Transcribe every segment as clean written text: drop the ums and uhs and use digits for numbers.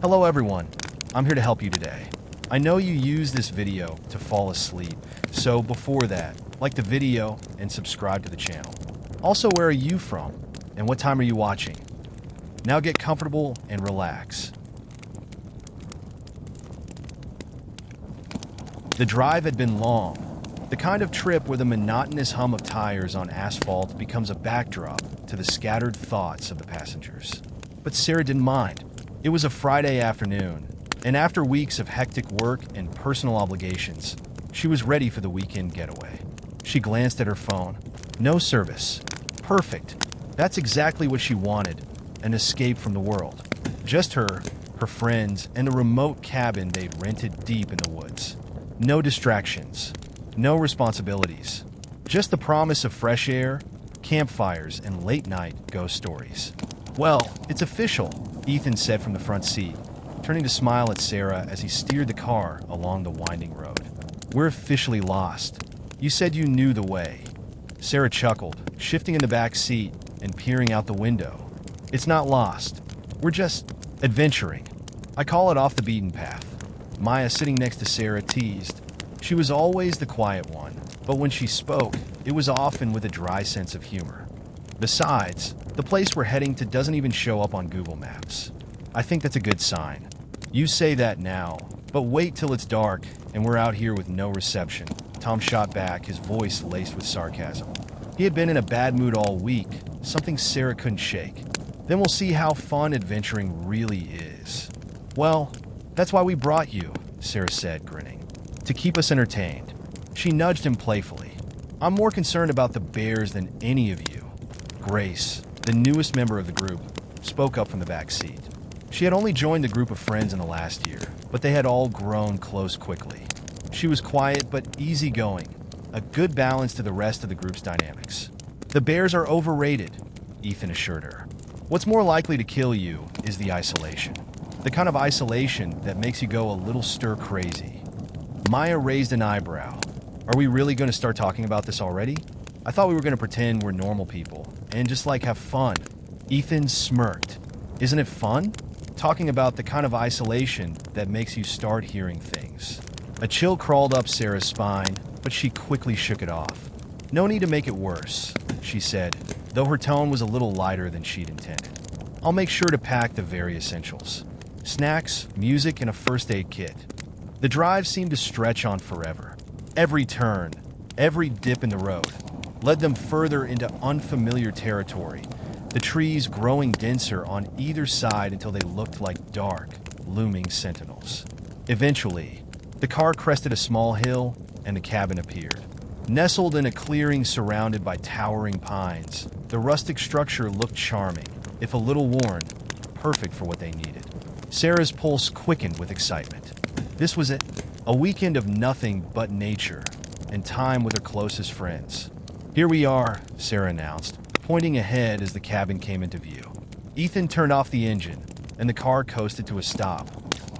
Hello everyone, I'm here to help you today. I know you use this video to fall asleep, so before that, like the video and subscribe to the channel. Also, where are you from and what time are you watching? Now get comfortable and relax. The drive had been long, the kind of trip where the monotonous hum of tires on asphalt becomes a backdrop to the scattered thoughts of the passengers. But Sarah didn't mind. It was a Friday afternoon, and after weeks of hectic work and personal obligations, she was ready for the weekend getaway. She glanced at her phone. No service. Perfect. That's exactly what she wanted, an escape from the world. Just her friends, and a remote cabin they'd rented deep in the woods. No distractions. No responsibilities. Just the promise of fresh air, campfires, and late-night ghost stories. "Well, it's official," Ethan said from the front seat, turning to smile at Sarah as he steered the car along the winding road. "We're officially lost. You said you knew the way." Sarah chuckled, shifting in the back seat and peering out the window. "It's not lost. We're just adventuring. I call it off the beaten path." Maya, sitting next to Sarah, teased. She was always the quiet one, but when she spoke, it was often with a dry sense of humor. "Besides, the place we're heading to doesn't even show up on Google Maps. I think that's a good sign. You say that now, but wait till it's dark and we're out here with no reception." Tom shot back, his voice laced with sarcasm. He had been in a bad mood all week, something Sarah couldn't shake. "Then we'll see how fun adventuring really is." "Well, that's why we brought you," Sarah said, grinning. "To keep us entertained." She nudged him playfully. "I'm more concerned about the bears than any of you." Grace, the newest member of the group, spoke up from the back seat. She had only joined the group of friends in the last year, but they had all grown close quickly. She was quiet but easygoing, a good balance to the rest of the group's dynamics. "The bears are overrated," Ethan assured her. "What's more likely to kill you is the isolation. The kind of isolation that makes you go a little stir-crazy." Maya raised an eyebrow. "Are we really going to start talking about this already? I thought we were going to pretend we're normal people and just have fun." Ethan smirked. "Isn't it fun? Talking about the kind of isolation that makes you start hearing things." A chill crawled up Sarah's spine, but she quickly shook it off. "No need to make it worse," she said, though her tone was a little lighter than she'd intended. "I'll make sure to pack the very essentials. Snacks, music, and a first aid kit." The drive seemed to stretch on forever. Every turn, every dip in the road, led them further into unfamiliar territory, the trees growing denser on either side until they looked like dark, looming sentinels. Eventually, the car crested a small hill and the cabin appeared. Nestled in a clearing surrounded by towering pines, the rustic structure looked charming, if a little worn, perfect for what they needed. Sarah's pulse quickened with excitement. This was it, a weekend of nothing but nature and time with her closest friends. "Here we are," Sarah announced, pointing ahead as the cabin came into view. Ethan turned off the engine, and the car coasted to a stop.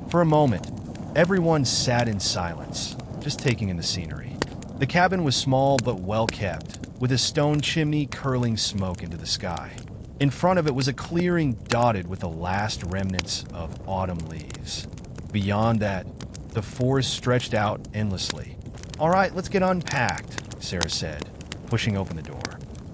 For a moment, everyone sat in silence, just taking in the scenery. The cabin was small but well kept, with a stone chimney curling smoke into the sky. In front of it was a clearing dotted with the last remnants of autumn leaves. Beyond that, the forest stretched out endlessly. "All right, let's get unpacked," Sarah said, pushing open the door.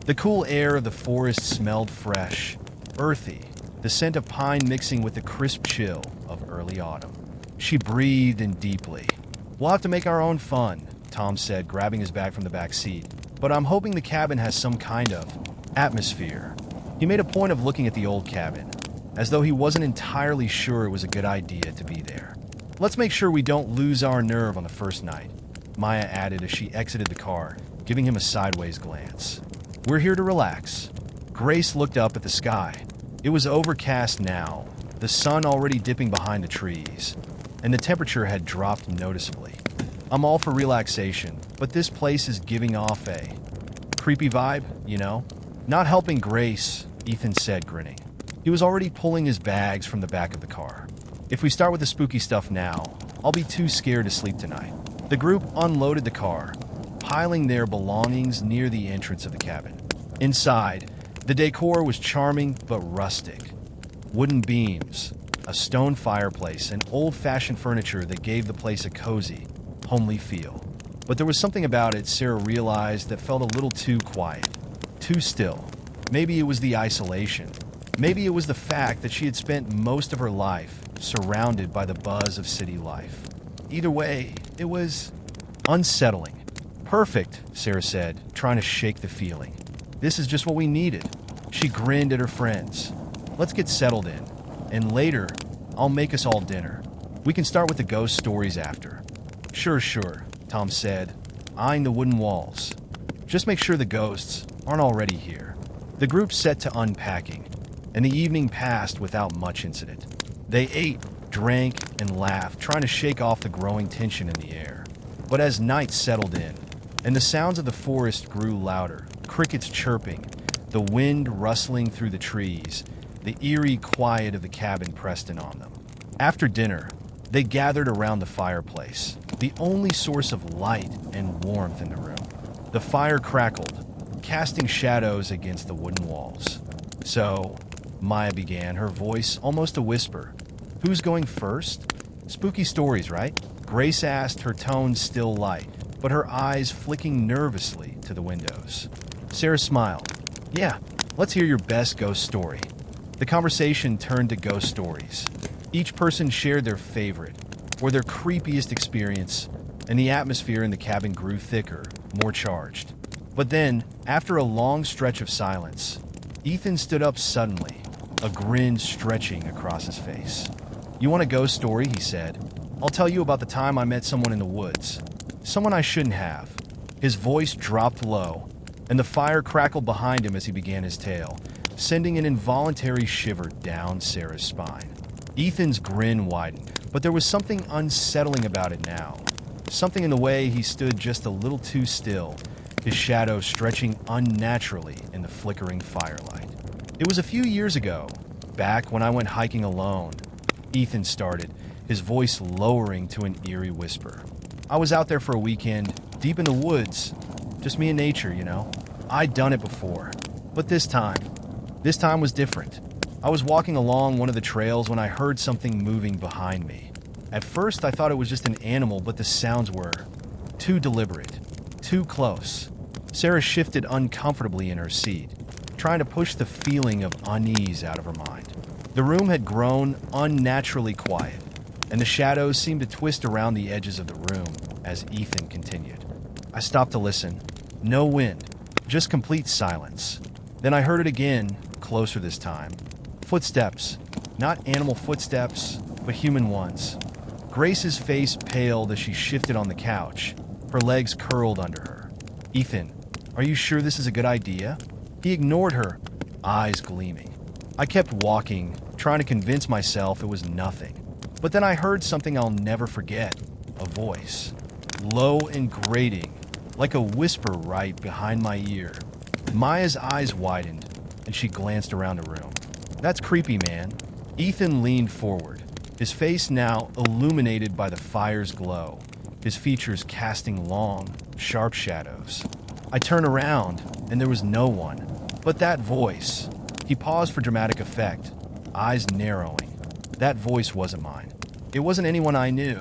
The cool air of the forest smelled fresh, earthy, the scent of pine mixing with the crisp chill of early autumn. She breathed in deeply. "We'll have to make our own fun," Tom said, grabbing his bag from the back seat. "But I'm hoping the cabin has some kind of atmosphere." He made a point of looking at the old cabin, as though he wasn't entirely sure it was a good idea to be there. "Let's make sure we don't lose our nerve on the first night," Maya added as she exited the car, giving him a sideways glance. "We're here to relax." Grace looked up at the sky. It was overcast now, the sun already dipping behind the trees, and the temperature had dropped noticeably. "I'm all for relaxation, but this place is giving off a creepy vibe, you know?" Not helping Grace, Ethan said, grinning. He was already pulling his bags from the back of the car. "If we start with the spooky stuff now, I'll be too scared to sleep tonight." The group unloaded the car, piling their belongings near the entrance of the cabin. Inside, the decor was charming but rustic. Wooden beams, a stone fireplace, and old-fashioned furniture that gave the place a cozy, homely feel. But there was something about it, Sarah realized, that felt a little too quiet, too still. Maybe it was the isolation. Maybe it was the fact that she had spent most of her life surrounded by the buzz of city life. Either way, it was unsettling. "Perfect," Sarah said, trying to shake the feeling. "This is just what we needed." She grinned at her friends. "Let's get settled in. And later, I'll make us all dinner. We can start with the ghost stories after." Sure, Tom said, eyeing the wooden walls. "Just make sure the ghosts aren't already here." The group set to unpacking, and the evening passed without much incident. They ate, drank, and laughed, trying to shake off the growing tension in the air. But as night settled in, and the sounds of the forest grew louder, crickets chirping, the wind rustling through the trees, the eerie quiet of the cabin pressed in on them. After dinner, they gathered around the fireplace, the only source of light and warmth in the room. The fire crackled, casting shadows against the wooden walls. "So," Maya began, her voice almost a whisper, "who's going first?" "Spooky stories, right?" Grace asked, her tone still light, but her eyes flicking nervously to the windows. Sarah smiled. "Yeah, let's hear your best ghost story." The conversation turned to ghost stories. Each person shared their favorite, or their creepiest experience, and the atmosphere in the cabin grew thicker, more charged. But then, after a long stretch of silence, Ethan stood up suddenly, a grin stretching across his face. "You want a ghost story?" he said. "I'll tell you about the time I met someone in the woods. Someone I shouldn't have." His voice dropped low, and the fire crackled behind him as he began his tale, sending an involuntary shiver down Sarah's spine. Ethan's grin widened, but there was something unsettling about it now. Something in the way he stood just a little too still, his shadow stretching unnaturally in the flickering firelight. "It was a few years ago, back when I went hiking alone," Ethan started, his voice lowering to an eerie whisper. "I was out there for a weekend, deep in the woods, just me and nature, you know. I'd done it before, but this time was different. I was walking along one of the trails when I heard something moving behind me. At first, I thought it was just an animal, but the sounds were too deliberate, too close." Sarah shifted uncomfortably in her seat, trying to push the feeling of unease out of her mind. The room had grown unnaturally quiet, and the shadows seemed to twist around the edges of the room as Ethan continued. "I stopped to listen. No wind, just complete silence. Then I heard it again, closer this time. Footsteps. Not animal footsteps, but human ones." Grace's face paled as she shifted on the couch, her legs curled under her. "Ethan, are you sure this is a good idea?" He ignored her, eyes gleaming. I kept walking, trying to convince myself it was nothing. But then I heard something I'll never forget. A voice. Low and grating, like a whisper right behind my ear. Maya's eyes widened, and she glanced around the room. "That's creepy, man." Ethan leaned forward, his face now illuminated by the fire's glow, his features casting long, sharp shadows. I turned around, and there was no one. But that voice. He paused for dramatic effect, eyes narrowing. That voice wasn't mine. It wasn't anyone I knew.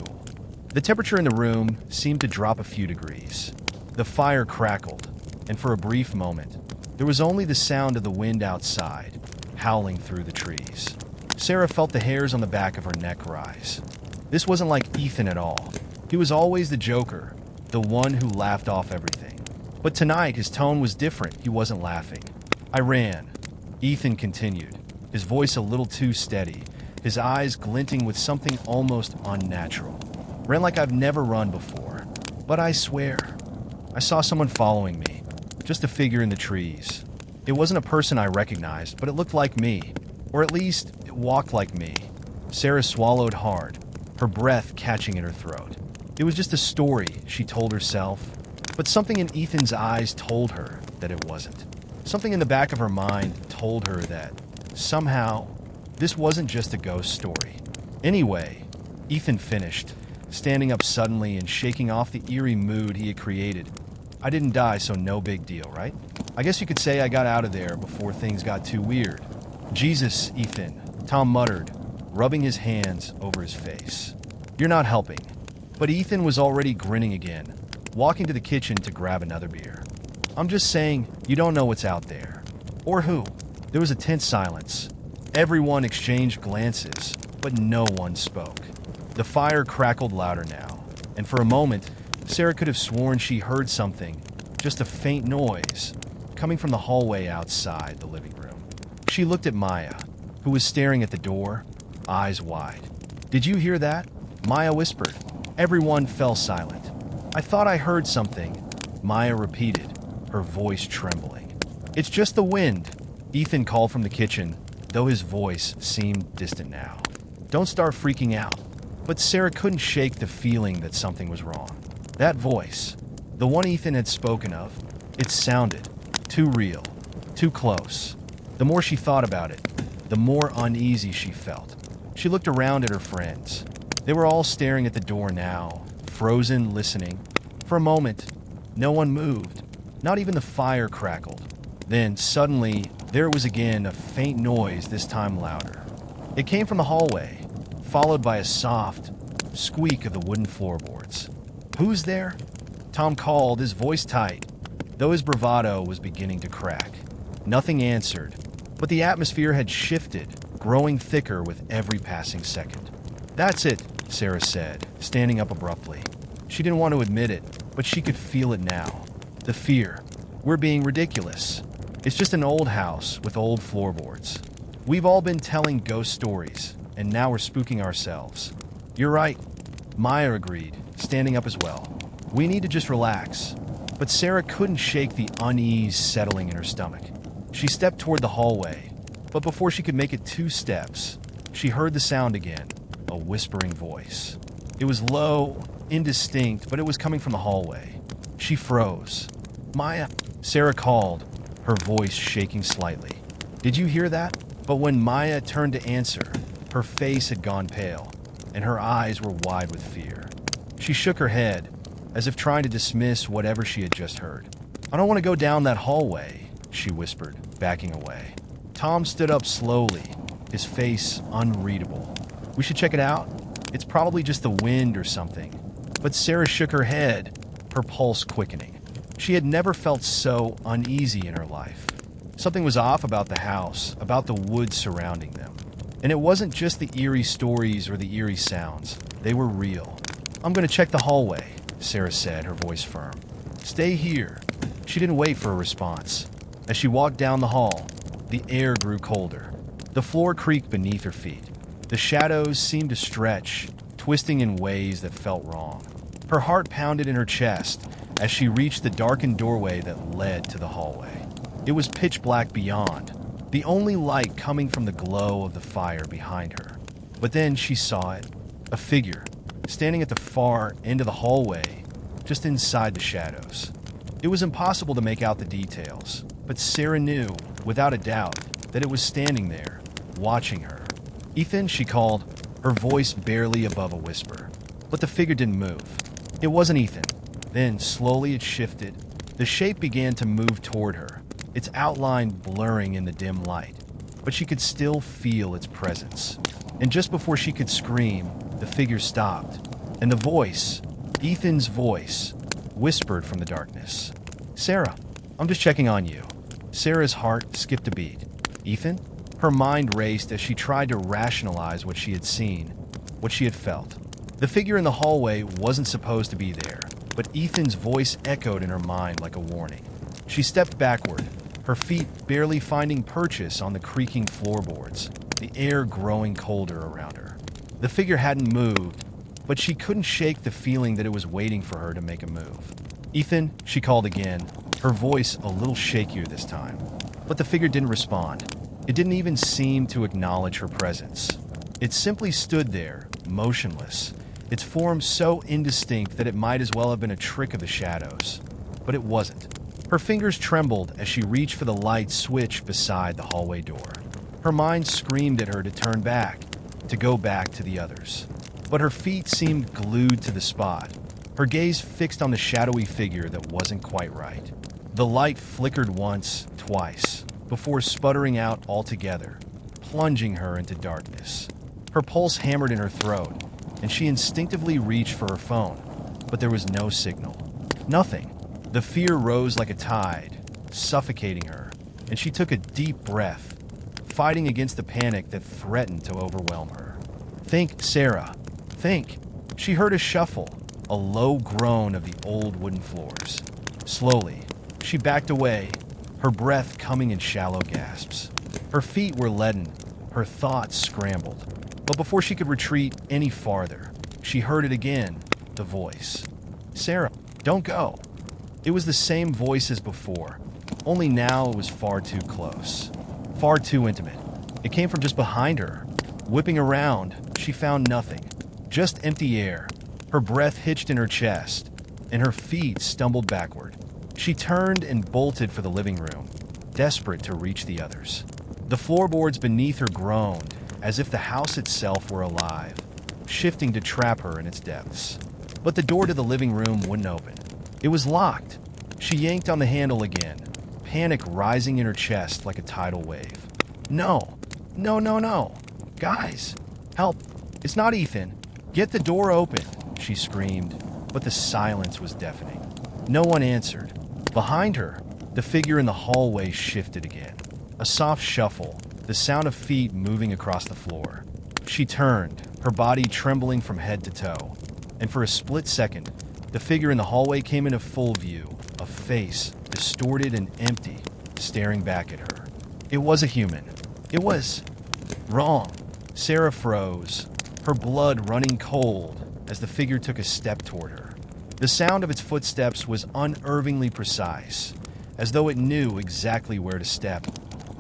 The temperature in the room seemed to drop a few degrees. The fire crackled, and for a brief moment, there was only the sound of the wind outside, howling through the trees. Sarah felt the hairs on the back of her neck rise. This wasn't like Ethan at all. He was always the joker, the one who laughed off everything. But tonight, his tone was different. He wasn't laughing. "I ran," Ethan continued, his voice a little too steady, his eyes glinting with something almost unnatural. "Ran like I've never run before. But I swear, I saw someone following me, just a figure in the trees. It wasn't a person I recognized, but it looked like me, or at least it walked like me." Sarah swallowed hard, her breath catching in her throat. It was just a story, she told herself, but something in Ethan's eyes told her that it wasn't. Something in the back of her mind told her that, somehow, this wasn't just a ghost story. Anyway, Ethan finished, standing up suddenly and shaking off the eerie mood he had created. "I didn't die, so no big deal, right? I guess you could say I got out of there before things got too weird." "Jesus, Ethan," Tom muttered, rubbing his hands over his face. "You're not helping." But Ethan was already grinning again, walking to the kitchen to grab another beer. "I'm just saying, you don't know what's out there." "Or who?" There was a tense silence. Everyone exchanged glances, but no one spoke. The fire crackled louder now, and for a moment, Sarah could have sworn she heard something, just a faint noise, coming from the hallway outside the living room. She looked at Maya, who was staring at the door, eyes wide. "Did you hear that?" Maya whispered. Everyone fell silent. "I thought I heard something," Maya repeated, her voice trembling. "It's just the wind," Ethan called from the kitchen, though his voice seemed distant now. "Don't start freaking out." But Sarah couldn't shake the feeling that something was wrong. That voice, the one Ethan had spoken of, it sounded too real, too close. The more she thought about it, the more uneasy she felt. She looked around at her friends. They were all staring at the door now, frozen, listening. For a moment, no one moved. Not even the fire crackled. Then, suddenly, there it was again, a faint noise, this time louder. It came from the hallway, followed by a soft squeak of the wooden floorboards. "Who's there?" Tom called, his voice tight, though his bravado was beginning to crack. Nothing answered, but the atmosphere had shifted, growing thicker with every passing second. "That's it," Sarah said, standing up abruptly. She didn't want to admit it, but she could feel it now. The fear. "We're being ridiculous. It's just an old house with old floorboards. We've all been telling ghost stories, and now we're spooking ourselves." "You're right," Maya agreed, standing up as well. "We need to just relax." But Sarah couldn't shake the unease settling in her stomach. She stepped toward the hallway, but before she could make it 2 steps, she heard the sound again, a whispering voice. It was low, indistinct, but it was coming from the hallway. She froze. "Maya," Sarah called, her voice shaking slightly. "Did you hear that?" But when Maya turned to answer, her face had gone pale, and her eyes were wide with fear. She shook her head, as if trying to dismiss whatever she had just heard. "I don't want to go down that hallway," she whispered, backing away. Tom stood up slowly, his face unreadable. "We should check it out. It's probably just the wind or something." But Sarah shook her head, her pulse quickening. She had never felt so uneasy in her life. Something was off about the house, about the woods surrounding them. And it wasn't just the eerie stories or the eerie sounds. They were real. "I'm going to check the hallway," Sarah said, her voice firm. "Stay here." She didn't wait for a response. As she walked down the hall, the air grew colder. The floor creaked beneath her feet. The shadows seemed to stretch, twisting in ways that felt wrong. Her heart pounded in her chest as she reached the darkened doorway that led to the hallway. It was pitch black beyond, the only light coming from the glow of the fire behind her. But then she saw it, a figure, standing at the far end of the hallway, just inside the shadows. It was impossible to make out the details, but Sarah knew, without a doubt, that it was standing there, watching her. "Ethan," she called, her voice barely above a whisper. But the figure didn't move. It wasn't Ethan. Then, slowly it shifted. The shape began to move toward her, its outline blurring in the dim light. But she could still feel its presence. And just before she could scream, the figure stopped. And the voice, Ethan's voice, whispered from the darkness. "Sarah, I'm just checking on you." Sarah's heart skipped a beat. "Ethan?" Her mind raced as she tried to rationalize what she had seen, what she had felt. The figure in the hallway wasn't supposed to be there, but Ethan's voice echoed in her mind like a warning. She stepped backward, her feet barely finding purchase on the creaking floorboards, the air growing colder around her. The figure hadn't moved, but she couldn't shake the feeling that it was waiting for her to make a move. "Ethan," she called again, her voice a little shakier this time. But the figure didn't respond. It didn't even seem to acknowledge her presence. It simply stood there, motionless, its form so indistinct that it might as well have been a trick of the shadows. But it wasn't. Her fingers trembled as she reached for the light switch beside the hallway door. Her mind screamed at her to turn back, to go back to the others. But her feet seemed glued to the spot, her gaze fixed on the shadowy figure that wasn't quite right. The light flickered once, twice, before sputtering out altogether, plunging her into darkness. Her pulse hammered in her throat, and she instinctively reached for her phone, but there was no signal. Nothing. The fear rose like a tide, suffocating her, and she took a deep breath, fighting against the panic that threatened to overwhelm her. "Think, Sarah. Think." She heard a shuffle, a low groan of the old wooden floors. Slowly, she backed away, her breath coming in shallow gasps. Her feet were leaden, her thoughts scrambled. But before she could retreat any farther, she heard it again, the voice. "Sarah, don't go." It was the same voice as before, only now it was far too close, far too intimate. It came from just behind her. Whipping around, she found nothing, just empty air. Her breath hitched in her chest, and her feet stumbled backward. She turned and bolted for the living room, desperate to reach the others. The floorboards beneath her groaned, as if the house itself were alive, shifting to trap her in its depths. But the door to the living room wouldn't open. It was locked. She yanked on the handle again, panic rising in her chest like a tidal wave. "No, no, no, no. Guys, help. It's not Ethan. Get the door open," she screamed, but the silence was deafening. No one answered. Behind her, the figure in the hallway shifted again. A soft shuffle, the sound of feet moving across the floor. She turned, her body trembling from head to toe, and for a split second, the figure in the hallway came into full view, a face, distorted and empty, staring back at her. It was a human. It was wrong. Sarah froze, her blood running cold as the figure took a step toward her. The sound of its footsteps was unnervingly precise, as though it knew exactly where to step,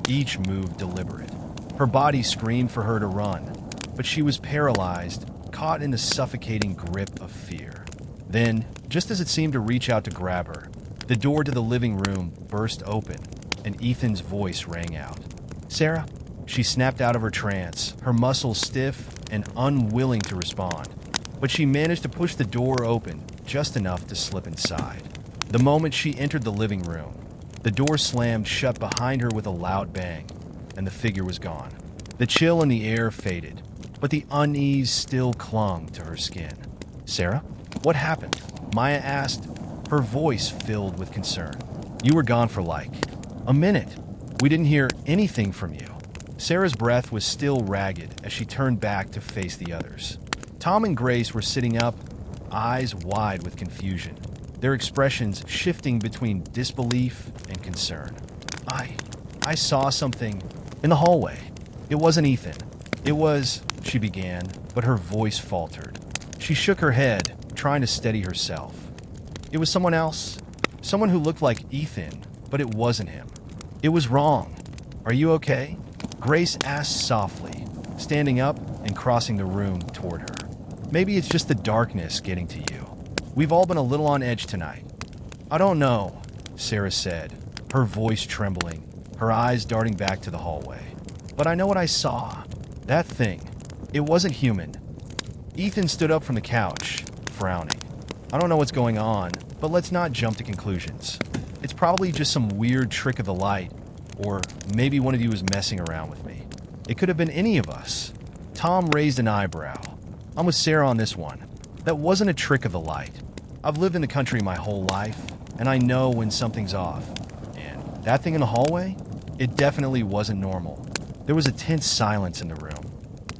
each move deliberate. Her body screamed for her to run, but she was paralyzed, caught in the suffocating grip of fear. Then, just as it seemed to reach out to grab her, the door to the living room burst open, and Ethan's voice rang out. "Sarah?" She snapped out of her trance, her muscles stiff and unwilling to respond, but she managed to push the door open just enough to slip inside. The moment she entered the living room, the door slammed shut behind her with a loud bang, and the figure was gone. The chill in the air faded, but the unease still clung to her skin. "Sarah? What happened?" Maya asked, her voice filled with concern. "You were gone for like a minute. We didn't hear anything from you." Sarah's breath was still ragged as she turned back to face the others. Tom and Grace were sitting up, eyes wide with confusion, their expressions shifting between disbelief and concern. I saw something in the hallway. It wasn't Ethan. It was," she began, but her voice faltered. She shook her head, trying to steady herself. "It was someone else. Someone who looked like Ethan, but it wasn't him. It was wrong. Are you okay?" Grace asked softly, standing up and crossing the room toward her. "Maybe it's just the darkness getting to you. We've all been a little on edge tonight." "I don't know," Sarah said, her voice trembling, her eyes darting back to the hallway. "But I know what I saw. That thing. It wasn't human." Ethan stood up from the couch, frowning. "I don't know what's going on, but let's not jump to conclusions. It's probably just some weird trick of the light, or maybe one of you is messing around with me. It could have been any of us." Tom raised an eyebrow. "I'm with Sarah on this one. That wasn't a trick of the light. I've lived in the country my whole life, and I know when something's off. And that thing in the hallway? It definitely wasn't normal." There was a tense silence in the room.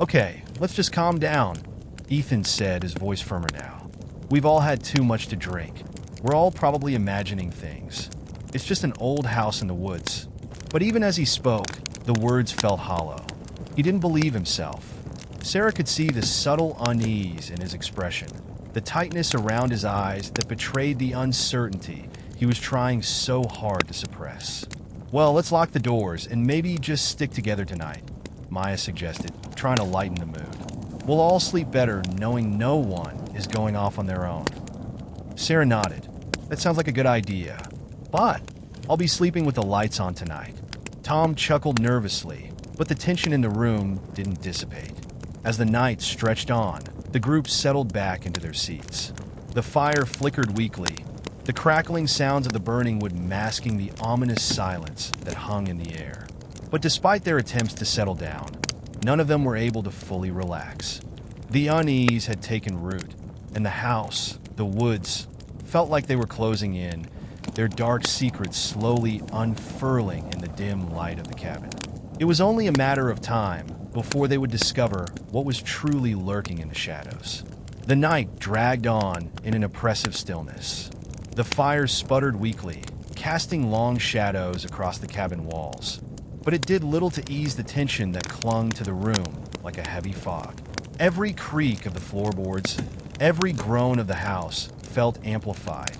"Okay, let's just calm down," Ethan said, his voice firmer now. "We've all had too much to drink. We're all probably imagining things. It's just an old house in the woods." But even as he spoke, the words felt hollow. He didn't believe himself. Sarah could see the subtle unease in his expression, the tightness around his eyes that betrayed the uncertainty he was trying so hard to suppress. "Well, let's lock the doors and maybe just stick together tonight," Maya suggested, trying to lighten the mood. "We'll all sleep better knowing no one is going off on their own." Sarah nodded. "That sounds like a good idea. But I'll be sleeping with the lights on tonight." Tom chuckled nervously, but the tension in the room didn't dissipate. As the night stretched on, the group settled back into their seats. The fire flickered weakly, the crackling sounds of the burning wood masking the ominous silence that hung in the air. But despite their attempts to settle down, none of them were able to fully relax. The unease had taken root, and the house, the woods, felt like they were closing in, their dark secrets slowly unfurling in the dim light of the cabin. It was only a matter of time before they would discover what was truly lurking in the shadows. The night dragged on in an oppressive stillness. The fire sputtered weakly, casting long shadows across the cabin walls. But it did little to ease the tension that clung to the room like a heavy fog. Every creak of the floorboards, every groan of the house felt amplified,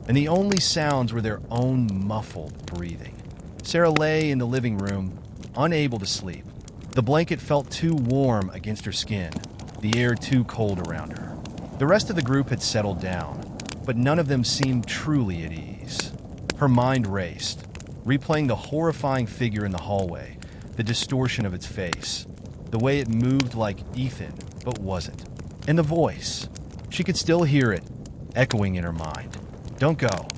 and the only sounds were their own muffled breathing. Sarah lay in the living room, unable to sleep. The blanket felt too warm against her skin, the air too cold around her. The rest of the group had settled down, but none of them seemed truly at ease. Her mind raced, replaying the horrifying figure in the hallway, the distortion of its face, the way it moved like Ethan, but wasn't. And the voice. She could still hear it, echoing in her mind. "Don't go."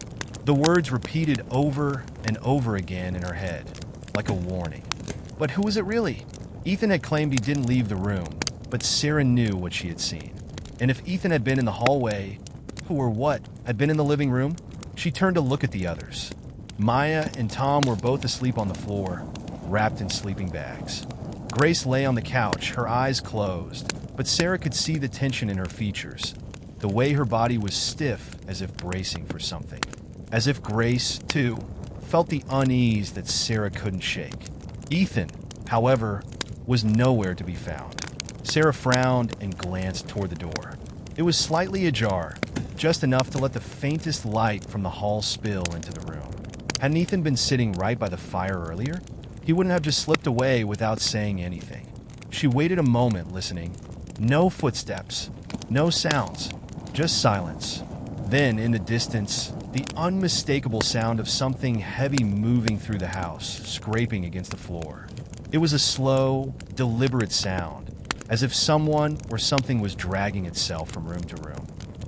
The words repeated over and over again in her head, like a warning. But who was it really? Ethan had claimed he didn't leave the room, but Sarah knew what she had seen. And if Ethan had been in the hallway, who or what had been in the living room? She turned to look at the others. Maya and Tom were both asleep on the floor, wrapped in sleeping bags. Grace lay on the couch, her eyes closed, but Sarah could see the tension in her features, the way her body was stiff as if bracing for something. As if Grace, too, felt the unease that Sarah couldn't shake. Ethan, however, was nowhere to be found. Sarah frowned and glanced toward the door. It was slightly ajar, just enough to let the faintest light from the hall spill into the room. Hadn't Ethan been sitting right by the fire earlier? He wouldn't have just slipped away without saying anything. She waited a moment, listening. No footsteps, no sounds, just silence. Then, in the distance, the unmistakable sound of something heavy moving through the house, scraping against the floor. It was a slow, deliberate sound, as if someone or something was dragging itself from room to room.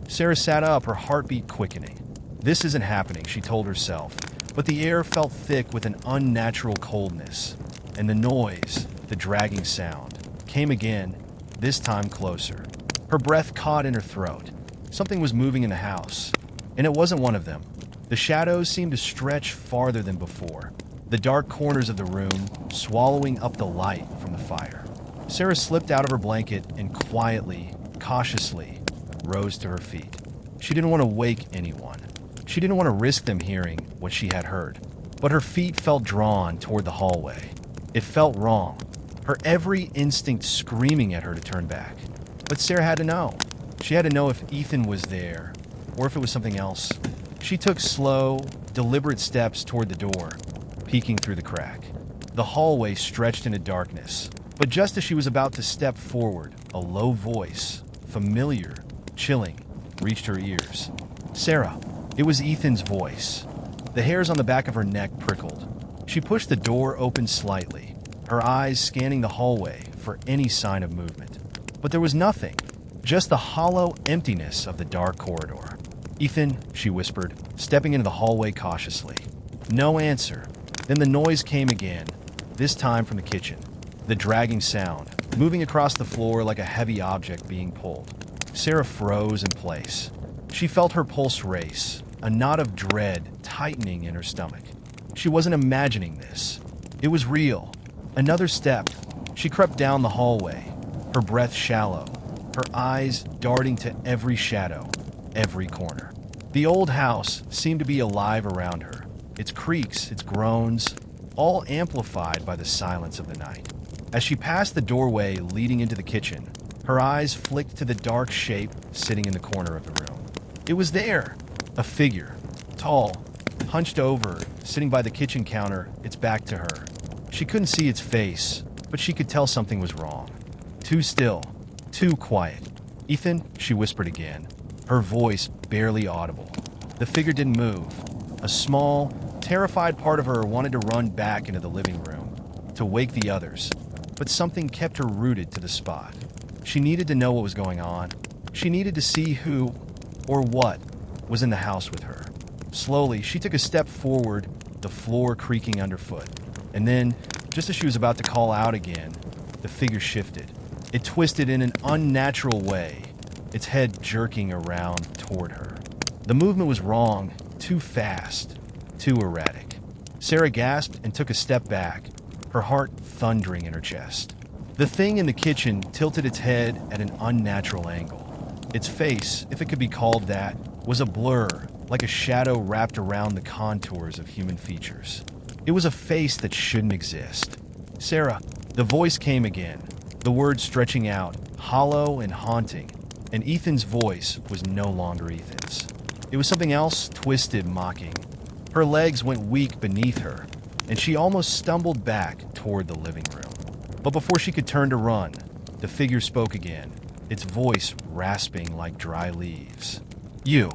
Sarah sat up, her heartbeat quickening. This isn't happening, she told herself, but the air felt thick with an unnatural coldness, and the noise, the dragging sound, came again, this time closer. Her breath caught in her throat. Something was moving in the house, and it wasn't one of them. The shadows seemed to stretch farther than before, the dark corners of the room swallowing up the light from the fire. Sarah slipped out of her blanket and quietly, cautiously, rose to her feet. She didn't want to wake anyone. She didn't want to risk them hearing what she had heard. But her feet felt drawn toward the hallway. It felt wrong, her every instinct screaming at her to turn back. But Sarah had to know. She had to know if Ethan was there, or if it was something else. She took slow, deliberate steps toward the door, peeking through the crack. The hallway stretched into darkness, but just as she was about to step forward, a low voice, familiar, chilling, reached her ears. "Sarah." It was Ethan's voice. The hairs on the back of her neck prickled. She pushed the door open slightly, her eyes scanning the hallway for any sign of movement. But there was nothing, just the hollow emptiness of the dark corridor. "Ethan," she whispered, stepping into the hallway cautiously. No answer. Then the noise came again, this time from the kitchen. The dragging sound, moving across the floor like a heavy object being pulled. Sarah froze in place. She felt her pulse race, a knot of dread tightening in her stomach. She wasn't imagining this. It was real. Another step. She crept down the hallway, her breath shallow, her eyes darting to every shadow, every corner. The old house seemed to be alive around her, its creaks, its groans, all amplified by the silence of the night. As she passed the doorway leading into the kitchen, her eyes flicked to the dark shape sitting in the corner of the room. It was there, a figure, tall, hunched over, sitting by the kitchen counter, its back to her. She couldn't see its face, but she could tell something was wrong. Too still, too quiet. "Ethan," she whispered again, her voice barely audible. The figure didn't move. A small, terrified part of her wanted to run back into the living room, to wake the others, but something kept her rooted to the spot. She needed to know what was going on. She needed to see who, or what, was in the house with her. Slowly, she took a step forward, the floor creaking underfoot. And then, just as she was about to call out again, the figure shifted. It twisted in an unnatural way, its head jerking around toward her. The movement was wrong, too fast, too erratic. Sarah gasped and took a step back, her heart thundering in her chest. The thing in the kitchen tilted its head at an unnatural angle. Its face, if it could be called that, was a blur, like a shadow wrapped around the contours of human features. It was a face that shouldn't exist. "Sarah," the voice came again, the words stretching out, hollow and haunting, and Ethan's voice was no longer Ethan's. It was something else, twisted, mocking. Her legs went weak beneath her, and she almost stumbled back toward the living room. But before she could turn to run, the figure spoke again, its voice rasping like dry leaves. "You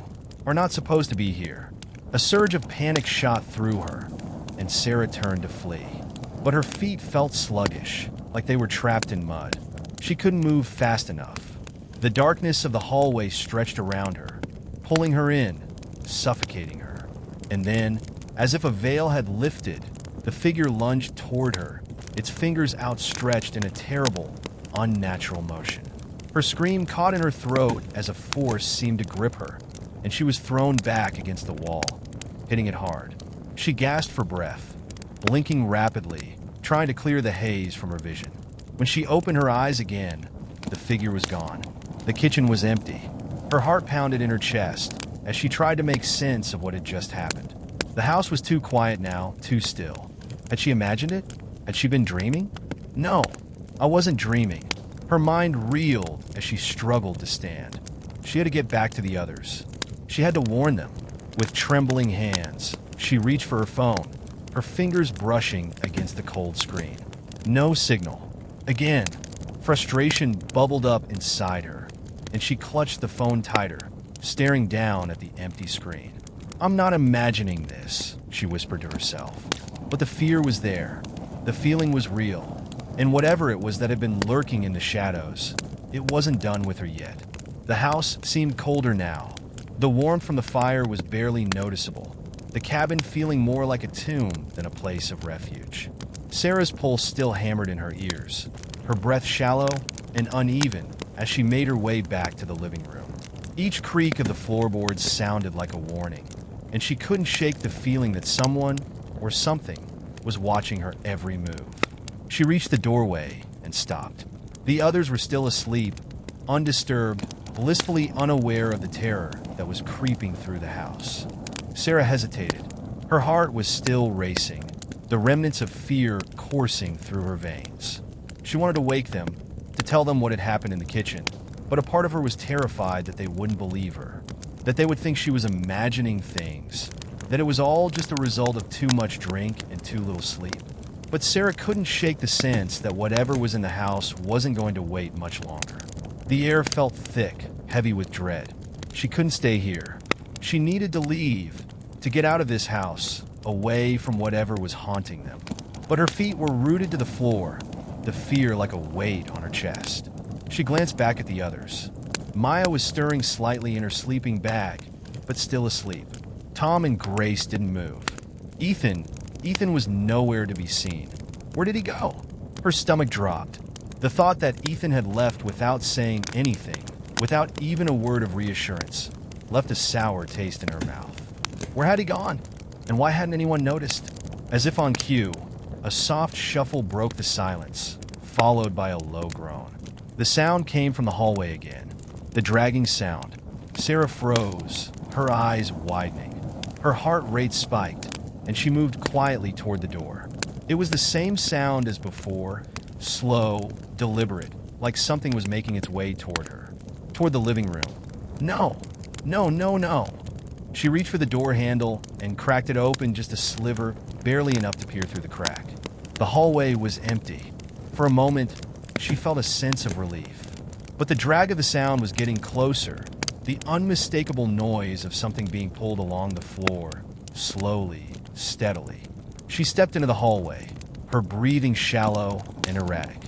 are not supposed to be here." A surge of panic shot through her, and Sarah turned to flee. But her feet felt sluggish, like they were trapped in mud. She couldn't move fast enough. The darkness of the hallway stretched around her, pulling her in, suffocating her. And then, as if a veil had lifted, the figure lunged toward her, its fingers outstretched in a terrible, unnatural motion. Her scream caught in her throat as a force seemed to grip her, and she was thrown back against the wall, hitting it hard. She gasped for breath, blinking rapidly, trying to clear the haze from her vision. When she opened her eyes again, the figure was gone. The kitchen was empty. Her heart pounded in her chest as she tried to make sense of what had just happened. The house was too quiet now, too still. Had she imagined it? Had she been dreaming? No, I wasn't dreaming. Her mind reeled as she struggled to stand. She had to get back to the others. She had to warn them. With trembling hands, she reached for her phone, her fingers brushing against the cold screen. No signal. Again, frustration bubbled up inside her, and she clutched the phone tighter, staring down at the empty screen. "I'm not imagining this," she whispered to herself. But the fear was there. The feeling was real. And whatever it was that had been lurking in the shadows, it wasn't done with her yet. The house seemed colder now. The warmth from the fire was barely noticeable, the cabin feeling more like a tomb than a place of refuge. Sarah's pulse still hammered in her ears, her breath shallow and uneven as she made her way back to the living room. Each creak of the floorboards sounded like a warning, and she couldn't shake the feeling that someone or something was watching her every move. She reached the doorway and stopped. The others were still asleep, undisturbed, blissfully unaware of the terror that was creeping through the house. Sarah hesitated. Her heart was still racing, the remnants of fear coursing through her veins. She wanted to wake them, to tell them what had happened in the kitchen, but a part of her was terrified that they wouldn't believe her, that they would think she was imagining things, that it was all just a result of too much drink and too little sleep. But Sarah couldn't shake the sense that whatever was in the house wasn't going to wait much longer. The air felt thick, heavy with dread. She couldn't stay here. She needed to leave, to get out of this house, away from whatever was haunting them. But her feet were rooted to the floor, the fear like a weight on her chest. She glanced back at the others. Maya was stirring slightly in her sleeping bag, but still asleep. Tom and Grace didn't move. Ethan was nowhere to be seen. Where did he go? Her stomach dropped. The thought that Ethan had left without saying anything, without even a word of reassurance, left a sour taste in her mouth. Where had he gone? And why hadn't anyone noticed? As if on cue, a soft shuffle broke the silence, followed by a low groan. The sound came from the hallway again, the dragging sound. Sarah froze, her eyes widening. Her heart rate spiked, and she moved quietly toward the door. It was the same sound as before, slow, deliberate, like something was making its way toward her, toward the living room. No. She reached for the door handle and cracked it open just a sliver, barely enough to peer through the crack. The hallway was empty. For a moment, she felt a sense of relief. But the drag of the sound was getting closer, the unmistakable noise of something being pulled along the floor, slowly, steadily. She stepped into the hallway, her breathing shallow and erratic.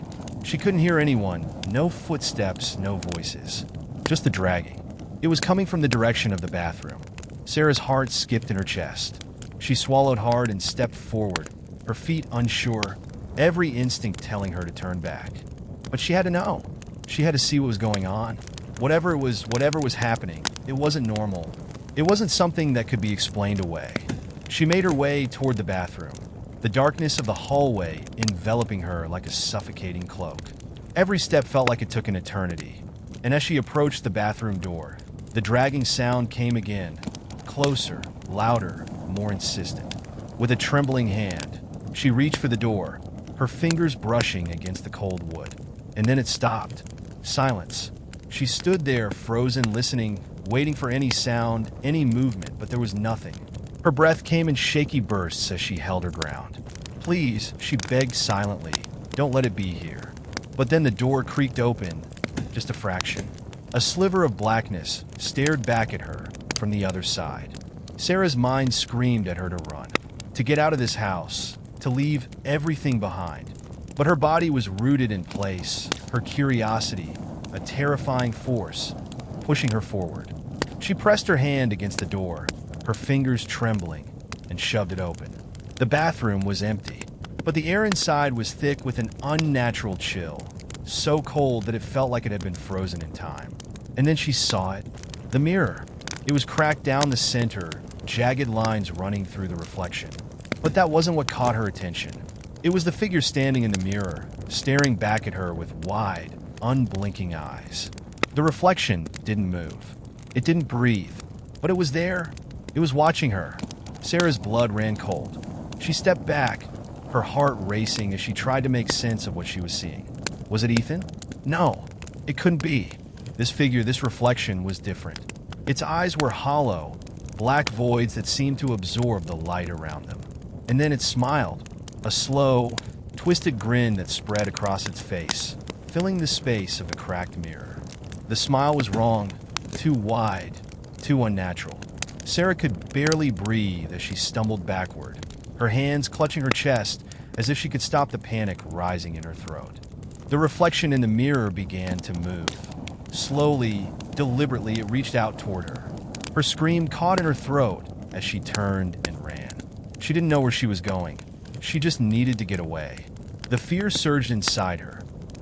She couldn't hear anyone, no footsteps, no voices, just the dragging. It was coming from the direction of the bathroom. Sarah's heart skipped in her chest. She swallowed hard and stepped forward, her feet unsure, every instinct telling her to turn back. But she had to know. She had to see what was going on. Whatever was happening, it wasn't normal. It wasn't something that could be explained away. She made her way toward the bathroom, the darkness of the hallway enveloping her like a suffocating cloak. Every step felt like it took an eternity, and as she approached the bathroom door, the dragging sound came again, closer, louder, more insistent. With a trembling hand, she reached for the door, her fingers brushing against the cold wood. And then it stopped. Silence. She stood there, frozen, listening, waiting for any sound, any movement, but there was nothing. Her breath came in shaky bursts as she held her ground. Please, she begged silently, don't let it be here. But then the door creaked open, just a fraction. A sliver of blackness stared back at her from the other side. Sarah's mind screamed at her to run, to get out of this house, to leave everything behind. But her body was rooted in place, her curiosity, a terrifying force, pushing her forward. She pressed her hand against the door, her fingers trembling, and shoved it open. The bathroom was empty, but the air inside was thick with an unnatural chill, so cold that it felt like it had been frozen in time. And then she saw it, the mirror. It was cracked down the center, jagged lines running through the reflection. But that wasn't what caught her attention. It was the figure standing in the mirror, staring back at her with wide, unblinking eyes. The reflection didn't move. It didn't breathe, but it was there. It was watching her. Sarah's blood ran cold. She stepped back, her heart racing as she tried to make sense of what she was seeing. Was it Ethan? No, it couldn't be. This figure, this reflection was different. Its eyes were hollow, black voids that seemed to absorb the light around them. And then it smiled, a slow, twisted grin that spread across its face, filling the space of the cracked mirror. The smile was wrong, too wide, too unnatural. Sarah could barely breathe as she stumbled backward, her hands clutching her chest as if she could stop the panic rising in her throat. The reflection in the mirror began to move. Slowly, deliberately, it reached out toward her. Her scream caught in her throat as she turned and ran. She didn't know where she was going. She just needed to get away. The fear surged inside her,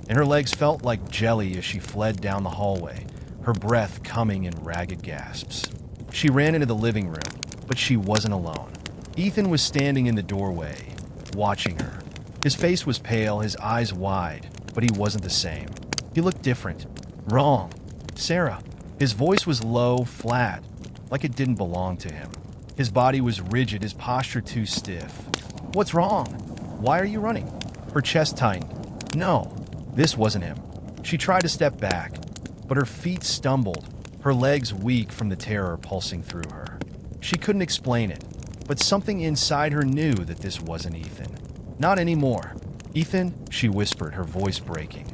and her legs felt like jelly as she fled down the hallway, her breath coming in ragged gasps. She ran into the living room, but she wasn't alone. Ethan was standing in the doorway, watching her. His face was pale, his eyes wide, but he wasn't the same. He looked different. Wrong. Sarah. His voice was low, flat, like it didn't belong to him. His body was rigid, his posture too stiff. What's wrong? Why are you running? Her chest tightened. No, this wasn't him. She tried to step back, but her feet stumbled, her legs weak from the terror pulsing through her. She couldn't explain it, but something inside her knew that this wasn't Ethan. Not anymore. Ethan, she whispered, her voice breaking.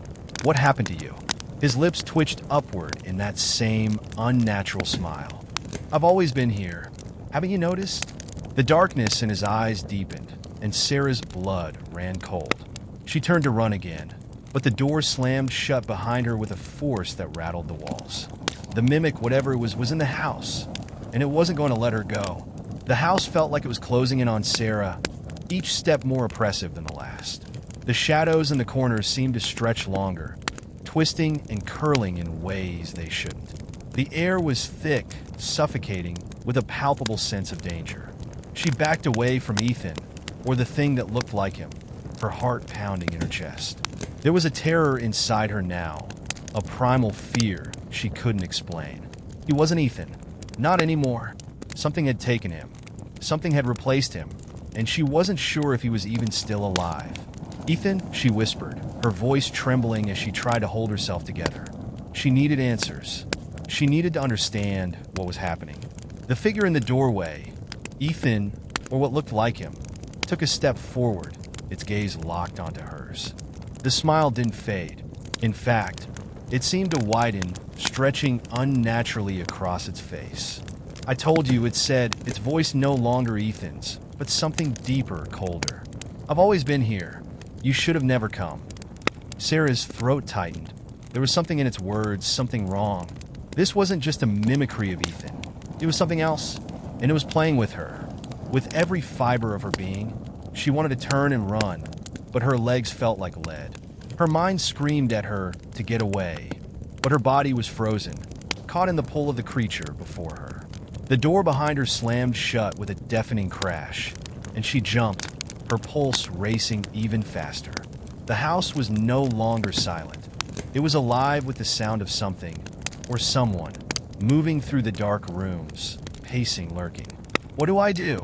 What happened to you? His lips twitched upward in that same unnatural smile. I've always been here. Haven't you noticed? The darkness in his eyes deepened, and Sarah's blood ran cold. She turned to run again, but the door slammed shut behind her with a force that rattled the walls. The mimic, whatever it was in the house, and it wasn't going to let her go. The house felt like it was closing in on Sarah, each step more oppressive than the last. The shadows in the corners seemed to stretch longer, twisting and curling in ways they shouldn't. The air was thick, suffocating, with a palpable sense of danger. She backed away from Ethan, or the thing that looked like him, her heart pounding in her chest. There was a terror inside her now, a primal fear she couldn't explain. He wasn't Ethan. Not anymore. Something had taken him. Something had replaced him, and she wasn't sure if he was even still alive. Ethan, she whispered, her voice trembling as she tried to hold herself together. She needed answers. She needed to understand what was happening. The figure in the doorway, Ethan, or what looked like him, took a step forward, its gaze locked onto hers. The smile didn't fade. In fact, it seemed to widen, stretching unnaturally across its face. I told you, it said, its voice no longer Ethan's, but something deeper, colder. I've always been here. You should have never come. Sarah's throat tightened. There was something in its words, something wrong. This wasn't just a mimicry of Ethan. It was something else, and it was playing with her. With every fiber of her being, she wanted to turn and run, but her legs felt like lead. Her mind screamed at her to get away, but her body was frozen, caught in the pull of the creature before her. The door behind her slammed shut with a deafening crash, and she jumped, her pulse racing even faster. The house was no longer silent. It was alive with the sound of something, or someone, moving through the dark rooms, pacing, lurking. What do I do?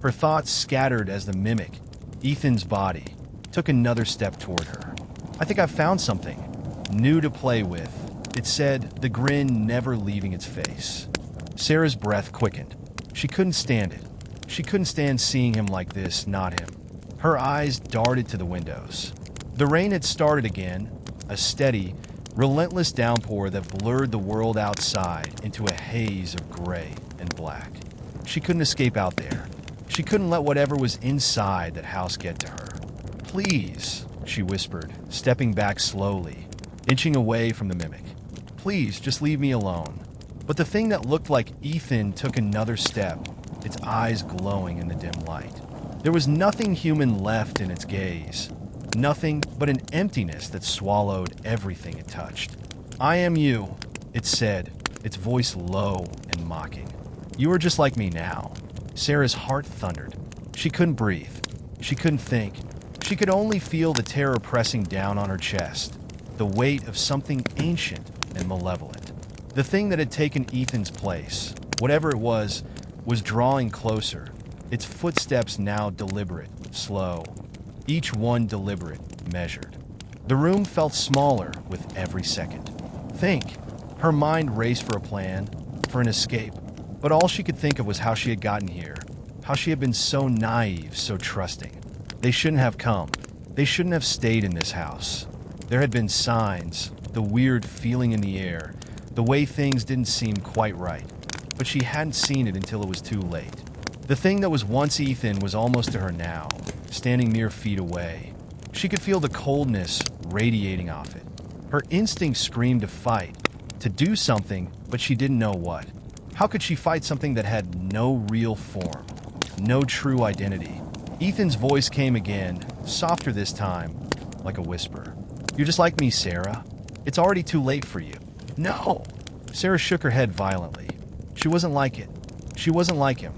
Her thoughts scattered as the mimic, Ethan's body, took another step toward her. I think I've found something new to play with, it said, the grin never leaving its face. Sarah's breath quickened. She couldn't stand it. She couldn't stand seeing him like this, not him. Her eyes darted to the windows. The rain had started again, a steady, relentless downpour that blurred the world outside into a haze of gray and black. She couldn't escape out there. She couldn't let whatever was inside that house get to her. Please, she whispered, stepping back slowly, inching away from the mimic. Please, just leave me alone. But the thing that looked like Ethan took another step, its eyes glowing in the dim light. There was nothing human left in its gaze. Nothing but an emptiness that swallowed everything it touched. I am you, it said, its voice low and mocking. You are just like me now. Sarah's heart thundered. She couldn't breathe. She couldn't think. She could only feel the terror pressing down on her chest, the weight of something ancient and malevolent. The thing that had taken Ethan's place, whatever it was drawing closer, its footsteps now deliberate, slow, each one deliberate, measured. The room felt smaller with every second. Think. Her mind raced for a plan, for an escape, but all she could think of was how she had gotten here, how she had been so naive, so trusting. They shouldn't have come. They shouldn't have stayed in this house. There had been signs, the weird feeling in the air, the way things didn't seem quite right, but she hadn't seen it until it was too late. The thing that was once Ethan was almost to her now, standing mere feet away. She could feel the coldness radiating off it. Her instinct screamed to fight, to do something, but she didn't know what. How could she fight something that had no real form, no true identity? Ethan's voice came again, softer this time, like a whisper. You're just like me, Sarah. It's already too late for you. No! Sarah shook her head violently. She wasn't like it. She wasn't like him.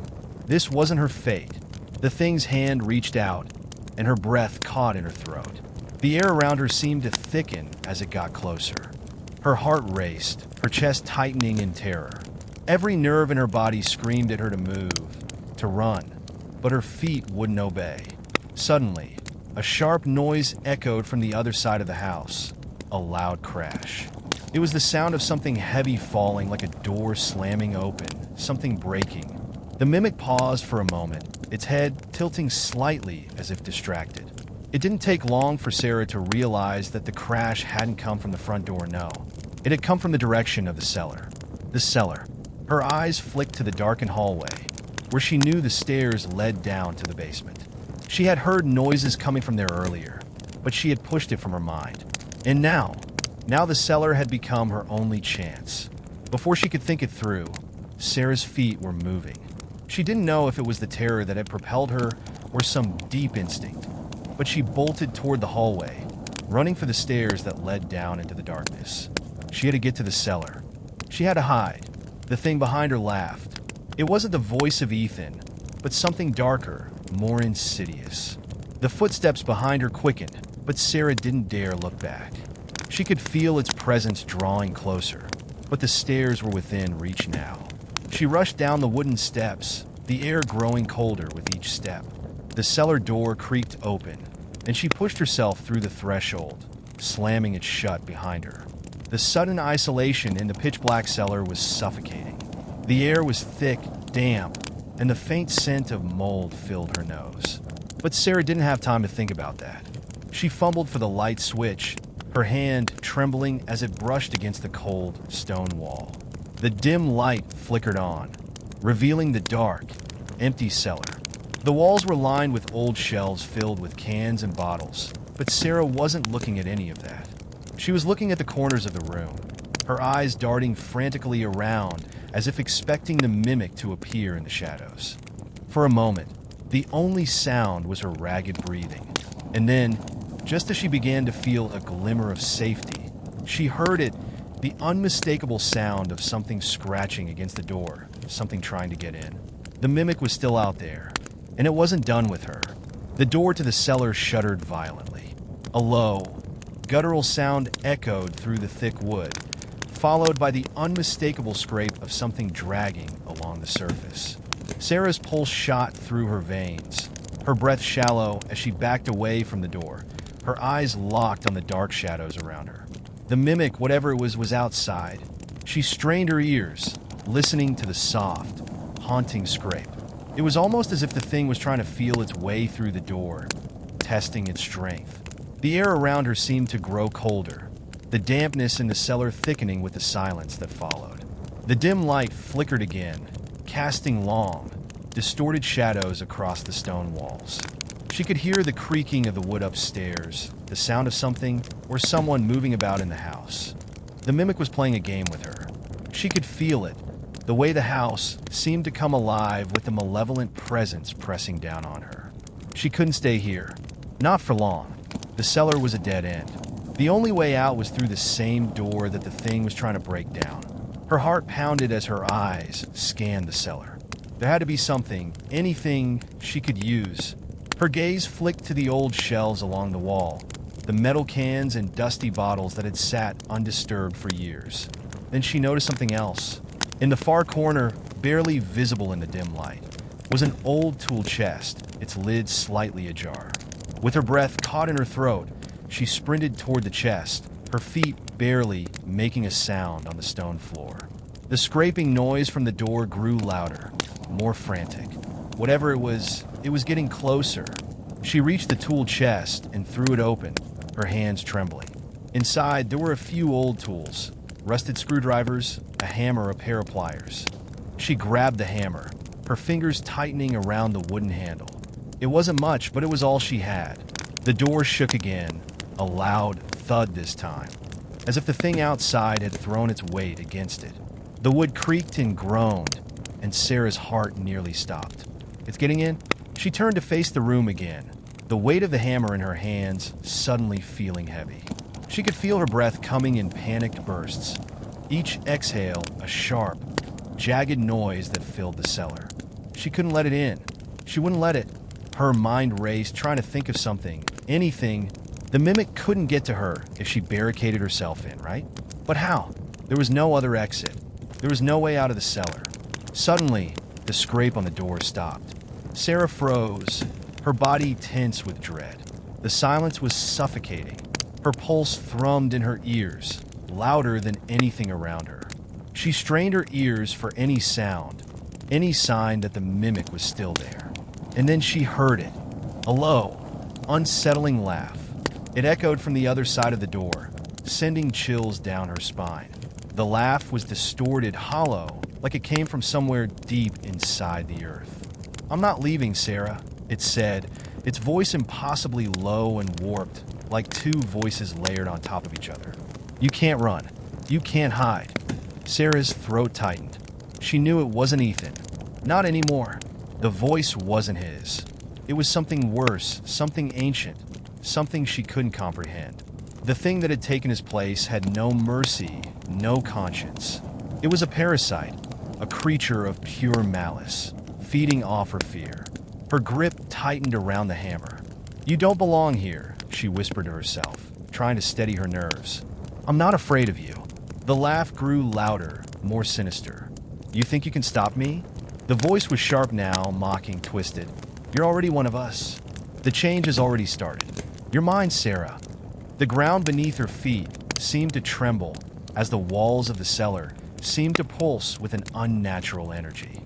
This wasn't her fate. The thing's hand reached out, and her breath caught in her throat. The air around her seemed to thicken as it got closer. Her heart raced, her chest tightening in terror. Every nerve in her body screamed at her to move, to run, but her feet wouldn't obey. Suddenly, a sharp noise echoed from the other side of the house, a loud crash. It was the sound of something heavy falling, like a door slamming open, something breaking. The mimic paused for a moment, its head tilting slightly as if distracted. It didn't take long for Sarah to realize that the crash hadn't come from the front door, no. It had come from the direction of the cellar. The cellar. Her eyes flicked to the darkened hallway, where she knew the stairs led down to the basement. She had heard noises coming from there earlier, but she had pushed it from her mind. And now the cellar had become her only chance. Before she could think it through, Sarah's feet were moving. She didn't know if it was the terror that had propelled her or some deep instinct, but she bolted toward the hallway, running for the stairs that led down into the darkness. She had to get to the cellar. She had to hide. The thing behind her laughed. It wasn't the voice of Ethan, but something darker, more insidious. The footsteps behind her quickened, but Sarah didn't dare look back. She could feel its presence drawing closer, but the stairs were within reach now. She rushed down the wooden steps, the air growing colder with each step. The cellar door creaked open, and she pushed herself through the threshold, slamming it shut behind her. The sudden isolation in the pitch-black cellar was suffocating. The air was thick, damp, and the faint scent of mold filled her nose. But Sarah didn't have time to think about that. She fumbled for the light switch, her hand trembling as it brushed against the cold stone wall. The dim light flickered on, revealing the dark, empty cellar. The walls were lined with old shelves filled with cans and bottles, but Sarah wasn't looking at any of that. She was looking at the corners of the room, her eyes darting frantically around as if expecting the mimic to appear in the shadows. For a moment, the only sound was her ragged breathing. And then, just as she began to feel a glimmer of safety, she heard it, the unmistakable sound of something scratching against the door, something trying to get in. The mimic was still out there, and it wasn't done with her. The door to the cellar shuddered violently. A low, guttural sound echoed through the thick wood, followed by the unmistakable scrape of something dragging along the surface. Sarah's pulse shot through her veins, her breath shallow as she backed away from the door, her eyes locked on the dark shadows around her. The mimic, whatever it was outside. She strained her ears, listening to the soft, haunting scrape. It was almost as if the thing was trying to feel its way through the door, testing its strength. The air around her seemed to grow colder, the dampness in the cellar thickening with the silence that followed. The dim light flickered again, casting long, distorted shadows across the stone walls. She could hear the creaking of the wood upstairs, the sound of something or someone moving about in the house. The mimic was playing a game with her. She could feel it, the way the house seemed to come alive with the malevolent presence pressing down on her. She couldn't stay here. Not for long. The cellar was a dead end. The only way out was through the same door that the thing was trying to break down. Her heart pounded as her eyes scanned the cellar. There had to be something, anything she could use. Her gaze flicked to the old shelves along the wall, the metal cans and dusty bottles that had sat undisturbed for years. Then she noticed something else. In the far corner, barely visible in the dim light, was an old tool chest, its lid slightly ajar. With her breath caught in her throat, she sprinted toward the chest, her feet barely making a sound on the stone floor. The scraping noise from the door grew louder, more frantic. Whatever it was getting closer. She reached the tool chest and threw it open, her hands trembling. Inside, there were a few old tools, rusted screwdrivers, a hammer, a pair of pliers. She grabbed the hammer, her fingers tightening around the wooden handle. It wasn't much, but it was all she had. The door shook again, a loud thud this time, as if the thing outside had thrown its weight against it. The wood creaked and groaned, and Sarah's heart nearly stopped. It's getting in? She turned to face the room again, the weight of the hammer in her hands suddenly feeling heavy. She could feel her breath coming in panicked bursts, each exhale a sharp, jagged noise that filled the cellar. She couldn't let it in. She wouldn't let it. Her mind raced, trying to think of something, anything. The mimic couldn't get to her if she barricaded herself in, right? But how? There was no other exit. There was no way out of the cellar. Suddenly, the scrape on the door stopped. Sarah froze, her body tense with dread. The silence was suffocating. Her pulse thrummed in her ears, louder than anything around her. She strained her ears for any sound, any sign that the mimic was still there. And then she heard it, a low, unsettling laugh. It echoed from the other side of the door, sending chills down her spine. The laugh was distorted, hollow, like it came from somewhere deep inside the earth. "I'm not leaving, Sarah," it said, its voice impossibly low and warped, like two voices layered on top of each other. "You can't run. You can't hide." Sarah's throat tightened. She knew it wasn't Ethan. Not anymore. The voice wasn't his. It was something worse, something ancient, something she couldn't comprehend. The thing that had taken his place had no mercy, no conscience. It was a parasite, a creature of pure malice, feeding off her fear. Her grip tightened around the hammer. "You don't belong here," she whispered to herself, trying to steady her nerves. "I'm not afraid of you." The laugh grew louder, more sinister. "You think you can stop me?" The voice was sharp now, mocking, twisted. "You're already one of us. The change has already started. You're mine, Sarah." The ground beneath her feet seemed to tremble as the walls of the cellar seemed to pulse with an unnatural energy.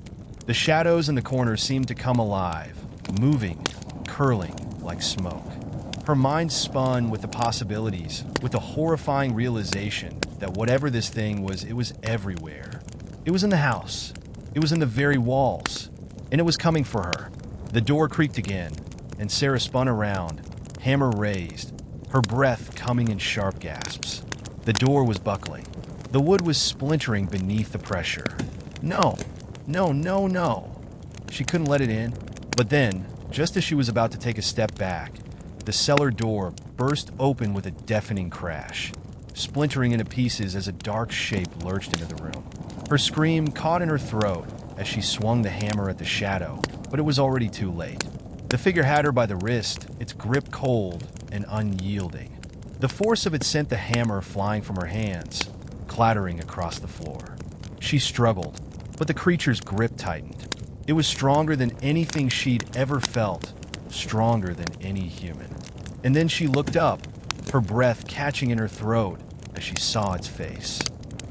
The shadows in the corners seemed to come alive, moving, curling like smoke. Her mind spun with the possibilities, with the horrifying realization that whatever this thing was, it was everywhere. It was in the house. It was in the very walls. And it was coming for her. The door creaked again, and Sarah spun around, hammer raised, her breath coming in sharp gasps. The door was buckling. The wood was splintering beneath the pressure. No, no, no, no. She couldn't let it in. But then, just as she was about to take a step back, The cellar door burst open with a deafening crash, splintering into pieces as a dark shape lurched into the room. Her scream caught in her throat as she swung the hammer at the shadow, but it was already too late. The figure had her by the wrist, its grip cold and unyielding. The force of it sent the hammer flying from her hands, clattering across the floor. She struggled, but the creature's grip tightened. It was stronger than anything she'd ever felt, stronger than any human. And then she looked up, her breath catching in her throat as she saw its face.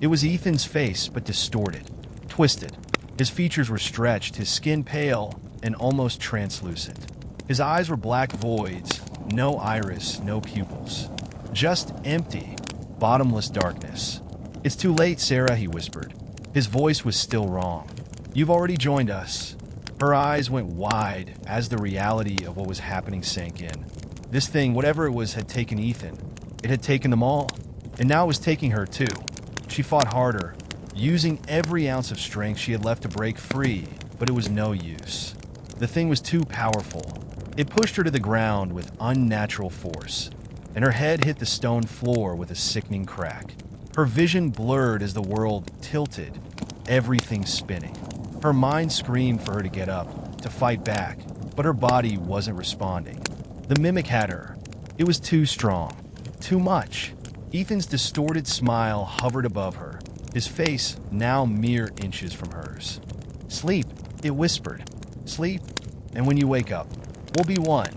It was Ethan's face, but distorted, twisted. His features were stretched, his skin pale and almost translucent. His eyes were black voids, no iris, no pupils. Just empty, bottomless darkness. "It's too late, Sarah," he whispered. His voice was still wrong. "You've already joined us." Her eyes went wide as the reality of what was happening sank in. This thing, whatever it was, had taken Ethan. It had taken them all. And now it was taking her too. She fought harder, using every ounce of strength she had left to break free, but it was no use. The thing was too powerful. It pushed her to the ground with unnatural force, and her head hit the stone floor with a sickening crack. Her vision blurred as the world tilted, everything spinning. Her mind screamed for her to get up, to fight back, but her body wasn't responding. The mimic had her. It was too strong, too much. Ethan's distorted smile hovered above her, his face now mere inches from hers. "Sleep," it whispered. "Sleep, and when you wake up, we'll be one."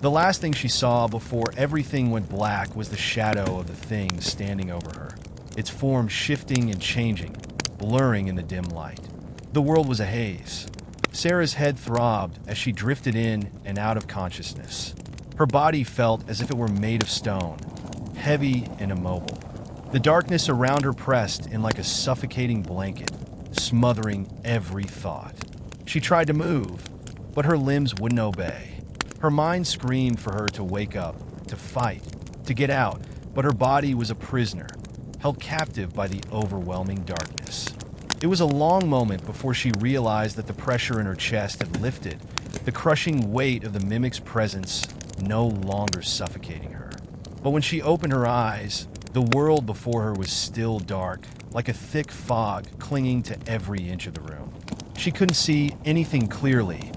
The last thing she saw before everything went black was the shadow of the thing standing over her, its form shifting and changing, blurring in the dim light. The world was a haze. Sarah's head throbbed as she drifted in and out of consciousness. Her body felt as if it were made of stone, heavy and immobile. The darkness around her pressed in like a suffocating blanket, smothering every thought. She tried to move, but her limbs wouldn't obey. Her mind screamed for her to wake up, to fight, to get out, but her body was a prisoner, held captive by the overwhelming darkness. It was a long moment before she realized that the pressure in her chest had lifted, the crushing weight of the mimic's presence no longer suffocating her. But when she opened her eyes, the world before her was still dark, like a thick fog clinging to every inch of the room. She couldn't see anything clearly,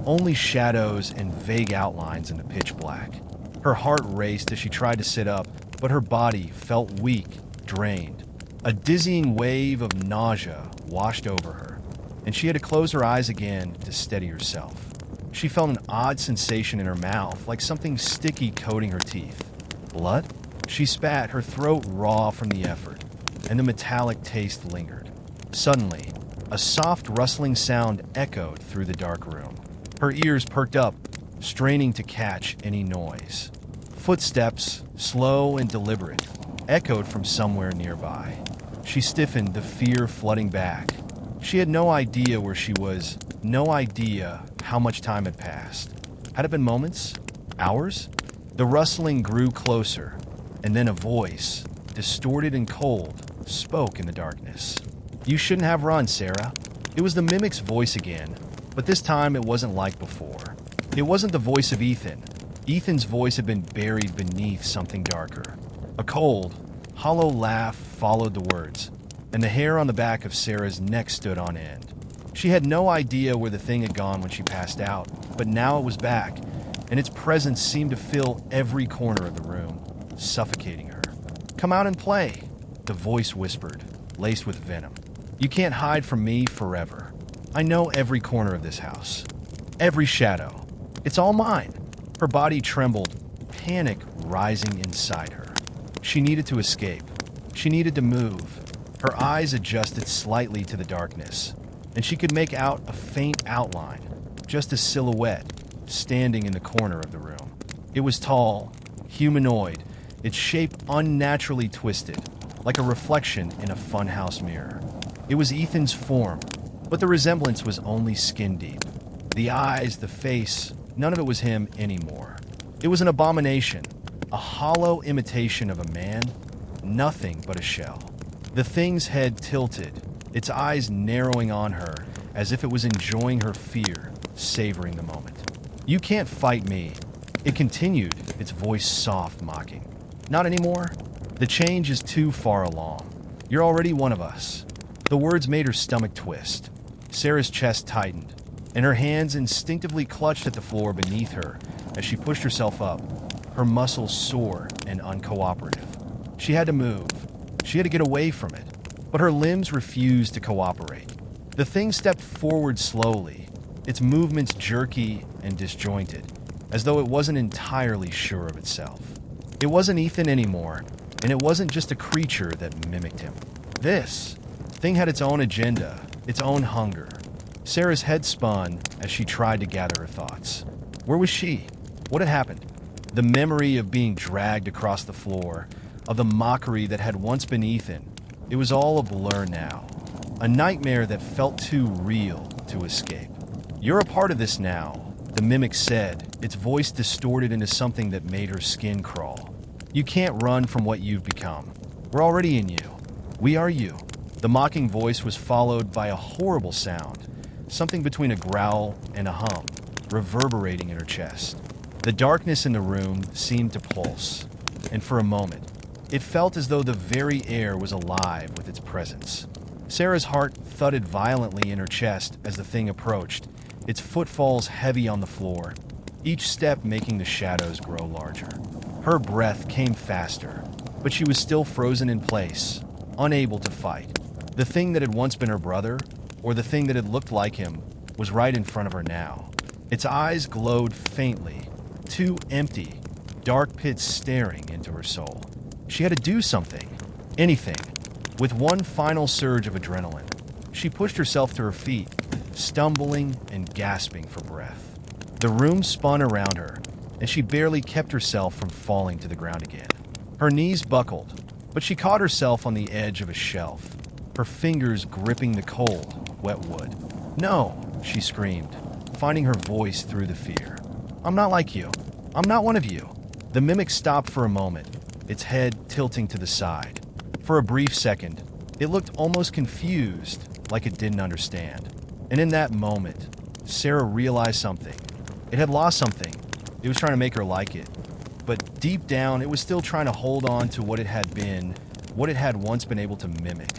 only shadows and vague outlines in the pitch black. Her heart raced as she tried to sit up, but her body felt weak, drained. A dizzying wave of nausea washed over her, and she had to close her eyes again to steady herself. She felt an odd sensation in her mouth, like something sticky coating her teeth. Blood? She spat, her throat raw from the effort, and the metallic taste lingered. Suddenly, a soft rustling sound echoed through the dark room. Her ears perked up, straining to catch any noise. Footsteps, slow and deliberate, echoed from somewhere nearby. She stiffened, the fear flooding back. She had no idea where she was, no idea how much time had passed. Had it been moments? Hours? The rustling grew closer, and then a voice, distorted and cold, spoke in the darkness. "You shouldn't have run, Sarah." It was the mimic's voice again, but this time it wasn't like before. It wasn't the voice of Ethan. Ethan's voice had been buried beneath something darker. A cold, hollow laugh followed the words, and the hair on the back of Sarah's neck stood on end. She had no idea where the thing had gone when she passed out, but now it was back, and its presence seemed to fill every corner of the room, suffocating her. "Come out and play," the voice whispered, laced with venom. "You can't hide from me forever. I know every corner of this house, every shadow. It's all mine." Her body trembled, panic rising inside her. She needed to escape. She needed to move. Her eyes adjusted slightly to the darkness, and she could make out a faint outline, just a silhouette, standing in the corner of the room. It was tall, humanoid, its shape unnaturally twisted, like a reflection in a funhouse mirror. It was Ethan's form, but the resemblance was only skin deep. The eyes, the face, none of it was him anymore. It was an abomination, a hollow imitation of a man, nothing but a shell. The thing's head tilted, its eyes narrowing on her as if it was enjoying her fear, savoring the moment. "You can't fight me." It continued, its voice soft, mocking. Not anymore. The change is too far along. You're already one of us. The words made her stomach twist. Sarah's chest tightened, and her hands instinctively clutched at the floor beneath her as she pushed herself up, her muscles sore and uncooperative. She had to move. She had to get away from it, but her limbs refused to cooperate. The thing stepped forward slowly, its movements jerky and disjointed, as though it wasn't entirely sure of itself. It wasn't Ethan anymore, and it wasn't just a creature that mimicked him. This thing had its own agenda, its own hunger. Sarah's head spun as she tried to gather her thoughts. Where was she? What had happened? The memory of being dragged across the floor, of the mockery that had once been Ethan, it was all a blur now. A nightmare that felt too real to escape. You're a part of this now, the mimic said, its voice distorted into something that made her skin crawl. You can't run from what you've become. We're already in you. We are you. The mocking voice was followed by a horrible sound, something between a growl and a hum, reverberating in her chest. The darkness in the room seemed to pulse, and for a moment, it felt as though the very air was alive with its presence. Sarah's heart thudded violently in her chest as the thing approached, its footfalls heavy on the floor, each step making the shadows grow larger. Her breath came faster, but she was still frozen in place, unable to fight. The thing that had once been her brother, or the thing that had looked like him, was right in front of her now. Its eyes glowed faintly, two empty, dark pits staring into her soul. She had to do something, anything. With one final surge of adrenaline, she pushed herself to her feet, stumbling and gasping for breath. The room spun around her, and she barely kept herself from falling to the ground again. Her knees buckled, but she caught herself on the edge of a shelf, her fingers gripping the cold, wet wood. "No," she screamed, finding her voice through the fear. "I'm not like you. I'm not one of you." The mimic stopped for a moment, its head tilting to the side. For a brief second, it looked almost confused, like it didn't understand. And in that moment, Sarah realized something. It had lost something. It was trying to make her like it. But deep down, it was still trying to hold on to what it had been, what it had once been able to mimic.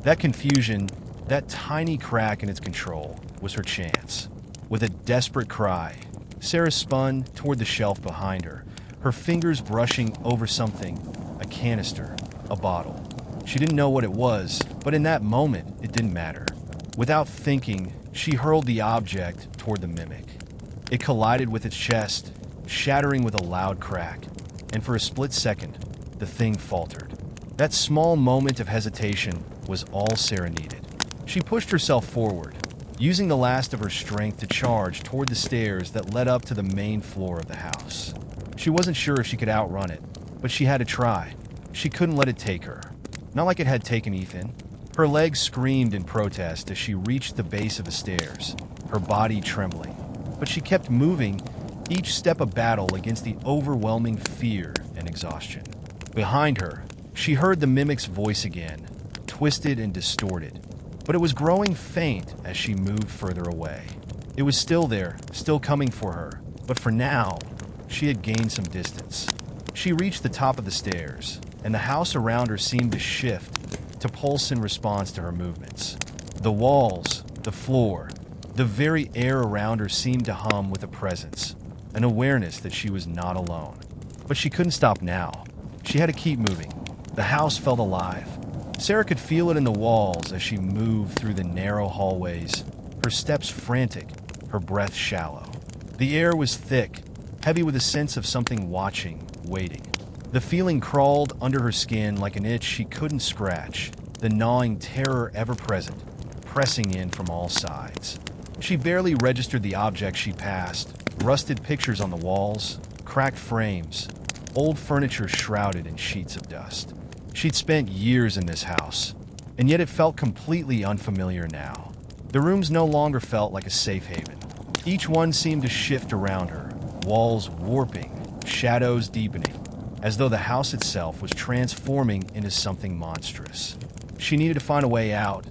That confusion, that tiny crack in its control, was her chance. With a desperate cry, Sarah spun toward the shelf behind her, her fingers brushing over something, a canister, a bottle. She didn't know what it was, but in that moment, it didn't matter. Without thinking, she hurled the object toward the mimic. It collided with its chest, shattering with a loud crack, and for a split second, the thing faltered. That small moment of hesitation was all Sarah needed. She pushed herself forward, using the last of her strength to charge toward the stairs that led up to the main floor of the house. She wasn't sure if she could outrun it, but she had to try. She couldn't let it take her. Not like it had taken Ethan. Her legs screamed in protest as she reached the base of the stairs, her body trembling. But she kept moving, each step a battle against the overwhelming fear and exhaustion. Behind her, she heard the mimic's voice again, twisted and distorted. But it was growing faint as she moved further away. It was still there, still coming for her. But for now, she had gained some distance. She reached the top of the stairs, and the house around her seemed to shift, to pulse in response to her movements. The walls, the floor, the very air around her seemed to hum with a presence, an awareness that she was not alone. But she couldn't stop now. She had to keep moving. The house felt alive. Sarah could feel it in the walls as she moved through the narrow hallways, her steps frantic, her breath shallow. The air was thick, heavy with a sense of something watching, waiting. The feeling crawled under her skin like an itch she couldn't scratch, the gnawing terror ever present, pressing in from all sides. She barely registered the objects she passed, rusted pictures on the walls, cracked frames, old furniture shrouded in sheets of dust. She'd spent years in this house, and yet it felt completely unfamiliar now. The rooms no longer felt like a safe haven. Each one seemed to shift around her, walls warping, shadows deepening, as though the house itself was transforming into something monstrous. She needed to find a way out,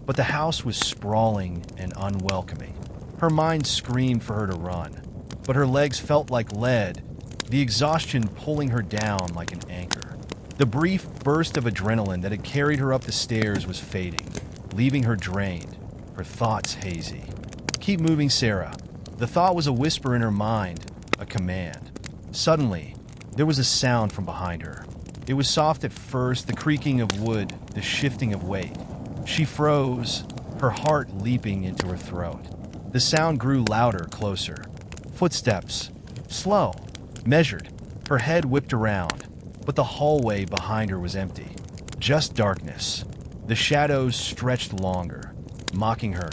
but the house was sprawling and unwelcoming. Her mind screamed for her to run, but her legs felt like lead the exhaustion pulling her down like an anchor. The brief burst of adrenaline that had carried her up the stairs was fading, leaving her drained, her thoughts hazy. "Keep moving, Sarah." The thought was a whisper in her mind, a command. Suddenly, there was a sound from behind her. It was soft at first, the creaking of wood, the shifting of weight. She froze, her heart leaping into her throat. The sound grew louder, closer. Footsteps. Slow. Measured. Her head whipped around, but the hallway behind her was empty. Just darkness. The shadows stretched longer, mocking her,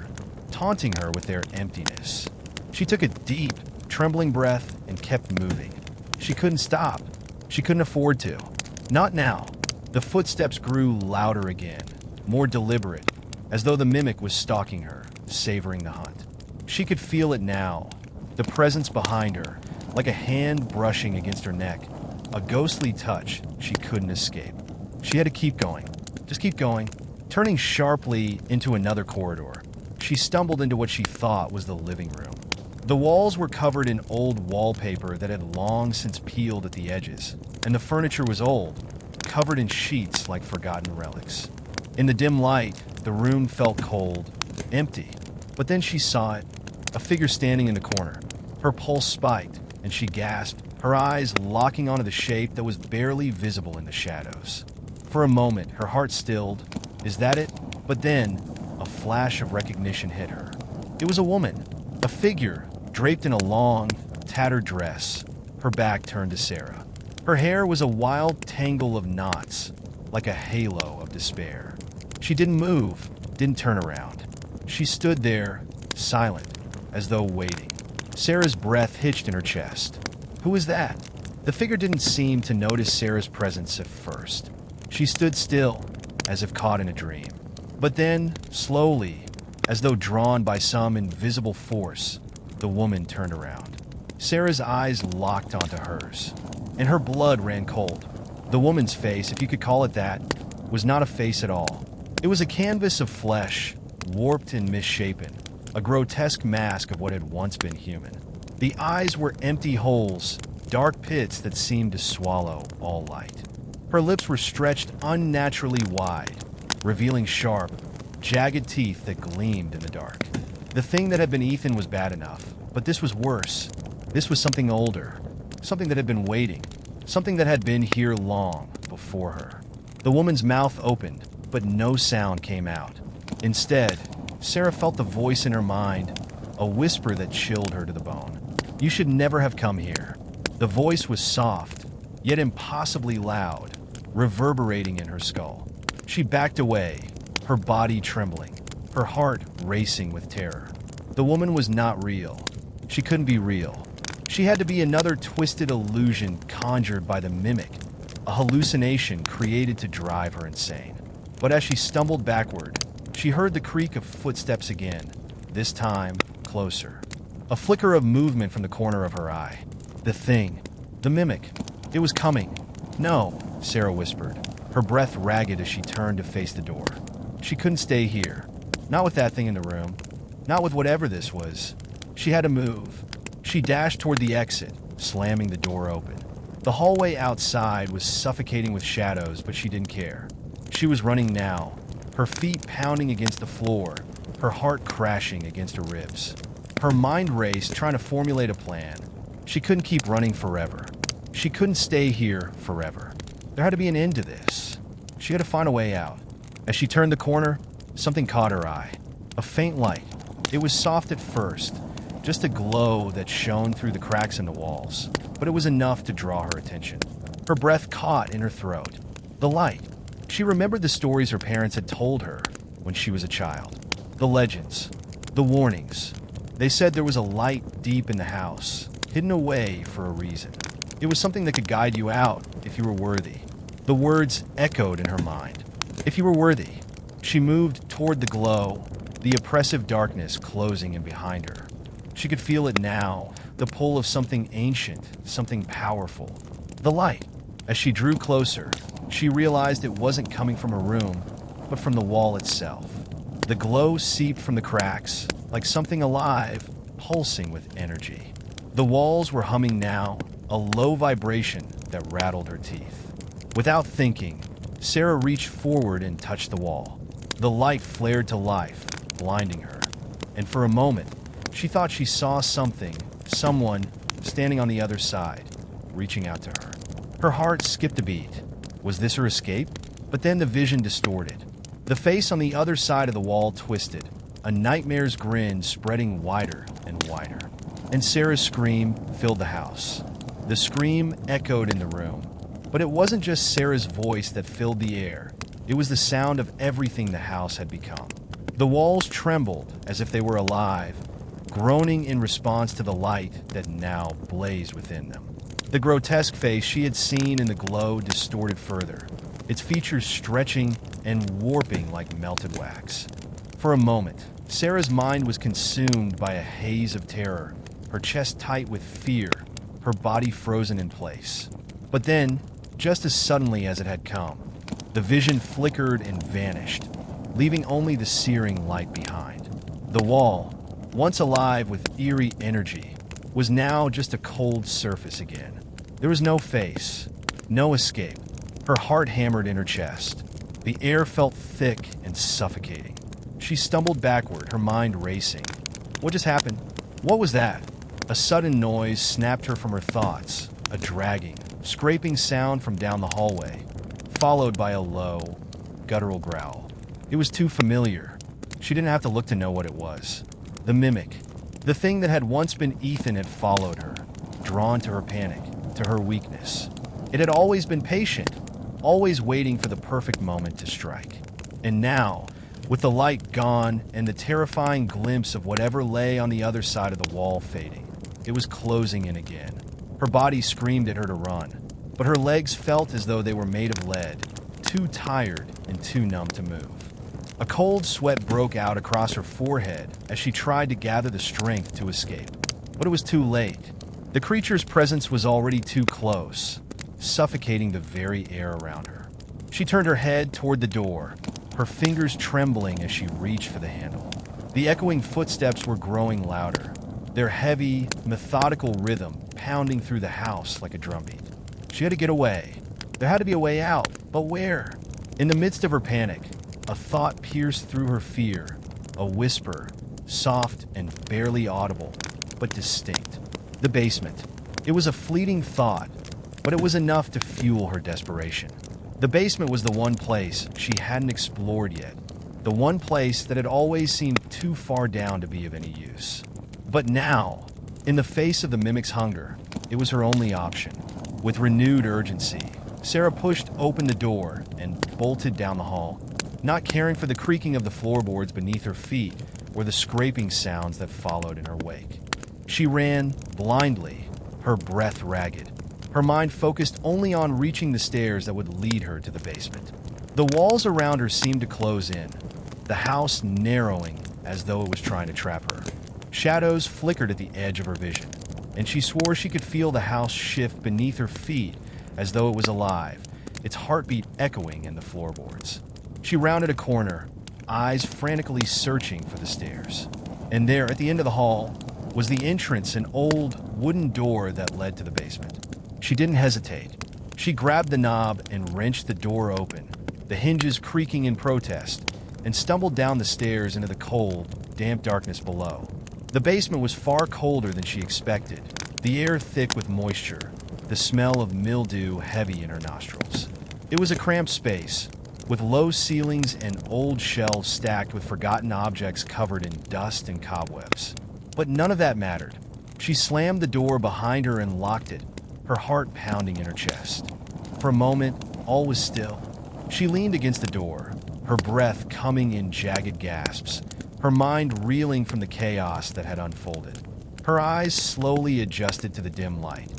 taunting her with their emptiness. She took a deep, trembling breath and kept moving. She couldn't stop. She couldn't afford to. Not now. The footsteps grew louder again, more deliberate, as though the mimic was stalking her, savoring the hunt. She could feel it now, the presence behind her, like a hand brushing against her neck, a ghostly touch she couldn't escape. She had to keep going, just keep going. Turning sharply into another corridor, she stumbled into what she thought was the living room. The walls were covered in old wallpaper that had long since peeled at the edges, and the furniture was old, covered in sheets like forgotten relics. In the dim light, the room felt cold, empty. But then she saw it, a figure standing in the corner. Her pulse spiked, and she gasped, her eyes locking onto the shape that was barely visible in the shadows. For a moment, her heart stilled. Is that it? But then, a flash of recognition hit her. It was a woman, a figure draped in a long, tattered dress, her back turned to Sarah. Her hair was a wild tangle of knots, like a halo of despair. She didn't move, didn't turn around. She stood there, silent, as though waiting. Sarah's breath hitched in her chest. Who was that? The figure didn't seem to notice Sarah's presence at first. She stood still, as if caught in a dream. But then, slowly, as though drawn by some invisible force, the woman turned around. Sarah's eyes locked onto hers, and her blood ran cold. The woman's face, if you could call it that, was not a face at all. It was a canvas of flesh, warped and misshapen, a grotesque mask of what had once been human. The eyes were empty holes, dark pits that seemed to swallow all light. Her lips were stretched unnaturally wide, revealing sharp, jagged teeth that gleamed in the dark. The thing that had been Ethan was bad enough, but this was worse. This was something older, something that had been waiting, something that had been here long before her. The woman's mouth opened, but no sound came out. Instead, Sarah felt the voice in her mind, a whisper that chilled her to the bone. You should never have come here. The voice was soft, yet impossibly loud, reverberating in her skull. She backed away, her body trembling, her heart racing with terror. The woman was not real. She couldn't be real. She had to be another twisted illusion conjured by the mimic, a hallucination created to drive her insane. But as she stumbled backward, she heard the creak of footsteps again, this time closer. A flicker of movement from the corner of her eye. The thing, the mimic, it was coming. No, Sarah whispered, her breath ragged as she turned to face the door. She couldn't stay here. Not with that thing in the room. Not with whatever this was. She had to move. She dashed toward the exit, slamming the door open. The hallway outside was suffocating with shadows, but she didn't care. She was running now, her feet pounding against the floor, her heart crashing against her ribs. Her mind raced, trying to formulate a plan. She couldn't keep running forever. She couldn't stay here forever. There had to be an end to this. She had to find a way out. As she turned the corner, something caught her eye. A faint light. It was soft at first, just a glow that shone through the cracks in the walls, but it was enough to draw her attention. Her breath caught in her throat. The light. She remembered the stories her parents had told her when she was a child. The legends. The warnings. They said there was a light deep in the house, hidden away for a reason. It was something that could guide you out if you were worthy. The words echoed in her mind. If you were worthy. She moved toward the glow, the oppressive darkness closing in behind her. She could feel it now, the pull of something ancient, something powerful. The light. As she drew closer, she realized it wasn't coming from a room, but from the wall itself. The glow seeped from the cracks, like something alive, pulsing with energy. The walls were humming now, a low vibration that rattled her teeth. Without thinking, Sarah reached forward and touched the wall. The light flared to life, blinding her. And for a moment, she thought she saw someone standing on the other side, reaching out to her. Her heart skipped a beat. Was this her escape? But then the vision distorted. The face on the other side of the wall twisted, a nightmare's grin spreading wider and wider. And Sarah's scream filled the house. The scream echoed in the room. But it wasn't just Sarah's voice that filled the air. It was the sound of everything the house had become. The walls trembled as if they were alive, groaning in response to the light that now blazed within them. The grotesque face she had seen in the glow distorted further, its features stretching and warping like melted wax. For a moment, Sarah's mind was consumed by a haze of terror, her chest tight with fear, her body frozen in place. But then, just as suddenly as it had come, the vision flickered and vanished, leaving only the searing light behind. The wall, once alive with eerie energy, was now just a cold surface again. There was no face, no escape. Her heart hammered in her chest. The air felt thick and suffocating. She stumbled backward, her mind racing. What just happened? What was that? A sudden noise snapped her from her thoughts, a dragging, scraping sound from down the hallway, followed by a low, guttural growl. It was too familiar. She didn't have to look to know what it was. The mimic, the thing that had once been Ethan, had followed her, drawn to her panic, to her weakness. It had always been patient, always waiting for the perfect moment to strike. And now, with the light gone and the terrifying glimpse of whatever lay on the other side of the wall fading, it was closing in again. Her body screamed at her to run, but her legs felt as though they were made of lead, too tired and too numb to move. A cold sweat broke out across her forehead as she tried to gather the strength to escape. But it was too late. The creature's presence was already too close, suffocating the very air around her. She turned her head toward the door, her fingers trembling as she reached for the handle. The echoing footsteps were growing louder, their heavy, methodical rhythm pounding through the house like a drumbeat. She had to get away. There had to be a way out, but where? In the midst of her panic, a thought pierced through her fear, a whisper, soft and barely audible, but distinct. The basement. It was a fleeting thought, but it was enough to fuel her desperation. The basement was the one place she hadn't explored yet, the one place that had always seemed too far down to be of any use. But now, in the face of the mimic's hunger, it was her only option. With renewed urgency, Sarah pushed open the door and bolted down the hall, not caring for the creaking of the floorboards beneath her feet or the scraping sounds that followed in her wake. She ran blindly, her breath ragged, her mind focused only on reaching the stairs that would lead her to the basement. The walls around her seemed to close in, the house narrowing as though it was trying to trap her. Shadows flickered at the edge of her vision, and she swore she could feel the house shift beneath her feet as though it was alive, its heartbeat echoing in the floorboards. She rounded a corner, eyes frantically searching for the stairs. And there, at the end of the hall, was the entrance, an old wooden door that led to the basement. She didn't hesitate. She grabbed the knob and wrenched the door open, the hinges creaking in protest, and stumbled down the stairs into the cold, damp darkness below. The basement was far colder than she expected, the air thick with moisture, the smell of mildew heavy in her nostrils. It was a cramped space, with low ceilings and old shelves stacked with forgotten objects covered in dust and cobwebs. But none of that mattered. She slammed the door behind her and locked it, her heart pounding in her chest. For a moment, all was still. She leaned against the door, her breath coming in jagged gasps, her mind reeling from the chaos that had unfolded. Her eyes slowly adjusted to the dim light,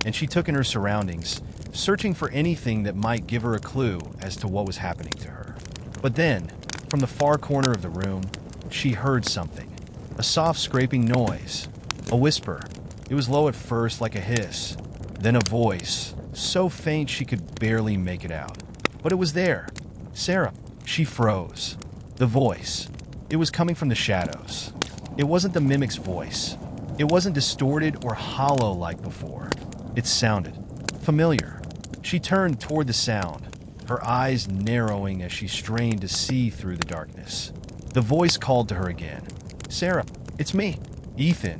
and she took in her surroundings, searching for anything that might give her a clue as to what was happening to her. But then, from the far corner of the room, she heard something. A soft scraping noise. A whisper. It was low at first, like a hiss. Then a voice, so faint she could barely make it out. But it was there. Sarah. She froze. The voice. It was coming from the shadows. It wasn't the mimic's voice. It wasn't distorted or hollow like before. It sounded familiar. She turned toward the sound, her eyes narrowing as she strained to see through the darkness. The voice called to her again. "Sarah, it's me, Ethan."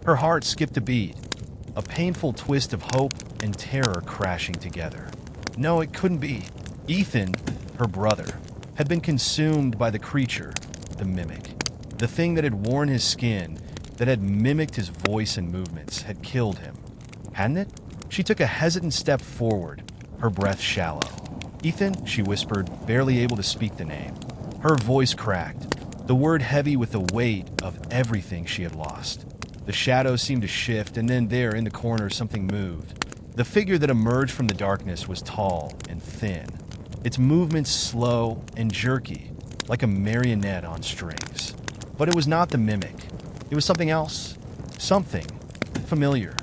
Her heart skipped a beat, a painful twist of hope and terror crashing together. No, it couldn't be. Ethan, her brother, had been consumed by the creature, the mimic. The thing that had worn his skin, that had mimicked his voice and movements, had killed him. Hadn't it? She took a hesitant step forward, her breath shallow. "Ethan," she whispered, barely able to speak the name. Her voice cracked, the word heavy with the weight of everything she had lost. The shadows seemed to shift, and then there, in the corner, something moved. The figure that emerged from the darkness was tall and thin, its movements slow and jerky, like a marionette on strings. But it was not the mimic. It was something else. Something familiar.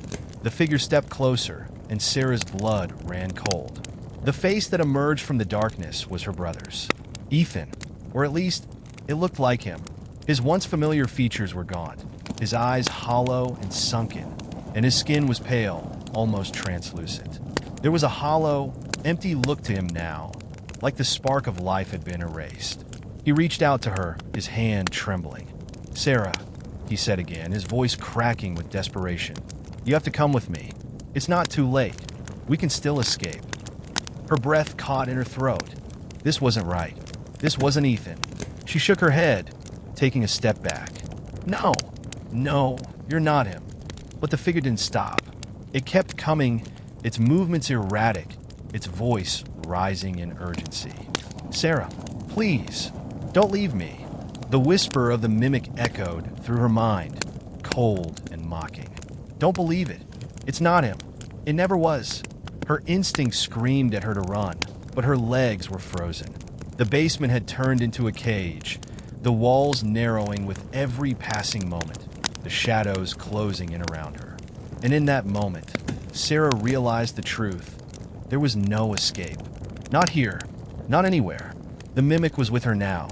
The figure stepped closer, and Sarah's blood ran cold. The face that emerged from the darkness was her brother's. Ethan, or at least, it looked like him. His once familiar features were gone, his eyes hollow and sunken, and his skin was pale, almost translucent. There was a hollow, empty look to him now, like the spark of life had been erased. He reached out to her, his hand trembling. "Sarah," he said again, his voice cracking with desperation. "You have to come with me. It's not too late. We can still escape." Her breath caught in her throat. This wasn't right. This wasn't Ethan. She shook her head, taking a step back. No, you're not him." But the figure didn't stop. It kept coming, its movements erratic, its voice rising in urgency. "Sarah, please, don't leave me." The whisper of the mimic echoed through her mind, cold and mocking. "Don't believe it. It's not him. It never was." Her instinct screamed at her to run, but her legs were frozen. The basement had turned into a cage, the walls narrowing with every passing moment, the shadows closing in around her. And in that moment, Sarah realized the truth. There was no escape. Not here. Not anywhere. The mimic was with her now.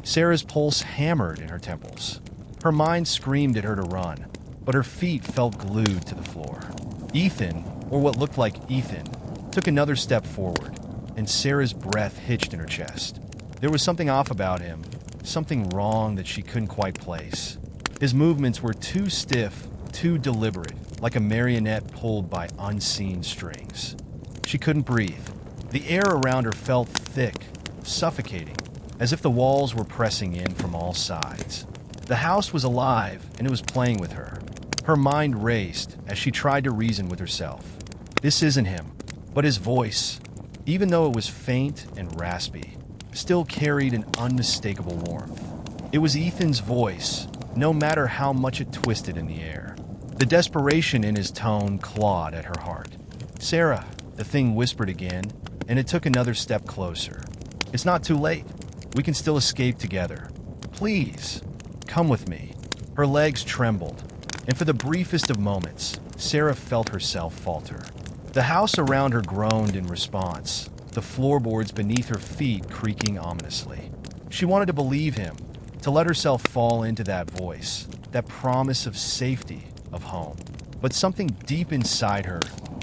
Sarah's pulse hammered in her temples. Her mind screamed at her to run, but her feet felt glued to the floor. Ethan, or what looked like Ethan, took another step forward, and Sarah's breath hitched in her chest. There was something off about him, something wrong that she couldn't quite place. His movements were too stiff, too deliberate, like a marionette pulled by unseen strings. She couldn't breathe. The air around her felt thick, suffocating, as if the walls were pressing in from all sides. The house was alive, and it was playing with her. Her mind raced as she tried to reason with herself. This isn't him, but his voice, even though it was faint and raspy, still carried an unmistakable warmth. It was Ethan's voice, no matter how much it twisted in the air. The desperation in his tone clawed at her heart. "Sarah," the thing whispered again, and it took another step closer. "It's not too late. We can still escape together. Please, come with me." Her legs trembled, and for the briefest of moments, Sarah felt herself falter. The house around her groaned in response, the floorboards beneath her feet creaking ominously. She wanted to believe him, to let herself fall into that voice, that promise of safety, of home. But something deep inside her,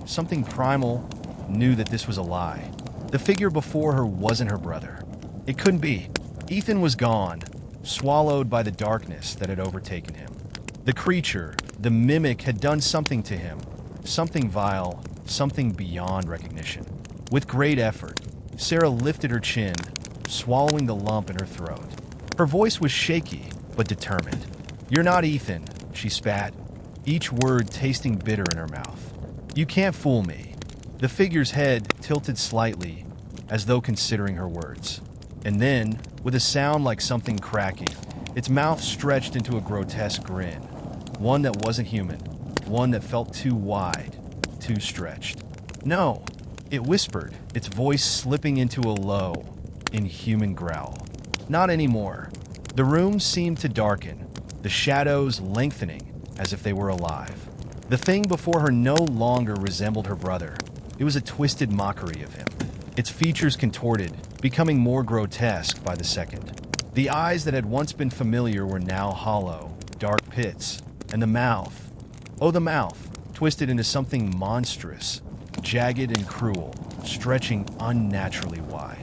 something primal, knew that this was a lie. The figure before her wasn't her brother. It couldn't be. Ethan was gone, swallowed by the darkness that had overtaken him. The creature, the mimic, had done something to him, something vile, something beyond recognition. With great effort, Sarah lifted her chin, swallowing the lump in her throat. Her voice was shaky, but determined. "You're not Ethan," she spat, each word tasting bitter in her mouth. "You can't fool me." The figure's head tilted slightly, as though considering her words. And then, with a sound like something cracking, its mouth stretched into a grotesque grin. One that wasn't human, one that felt too wide, too stretched. "No," it whispered, its voice slipping into a low, inhuman growl. "Not anymore." The room seemed to darken, the shadows lengthening as if they were alive. The thing before her no longer resembled her brother. It was a twisted mockery of him, its features contorted, becoming more grotesque by the second. The eyes that had once been familiar were now hollow, dark pits, and the mouth, oh the mouth, twisted into something monstrous, jagged and cruel, stretching unnaturally wide.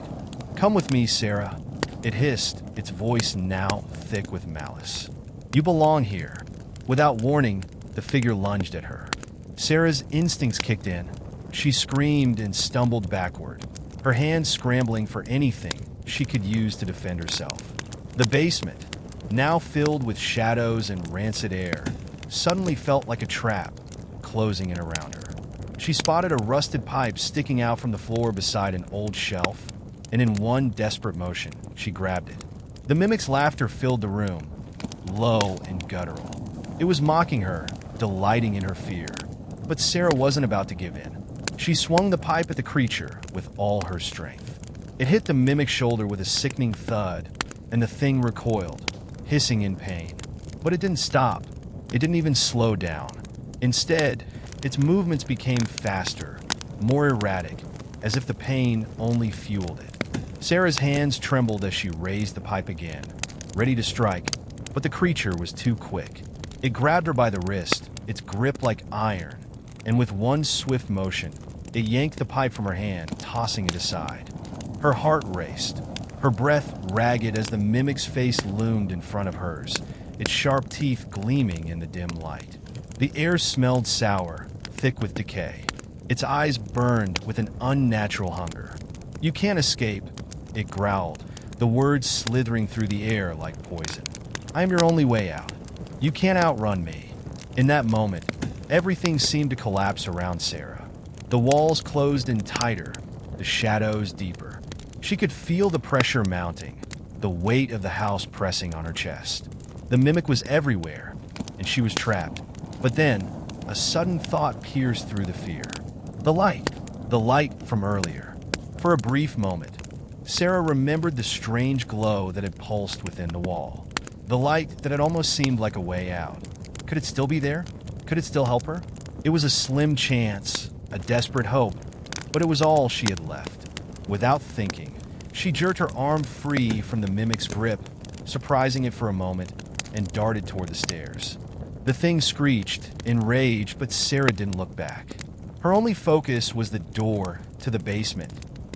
"Come with me, Sarah," it hissed, its voice now thick with malice. "You belong here." Without warning, the figure lunged at her. Sarah's instincts kicked in. She screamed and stumbled backward, her hands scrambling for anything she could use to defend herself. The basement, now filled with shadows and rancid air, suddenly felt like a trap, closing in around her. She spotted a rusted pipe sticking out from the floor beside an old shelf, and in one desperate motion, she grabbed it. The mimic's laughter filled the room, low and guttural. It was mocking her, delighting in her fear. But Sarah wasn't about to give in. She swung the pipe at the creature with all her strength. It hit the mimic's shoulder with a sickening thud, and the thing recoiled, hissing in pain. But it didn't stop. It didn't even slow down. Instead, its movements became faster, more erratic, as if the pain only fueled it. Sarah's hands trembled as she raised the pipe again, ready to strike, but the creature was too quick. It grabbed her by the wrist, its grip like iron, and with one swift motion, it yanked the pipe from her hand, tossing it aside. Her heart raced, her breath ragged as the mimic's face loomed in front of hers, its sharp teeth gleaming in the dim light. The air smelled sour, thick with decay. Its eyes burned with an unnatural hunger. "You can't escape," it growled, the words slithering through the air like poison. "I am your only way out. You can't outrun me." In that moment, everything seemed to collapse around Sarah. The walls closed in tighter, the shadows deeper. She could feel the pressure mounting, the weight of the house pressing on her chest. The mimic was everywhere, and she was trapped. But then, a sudden thought pierced through the fear. The light from earlier. For a brief moment, Sarah remembered the strange glow that had pulsed within the wall. The light that had almost seemed like a way out. Could it still be there? Could it still help her? It was a slim chance, a desperate hope, but it was all she had left. Without thinking, she jerked her arm free from the mimic's grip, surprising it for a moment, and darted toward the stairs. The thing screeched, enraged, but Sarah didn't look back. Her only focus was the door to the basement,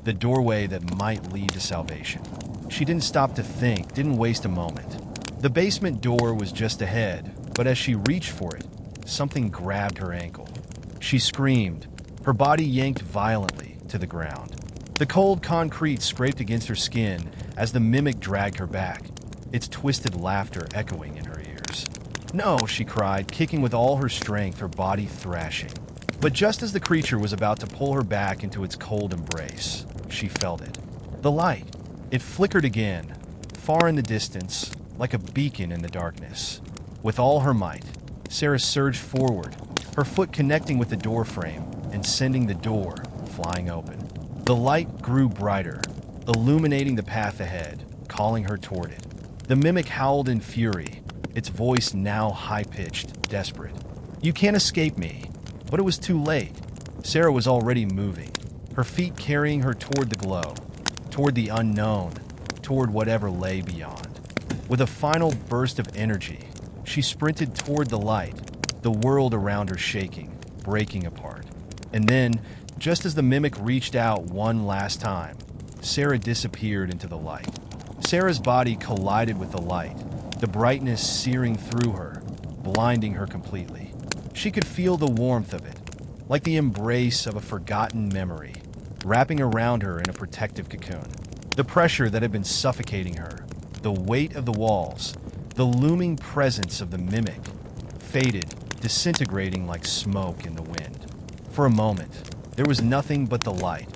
the doorway that might lead to salvation. She didn't stop to think, didn't waste a moment. The basement door was just ahead, but as she reached for it, something grabbed her ankle. She screamed, her body yanked violently to the ground. The cold concrete scraped against her skin as the mimic dragged her back, its twisted laughter echoing in her ears. "No," she cried, kicking with all her strength, her body thrashing. But just as the creature was about to pull her back into its cold embrace, she felt it. The light. It flickered again, far in the distance, like a beacon in the darkness. With all her might, Sarah surged forward, her foot connecting with the door frame and sending the door flying open. The light grew brighter, illuminating the path ahead, calling her toward it. The mimic howled in fury, its voice now high-pitched, desperate. "You can't escape me." But it was too late. Sarah was already moving, her feet carrying her toward the glow, toward the unknown, toward whatever lay beyond. With a final burst of energy, she sprinted toward the light, the world around her shaking, breaking apart. And then, just as the mimic reached out one last time, Sarah disappeared into the light. Sarah's body collided with the light, the brightness searing through her, blinding her completely. She could feel the warmth of it, like the embrace of a forgotten memory, wrapping around her in a protective cocoon. The pressure that had been suffocating her, the weight of the walls, the looming presence of the mimic, faded, disintegrating like smoke in the wind. For a moment, there was nothing but the light,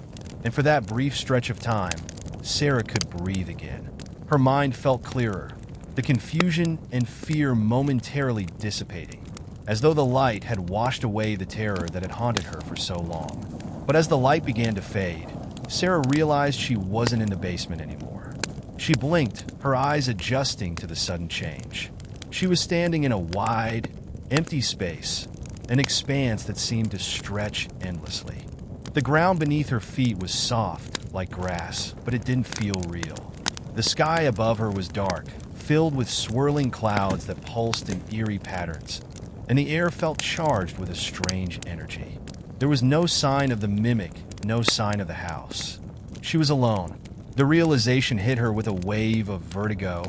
and for that brief stretch of time, Sarah could breathe again. Her mind felt clearer, the confusion and fear momentarily dissipating, as though the light had washed away the terror that had haunted her for so long. But as the light began to fade, Sarah realized she wasn't in the basement anymore. She blinked, her eyes adjusting to the sudden change. She was standing in a wide, empty space, an expanse that seemed to stretch endlessly. The ground beneath her feet was soft, like grass, but it didn't feel real. The sky above her was dark, filled with swirling clouds that pulsed in eerie patterns. and the air felt charged with a strange energy. There was no sign of the mimic, no sign of the house. She was alone. The realization hit her with a wave of vertigo,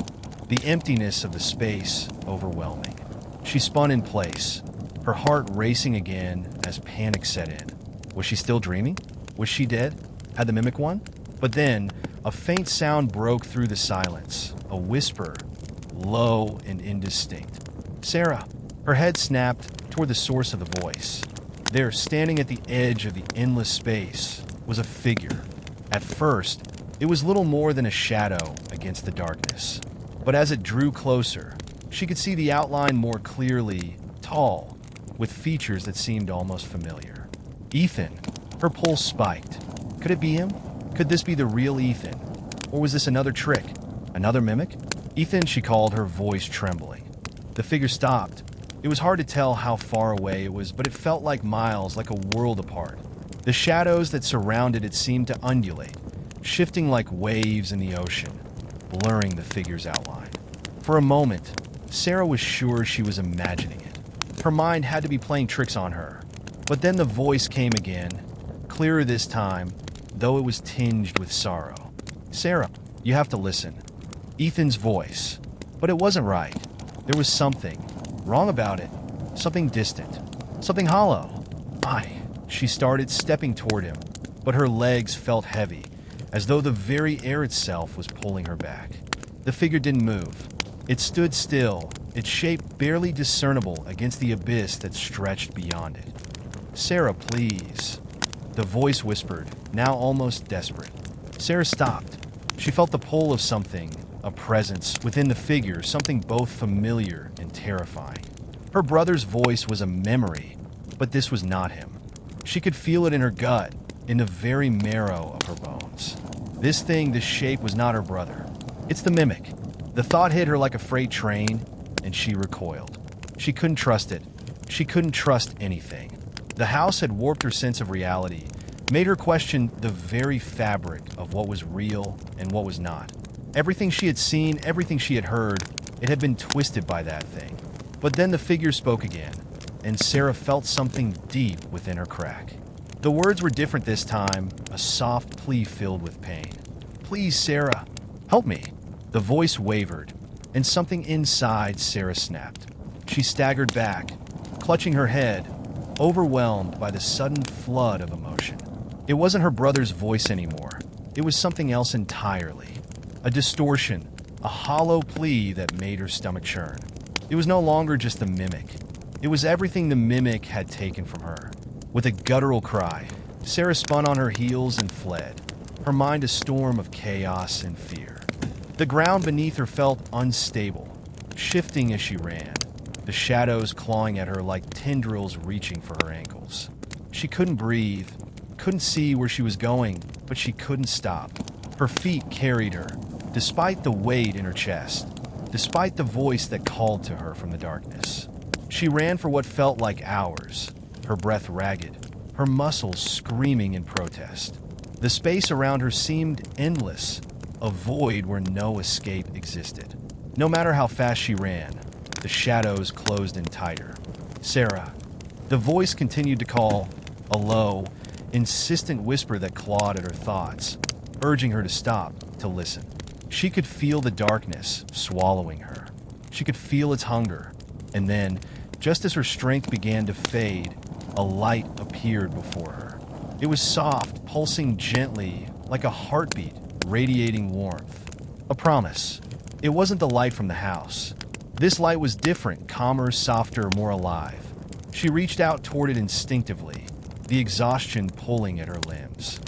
the emptiness of the space overwhelming. She spun in place, her heart racing again as panic set in. Was she still dreaming? Was she dead? Had the mimic won? But then, a faint sound broke through the silence, a whisper, low and indistinct. Sarah. Her head snapped toward the source of the voice. There, standing at the edge of the endless space, was a figure. At first, it was little more than a shadow against the darkness. But as it drew closer, she could see the outline more clearly, tall, with features that seemed almost familiar. Ethan. Her pulse spiked. Could it be him? Could this be the real Ethan? Or was this another trick? Another mimic? Ethan, she called, her voice trembling. The figure stopped. It was hard to tell how far away it was, but it felt like miles, like a world apart. The shadows that surrounded it seemed to undulate, shifting like waves in the ocean, blurring the figure's outline. For a moment, Sarah was sure she was imagining it. Her mind had to be playing tricks on her. But then the voice came again, clearer this time, though it was tinged with sorrow. Sarah, you have to listen. Ethan's voice. But it wasn't right. There was something wrong about it. Something distant. Something hollow. She started stepping toward him, but her legs felt heavy, as though the very air itself was pulling her back. The figure didn't move. It stood still, its shape barely discernible against the abyss that stretched beyond it. Sarah, please. The voice whispered, now almost desperate. Sarah stopped. She felt the pull of something, a presence within the figure, something both familiar and terrifying. Her brother's voice was a memory, but this was not him. She could feel it in her gut, in the very marrow of her bones. This thing, this shape, was not her brother. It's the mimic. The thought hit her like a freight train, and she recoiled. She couldn't trust it. She couldn't trust anything. The house had warped her sense of reality, made her question the very fabric of what was real and what was not. Everything she had seen, everything she had heard, it had been twisted by that thing. But then the figure spoke again, and Sarah felt something deep within her crack. The words were different this time, a soft plea filled with pain. Please, Sarah, help me. The voice wavered, and something inside Sarah snapped. She staggered back, clutching her head, overwhelmed by the sudden flood of emotion. It wasn't her brother's voice anymore. It was something else entirely. A distortion, a hollow plea that made her stomach churn. It was no longer just the mimic. It was everything the mimic had taken from her. With a guttural cry, Sarah spun on her heels and fled, her mind a storm of chaos and fear. The ground beneath her felt unstable, shifting as she ran, the shadows clawing at her like tendrils reaching for her ankles. She couldn't breathe, couldn't see where she was going, but she couldn't stop. Her feet carried her, despite the weight in her chest, despite the voice that called to her from the darkness. She ran for what felt like hours, her breath ragged, her muscles screaming in protest. The space around her seemed endless, a void where no escape existed. No matter how fast she ran, the shadows closed in tighter. Sarah. The voice continued to call, a low, insistent whisper that clawed at her thoughts, urging her to stop, to listen. She could feel the darkness swallowing her. She could feel its hunger. And then, just as her strength began to fade, a light appeared before her. It was soft, pulsing gently, like a heartbeat, radiating warmth. A promise. It wasn't the light from the house. This light was different, calmer, softer, more alive. She reached out toward it instinctively, the exhaustion pulling at her limbs.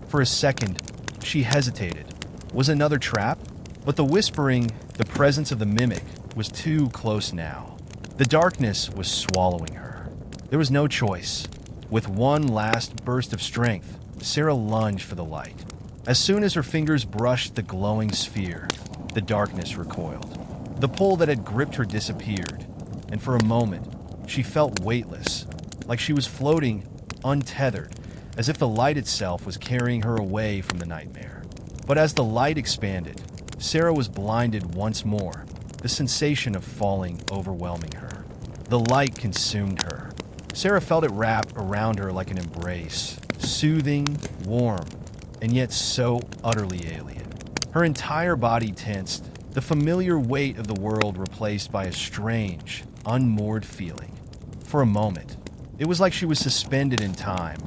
For a second, she hesitated. Was another trap? But the whispering, the presence of the mimic, was too close now. The darkness was swallowing her. There was no choice. With one last burst of strength, Sarah lunged for the light. As soon as her fingers brushed the glowing sphere, the darkness recoiled. The pull that had gripped her disappeared, and for a moment, she felt weightless, like she was floating, untethered, as if the light itself was carrying her away from the nightmare. But as the light expanded, Sarah was blinded once more, the sensation of falling overwhelming her. The light consumed her. Sarah felt it wrap around her like an embrace, soothing, warm, and yet so utterly alien. Her entire body tensed, the familiar weight of the world replaced by a strange, unmoored feeling. For a moment, it was like she was suspended in time,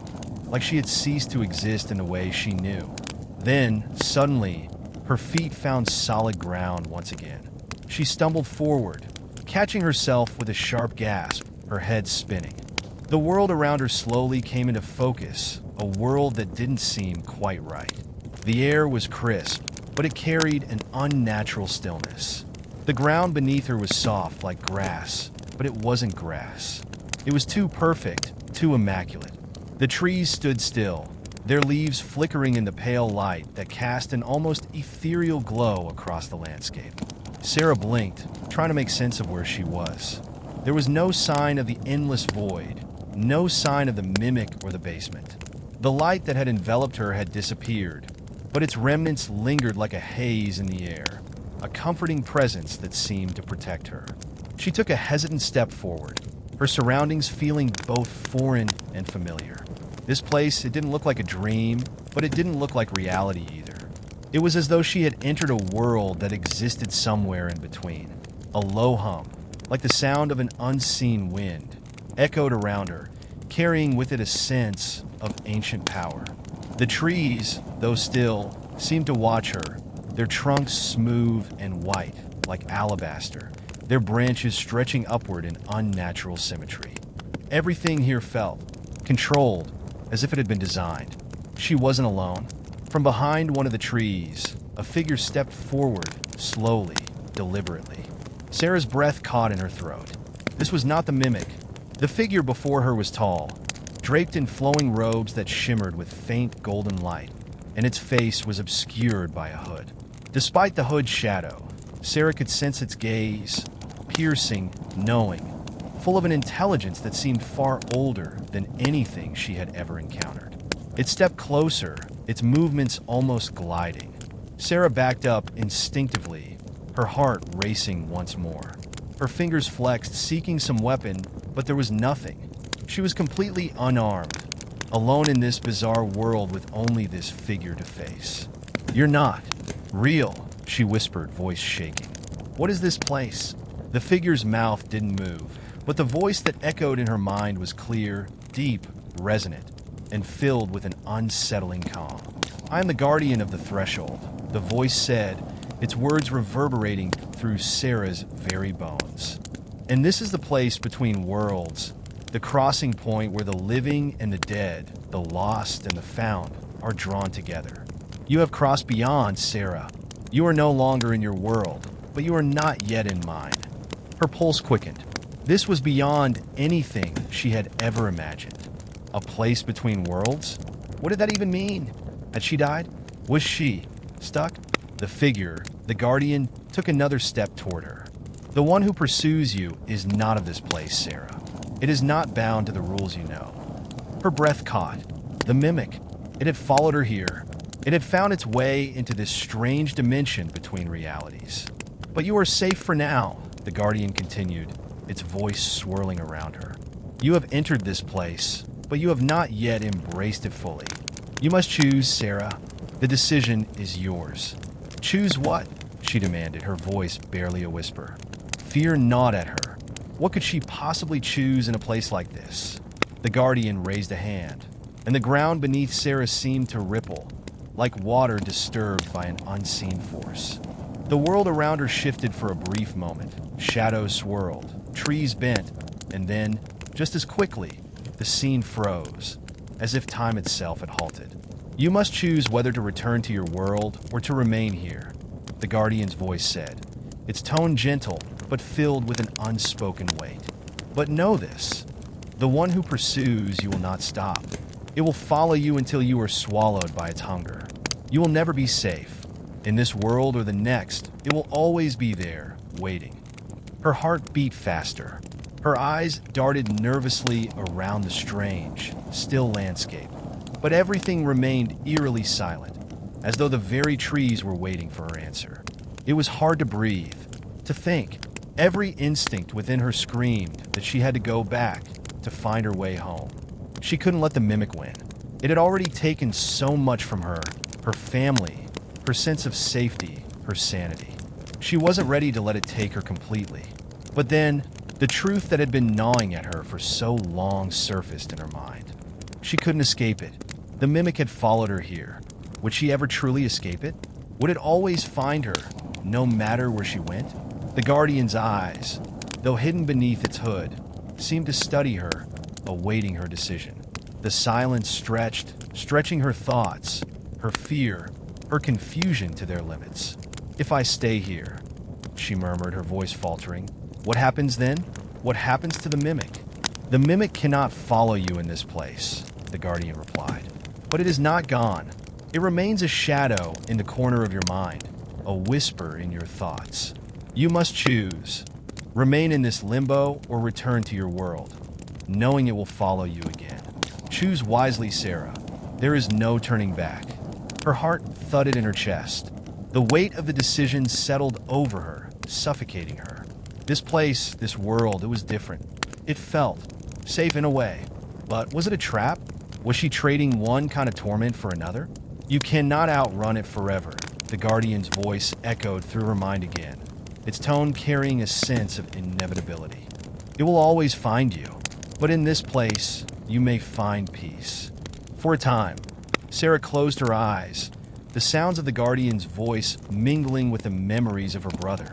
like she had ceased to exist in a way she knew. Then, suddenly, her feet found solid ground once again. She stumbled forward, catching herself with a sharp gasp, her head spinning. The world around her slowly came into focus, a world that didn't seem quite right. The air was crisp, but it carried an unnatural stillness. The ground beneath her was soft like grass, but it wasn't grass. It was too perfect, too immaculate. The trees stood still, their leaves flickering in the pale light that cast an almost ethereal glow across the landscape. Sarah blinked, trying to make sense of where she was. There was no sign of the endless void, no sign of the mimic or the basement. The light that had enveloped her had disappeared, but its remnants lingered like a haze in the air, a comforting presence that seemed to protect her. She took a hesitant step forward, her surroundings feeling both foreign and familiar. This place, it didn't look like a dream, but it didn't look like reality either. It was as though she had entered a world that existed somewhere in between. A low hum, like the sound of an unseen wind, echoed around her, carrying with it a sense of ancient power. The trees, though still, seemed to watch her, their trunks smooth and white, like alabaster, their branches stretching upward in unnatural symmetry. Everything here felt controlled, as if it had been designed. She wasn't alone. From behind one of the trees, a figure stepped forward, slowly, deliberately. Sarah's breath caught in her throat. This was not the mimic. The figure before her was tall, draped in flowing robes that shimmered with faint golden light, and its face was obscured by a hood. Despite the hood's shadow, Sarah could sense its gaze, piercing, knowing, full of an intelligence that seemed far older than anything she had ever encountered. It stepped closer, its movements almost gliding. Sarah backed up instinctively, her heart racing once more. Her fingers flexed, seeking some weapon, but there was nothing. She was completely unarmed, alone in this bizarre world with only this figure to face. "You're not real," she whispered, voice shaking. "What is this place?" The figure's mouth didn't move, but the voice that echoed in her mind was clear, deep, resonant, and filled with an unsettling calm. "I am the guardian of the threshold," the voice said, its words reverberating through Sarah's very bones. "And this is the place between worlds, the crossing point where the living and the dead, the lost and the found, are drawn together. You have crossed beyond, Sarah. You are no longer in your world, but you are not yet in mine." Her pulse quickened. This was beyond anything she had ever imagined. A place between worlds? What did that even mean? Had she died? Was she stuck? The figure, the guardian, took another step toward her. "The one who pursues you is not of this place, Sarah. It is not bound to the rules you know." Her breath caught. The mimic. It had followed her here. It had found its way into this strange dimension between realities. "But you are safe for now," the guardian continued, its voice swirling around her. "You have entered this place, but you have not yet embraced it fully. You must choose, Sarah. The decision is yours." "Choose what?" she demanded, her voice barely a whisper. Fear gnawed at her. What could she possibly choose in a place like this? The guardian raised a hand, and the ground beneath Sarah seemed to ripple, like water disturbed by an unseen force. The world around her shifted for a brief moment. Shadows swirled, trees bent, and then, just as quickly, the scene froze, as if time itself had halted. "You must choose whether to return to your world or to remain here," the guardian's voice said, its tone gentle but filled with an unspoken weight. "But know this, the one who pursues you will not stop. It will follow you until you are swallowed by its hunger. You will never be safe. In this world or the next, it will always be there, waiting." Her heart beat faster. Her eyes darted nervously around the strange, still landscape. But everything remained eerily silent, as though the very trees were waiting for her answer. It was hard to breathe, to think, Every instinct within her screamed that she had to go back to find her way home. She couldn't let the mimic win. It had already taken so much from her, her family, her sense of safety, her sanity. She wasn't ready to let it take her completely. But then, the truth that had been gnawing at her for so long surfaced in her mind. She couldn't escape it. The mimic had followed her here. Would she ever truly escape it? Would it always find her, no matter where she went? The Guardian's eyes, though hidden beneath its hood, seemed to study her, awaiting her decision. The silence stretched, stretching her thoughts, her fear, her confusion to their limits. "If I stay here," she murmured, her voice faltering. "What happens then? What happens to the mimic?" "The mimic cannot follow you in this place," the Guardian replied. "But it is not gone. It remains a shadow in the corner of your mind, a whisper in your thoughts. You must choose. Remain in this limbo or return to your world, knowing it will follow you again. Choose wisely, Sarah. There is no turning back." Her heart thudded in her chest. The weight of the decision settled over her, suffocating her. This place, this world, it was different. It felt safe in a way. But was it a trap? Was she trading one kind of torment for another? "You cannot outrun it forever," the Guardian's voice echoed through her mind again, its tone carrying a sense of inevitability. "It will always find you, but in this place, you may find peace." For a time, Sarah closed her eyes, the sounds of the Guardian's voice mingling with the memories of her brother,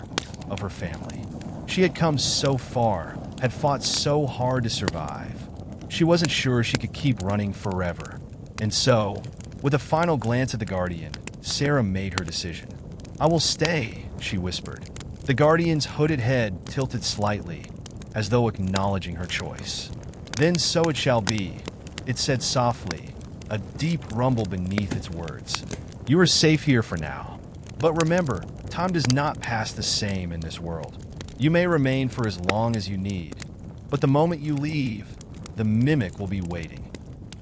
of her family. She had come so far, had fought so hard to survive. She wasn't sure she could keep running forever. And so, with a final glance at the Guardian, Sarah made her decision. "I will stay," she whispered. The Guardian's hooded head tilted slightly, as though acknowledging her choice. "Then so it shall be," it said softly, a deep rumble beneath its words. "You are safe here for now. But remember, time does not pass the same in this world. You may remain for as long as you need, but the moment you leave, the mimic will be waiting."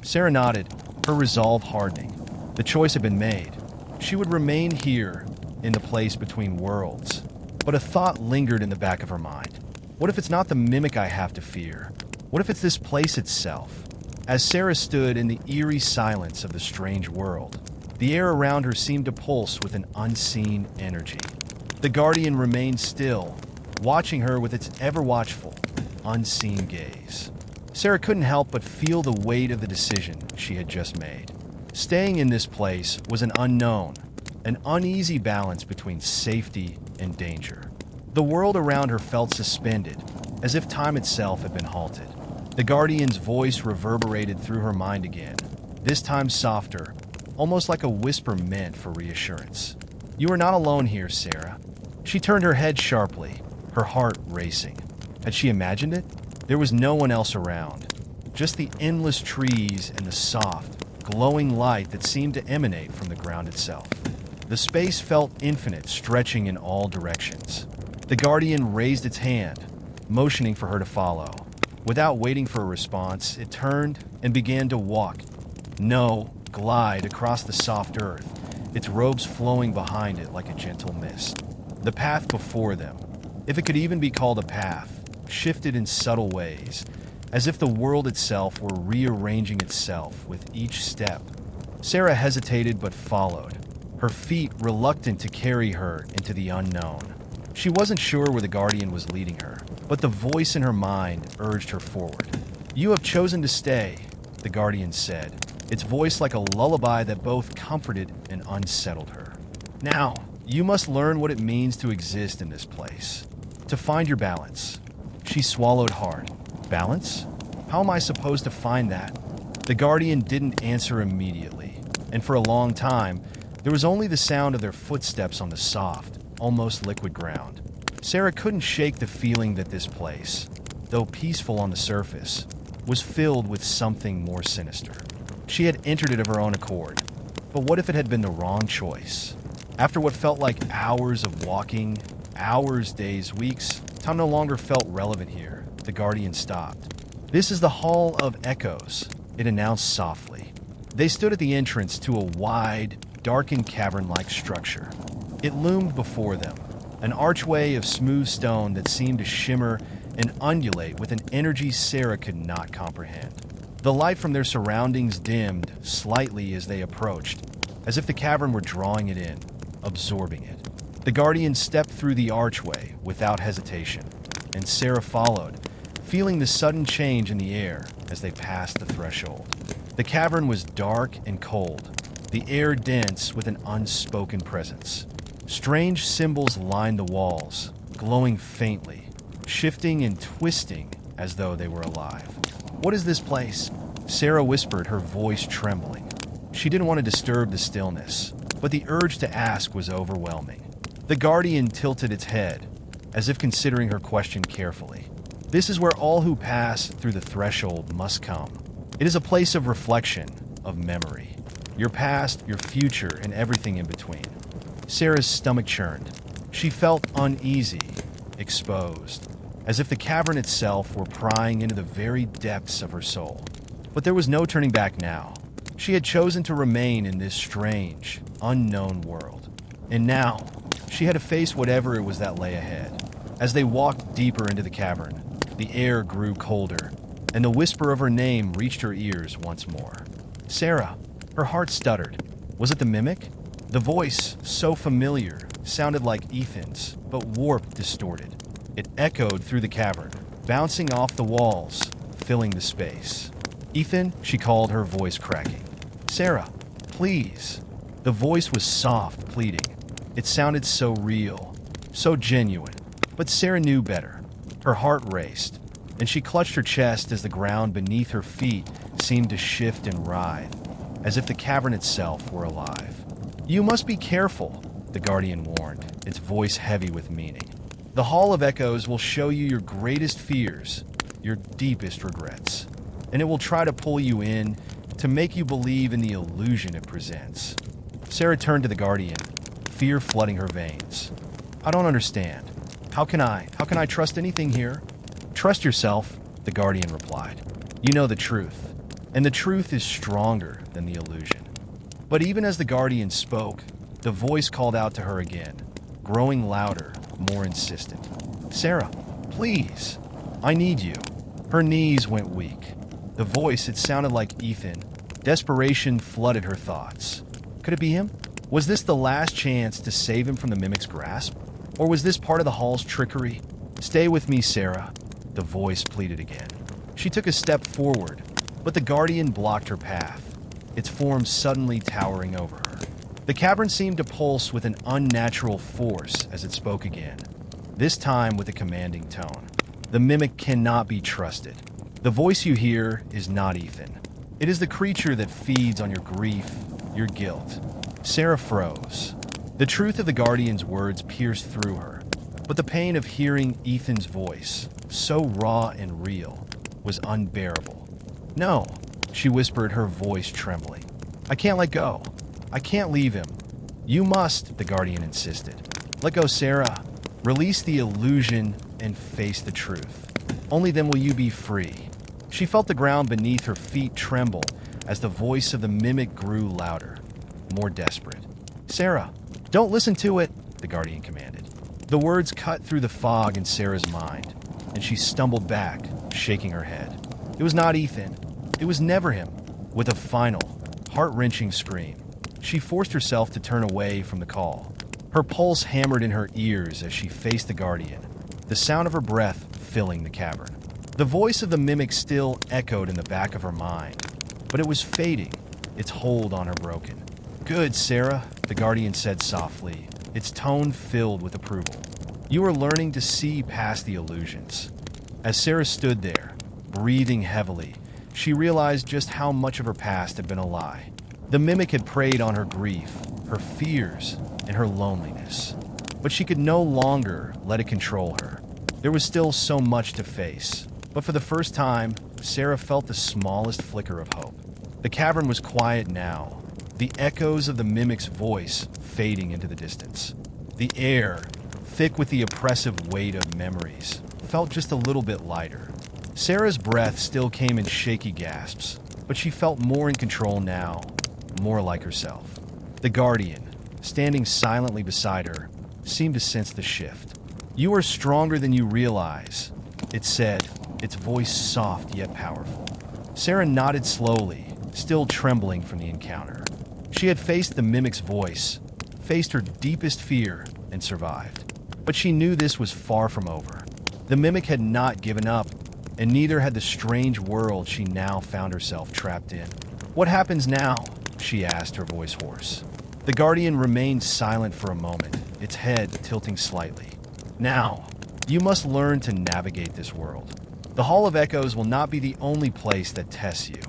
Sarah nodded, her resolve hardening. The choice had been made. She would remain here, in the place between worlds. But a thought lingered in the back of her mind. What if it's not the mimic I have to fear? What if it's this place itself? As Sarah stood in the eerie silence of the strange world, the air around her seemed to pulse with an unseen energy. The Guardian remained still, watching her with its ever-watchful, unseen gaze. Sarah couldn't help but feel the weight of the decision she had just made. Staying in this place was an unknown, an uneasy balance between safety and danger. The world around her felt suspended, as if time itself had been halted. The Guardian's voice reverberated through her mind again, this time softer, almost like a whisper meant for reassurance. "You are not alone here, Sarah." She turned her head sharply, her heart racing. Had she imagined it? There was no one else around, just the endless trees and the soft, glowing light that seemed to emanate from the ground itself. The space felt infinite, stretching in all directions. The Guardian raised its hand, motioning for her to follow. Without waiting for a response, it turned and began to walk. No, glide across the soft earth, its robes flowing behind it like a gentle mist. The path before them, if it could even be called a path, shifted in subtle ways, as if the world itself were rearranging itself with each step. Sarah hesitated but followed, her feet reluctant to carry her into the unknown. She wasn't sure where the Guardian was leading her, but the voice in her mind urged her forward. "You have chosen to stay," the Guardian said, its voice like a lullaby that both comforted and unsettled her. "Now, you must learn what it means to exist in this place, to find your balance." She swallowed hard. "Balance? How am I supposed to find that?" The Guardian didn't answer immediately, and for a long time, there was only the sound of their footsteps on the soft, almost liquid ground. Sarah couldn't shake the feeling that this place, though peaceful on the surface, was filled with something more sinister. She had entered it of her own accord, but what if it had been the wrong choice? After what felt like hours of walking, hours, days, weeks, time no longer felt relevant here. The Guardian stopped. "This is the Hall of Echoes," it announced softly. They stood at the entrance to a wide, darkened cavern-like structure. It loomed before them, an archway of smooth stone that seemed to shimmer and undulate with an energy Sarah could not comprehend. The light from their surroundings dimmed slightly as they approached, as if the cavern were drawing it in, absorbing it. The Guardian stepped through the archway without hesitation, and Sarah followed, feeling the sudden change in the air as they passed the threshold. The cavern was dark and cold, the air dense with an unspoken presence. Strange symbols lined the walls, glowing faintly, shifting and twisting as though they were alive. "What is this place?" Sarah whispered, her voice trembling. She didn't want to disturb the stillness, but the urge to ask was overwhelming. The Guardian tilted its head, as if considering her question carefully. "This is where all who pass through the threshold must come. It is a place of reflection, of memory. Your past, your future, and everything in between." Sarah's stomach churned. She felt uneasy, exposed, as if the cavern itself were prying into the very depths of her soul. But there was no turning back now. She had chosen to remain in this strange, unknown world. And now, she had to face whatever it was that lay ahead. As they walked deeper into the cavern, the air grew colder, and the whisper of her name reached her ears once more. "Sarah." Her heart stuttered. Was it the mimic? The voice, so familiar, sounded like Ethan's, but warped, distorted. It echoed through the cavern, bouncing off the walls, filling the space. "Ethan," she called, her voice cracking. "Sarah, please." The voice was soft, pleading. It sounded so real, so genuine. But Sarah knew better. Her heart raced, and she clutched her chest as the ground beneath her feet seemed to shift and writhe, as if the cavern itself were alive. "You must be careful," the Guardian warned, its voice heavy with meaning. "The Hall of Echoes will show you your greatest fears, your deepest regrets, and it will try to pull you in to make you believe in the illusion it presents." Sarah turned to the Guardian, fear flooding her veins. "I don't understand. How can I trust anything here?" "Trust yourself," the Guardian replied. "You know the truth, and the truth is stronger than the illusion." But even as the Guardian spoke, the voice called out to her again, growing louder, more insistent. "Sarah, please, I need you." Her knees went weak. The voice, it sounded like Ethan. Desperation flooded her thoughts. Could it be him? Was this the last chance to save him from the mimic's grasp? Or was this part of the Hall's trickery? "Stay with me, Sarah," the voice pleaded again. She took a step forward, but the Guardian blocked her path, its form suddenly towering over her. The cavern seemed to pulse with an unnatural force as it spoke again, this time with a commanding tone. "The mimic cannot be trusted. The voice you hear is not Ethan. It is the creature that feeds on your grief, your guilt." Sarah froze. The truth of the Guardian's words pierced through her, but the pain of hearing Ethan's voice, so raw and real, was unbearable. "No," she whispered, her voice trembling. "I can't let go. I can't leave him." "You must," the Guardian insisted. "Let go, Sarah. Release the illusion and face the truth. Only then will you be free." She felt the ground beneath her feet tremble as the voice of the mimic grew louder, more desperate. "Sarah, don't listen to it," the Guardian commanded. The words cut through the fog in Sarah's mind, and she stumbled back, shaking her head. It was not Ethan. It was never him. With a final, heart-wrenching scream, she forced herself to turn away from the call. Her pulse hammered in her ears as she faced the Guardian, the sound of her breath filling the cavern. The voice of the mimic still echoed in the back of her mind, but it was fading, its hold on her broken. "Good, Sarah," the Guardian said softly, its tone filled with approval. "You are learning to see past the illusions." As Sarah stood there, breathing heavily, she realized just how much of her past had been a lie. The mimic had preyed on her grief, her fears, and her loneliness. But she could no longer let it control her. There was still so much to face. But for the first time, Sarah felt the smallest flicker of hope. The cavern was quiet now, the echoes of the mimic's voice fading into the distance. The air, thick with the oppressive weight of memories, felt just a little bit lighter. Sarah's breath still came in shaky gasps, but she felt more in control now, more like herself. The Guardian, standing silently beside her, seemed to sense the shift. "You are stronger than you realize," it said, its voice soft yet powerful. Sarah nodded slowly, still trembling from the encounter. She had faced the mimic's voice, faced her deepest fear, and survived. But she knew this was far from over. The mimic had not given up, and neither had the strange world she now found herself trapped in. "What happens now?" she asked, her voice hoarse. The Guardian remained silent for a moment, its head tilting slightly. "Now, you must learn to navigate this world. The Hall of Echoes will not be the only place that tests you.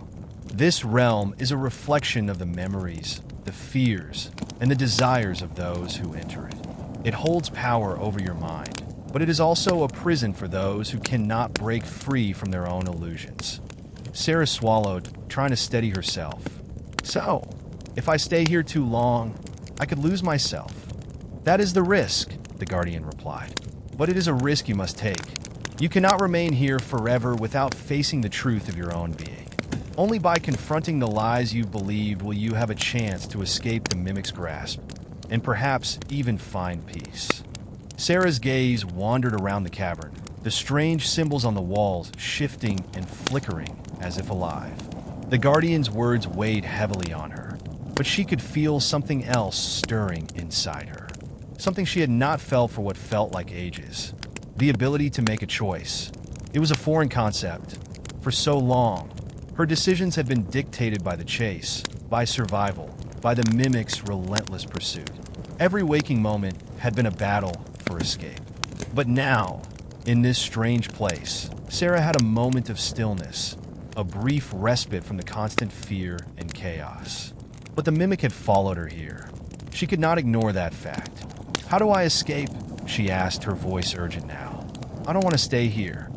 This realm is a reflection of the memories, the fears, and the desires of those who enter it. It holds power over your mind, but it is also a prison for those who cannot break free from their own illusions." Sarah swallowed, trying to steady herself. "So, if I stay here too long, I could lose myself." "That is the risk," the Guardian replied. "But it is a risk you must take. You cannot remain here forever without facing the truth of your own being. Only by confronting the lies you've believed will you have a chance to escape the mimic's grasp, and perhaps even find peace." Sarah's gaze wandered around the cavern, the strange symbols on the walls shifting and flickering as if alive. The Guardian's words weighed heavily on her, but she could feel something else stirring inside her. Something she had not felt for what felt like ages. The ability to make a choice. It was a foreign concept. For so long, her decisions had been dictated by the chase, by survival, by the mimic's relentless pursuit. Every waking moment had been a battle for escape. But now, in this strange place, Sarah had a moment of stillness, a brief respite from the constant fear and chaos. But the mimic had followed her here. She could not ignore that fact. "How do I escape?" she asked, her voice urgent now. "I don't want to stay here.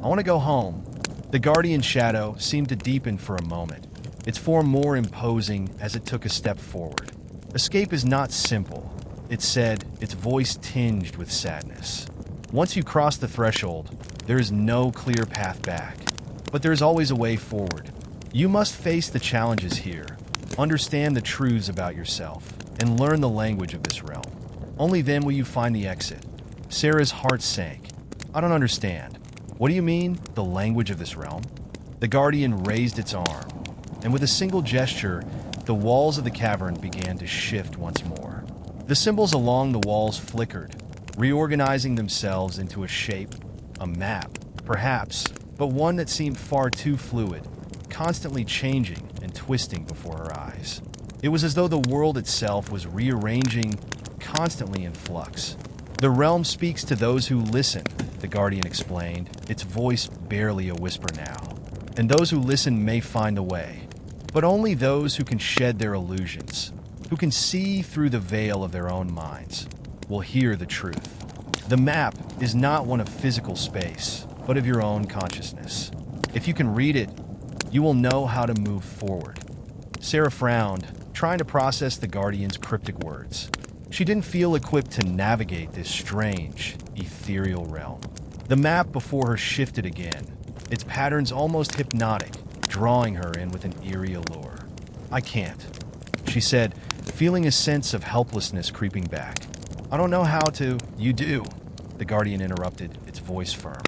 I want to go home." The Guardian's shadow seemed to deepen for a moment, its form more imposing as it took a step forward. "Escape is not simple," it said, its voice tinged with sadness. "Once you cross the threshold, there is no clear path back. But there is always a way forward. You must face the challenges here, understand the truths about yourself, and learn the language of this realm. Only then will you find the exit." Sarah's heart sank. "I don't understand. What do you mean, the language of this realm?" The Guardian raised its arm, and with a single gesture, the walls of the cavern began to shift once more. The symbols along the walls flickered, reorganizing themselves into a shape, a map, perhaps, but one that seemed far too fluid, constantly changing and twisting before her eyes. It was as though the world itself was rearranging, constantly in flux. "The realm speaks to those who listen," the Guardian explained, its voice barely a whisper now. "And those who listen may find the way. But only those who can shed their illusions, who can see through the veil of their own minds, will hear the truth. The map is not one of physical space, but of your own consciousness. If you can read it, you will know how to move forward." Sarah frowned, trying to process the Guardian's cryptic words. She didn't feel equipped to navigate this strange, ethereal realm. The map before her shifted again, its patterns almost hypnotic, drawing her in with an eerie allure. "I can't," she said, feeling a sense of helplessness creeping back. "I don't know how to." "You do," the Guardian interrupted, its voice firm.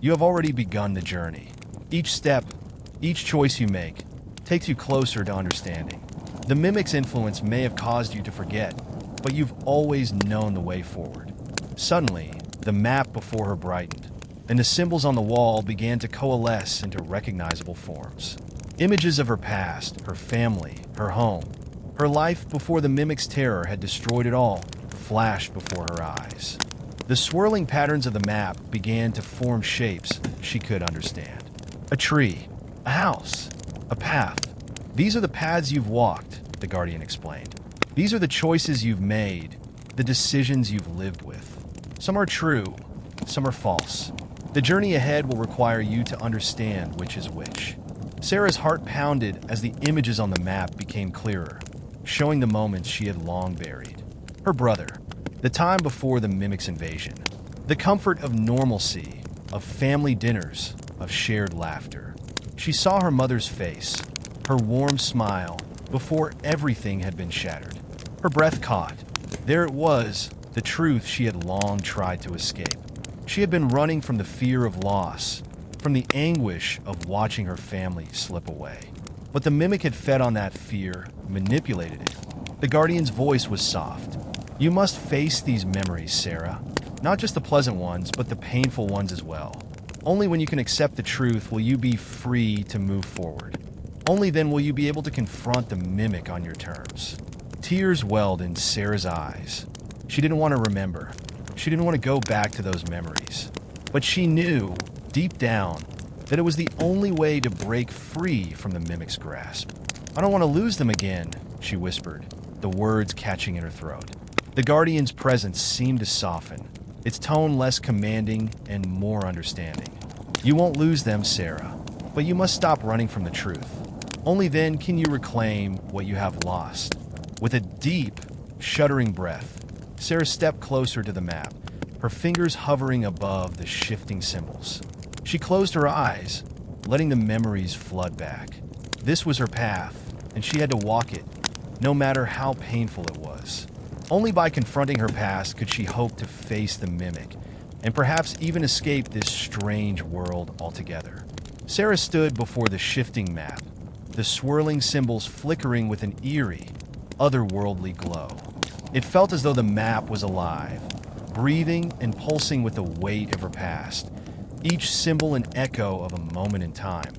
"You have already begun the journey. Each step, each choice you make, takes you closer to understanding. The mimic's influence may have caused you to forget, but you've always known the way forward." Suddenly, the map before her brightened, and the symbols on the wall began to coalesce into recognizable forms. Images of her past, her family, her home, her life before the mimic's terror had destroyed it all, flashed before her eyes. The swirling patterns of the map began to form shapes she could understand. A tree, a house, a path. "These are the paths you've walked," the Guardian explained. "These are the choices you've made, the decisions you've lived with. Some are true, some are false. The journey ahead will require you to understand which is which." Sarah's heart pounded as the images on the map became clearer, showing the moments she had long buried. Her brother, the time before the mimic's invasion, the comfort of normalcy, of family dinners, of shared laughter. She saw her mother's face, her warm smile, before everything had been shattered. Her breath caught. There it was, the truth she had long tried to escape. She had been running from the fear of loss, from the anguish of watching her family slip away. But the mimic had fed on that fear, manipulated it. The guardian's voice was soft. "You must face these memories, Sarah. Not just the pleasant ones, but the painful ones as well. Only when you can accept the truth will you be free to move forward. Only then will you be able to confront the mimic on your terms." Tears welled in Sarah's eyes. She didn't want to remember. She didn't want to go back to those memories. But she knew, deep down, that it was the only way to break free from the mimic's grasp. "I don't want to lose them again," she whispered, the words catching in her throat. The guardian's presence seemed to soften, its tone less commanding and more understanding. "You won't lose them, Sarah, but you must stop running from the truth. Only then can you reclaim what you have lost." With a deep, shuddering breath, Sarah stepped closer to the map, her fingers hovering above the shifting symbols. She closed her eyes, letting the memories flood back. This was her path, and she had to walk it, no matter how painful it was. Only by confronting her past could she hope to face the mimic, and perhaps even escape this strange world altogether. Sarah stood before the shifting map, the swirling symbols flickering with an eerie, otherworldly glow. It felt as though the map was alive, breathing and pulsing with the weight of her past, each symbol an echo of a moment in time,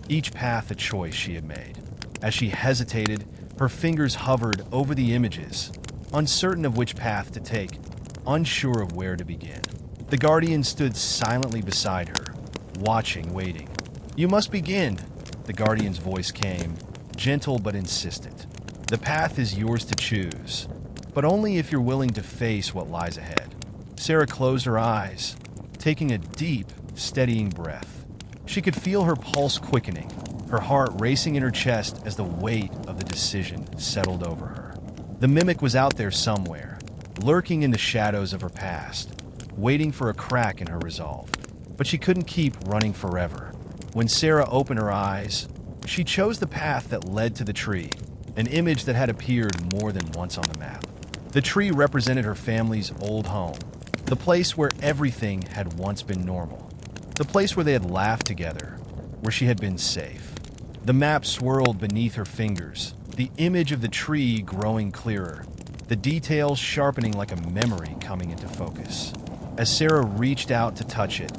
each path a choice she had made. As she hesitated, her fingers hovered over the images, uncertain of which path to take, unsure of where to begin. The guardian stood silently beside her, watching, waiting. "You must begin," the guardian's voice came, gentle but insistent. "The path is yours to choose, but only if you're willing to face what lies ahead." Sarah closed her eyes, taking a deep, steadying breath. She could feel her pulse quickening, her heart racing in her chest as the weight of the decision settled over her. The mimic was out there somewhere, lurking in the shadows of her past, waiting for a crack in her resolve. But she couldn't keep running forever. When Sarah opened her eyes, she chose the path that led to the tree, an image that had appeared more than once on the map. The tree represented her family's old home, the place where everything had once been normal, the place where they had laughed together, where she had been safe. The map swirled beneath her fingers, the image of the tree growing clearer, the details sharpening like a memory coming into focus. As Sarah reached out to touch it,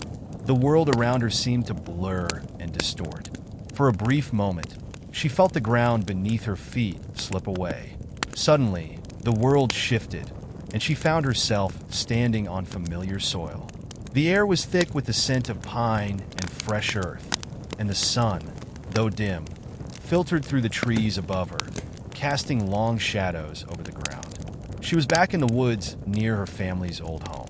the world around her seemed to blur and distort. For a brief moment, she felt the ground beneath her feet slip away. Suddenly, the world shifted, and she found herself standing on familiar soil. The air was thick with the scent of pine and fresh earth, and the sun, though dim, filtered through the trees above her, casting long shadows over the ground. She was back in the woods near her family's old home.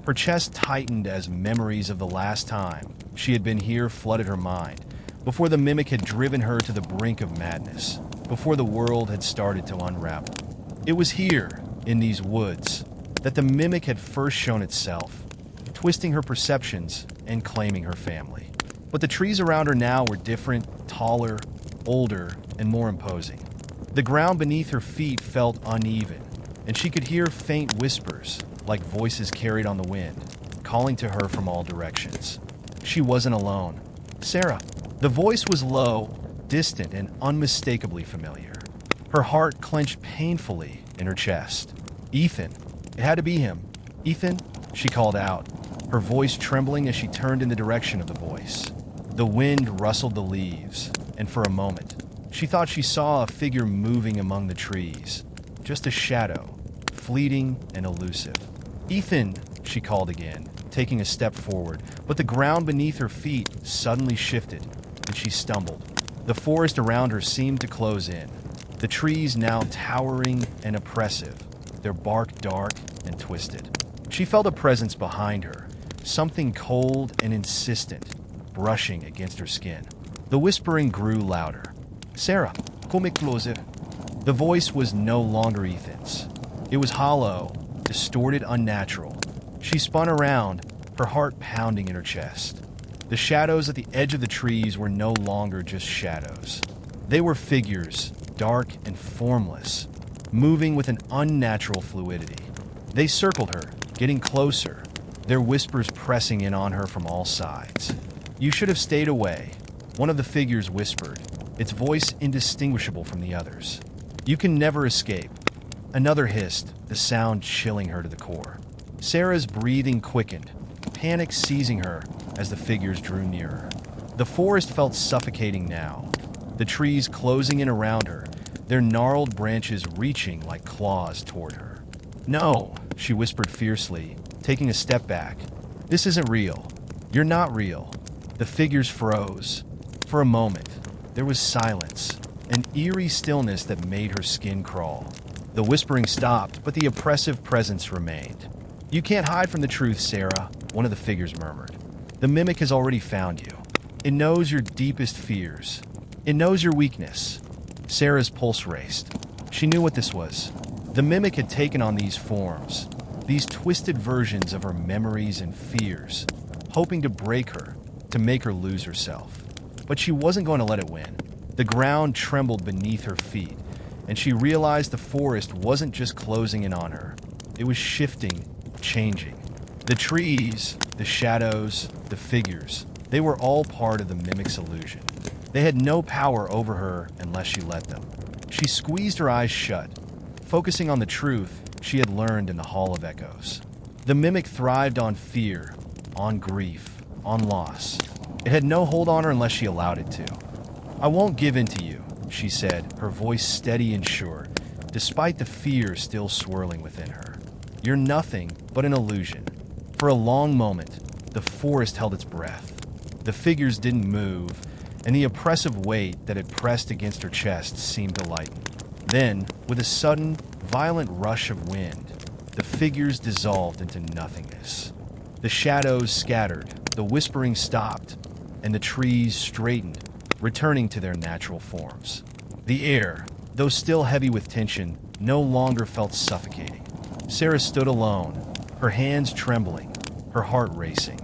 Her chest tightened as memories of the last time she had been here flooded her mind, before the mimic had driven her to the brink of madness, before the world had started to unravel. It was here, in these woods, that the mimic had first shown itself, twisting her perceptions and claiming her family. But the trees around her now were different, taller, older, and more imposing. The ground beneath her feet felt uneven, and she could hear faint whispers, like voices carried on the wind, calling to her from all directions. She wasn't alone. "Sarah." The voice was low, distant, and unmistakably familiar. Her heart clenched painfully in her chest. "Ethan." It had to be him. "Ethan," she called out, her voice trembling as she turned in the direction of the voice. The wind rustled the leaves, and for a moment, she thought she saw a figure moving among the trees. Just a shadow, fleeting and elusive. "Ethan," she called again, taking a step forward, but the ground beneath her feet suddenly shifted, and she stumbled. The forest around her seemed to close in, the trees now towering and oppressive, their bark dark and twisted. She felt a presence behind her, something cold and insistent, brushing against her skin. The whispering grew louder. "Sarah, come closer." The voice was no longer Ethan's. It was hollow, distorted, unnatural. She spun around, her heart pounding in her chest. The shadows at the edge of the trees were no longer just shadows. They were figures, dark and formless, moving with an unnatural fluidity. They circled her, getting closer, their whispers pressing in on her from all sides. "You should have stayed away," one of the figures whispered, its voice indistinguishable from the others. "You can never escape." Another hissed, the sound chilling her to the core. Sarah's breathing quickened, panic seizing her as the figures drew nearer. The forest felt suffocating now, the trees closing in around her, their gnarled branches reaching like claws toward her. "No," she whispered fiercely, taking a step back. "This isn't real. You're not real." The figures froze. For a moment, there was silence, an eerie stillness that made her skin crawl. The whispering stopped, but the oppressive presence remained. "You can't hide from the truth, Sarah," one of the figures murmured. "The mimic has already found you. It knows your deepest fears. It knows your weakness." Sarah's pulse raced. She knew what this was. The mimic had taken on these forms, these twisted versions of her memories and fears, hoping to break her, to make her lose herself. But she wasn't going to let it win. The ground trembled beneath her feet, and she realized the forest wasn't just closing in on her. It was shifting, changing. The trees, the shadows, the figures, they were all part of the mimic's illusion. They had no power over her unless she let them. She squeezed her eyes shut, focusing on the truth she had learned in the Hall of Echoes. The mimic thrived on fear, on grief, on loss. It had no hold on her unless she allowed it to. "I won't give in to you," she said, her voice steady and sure, despite the fear still swirling within her. "You're nothing but an illusion." For a long moment, the forest held its breath. The figures didn't move, and the oppressive weight that had pressed against her chest seemed to lighten. Then, with a sudden, violent rush of wind, the figures dissolved into nothingness. The shadows scattered, the whispering stopped, and the trees straightened, returning to their natural forms. The air, though still heavy with tension, no longer felt suffocating. Sarah stood alone, her hands trembling, her heart racing.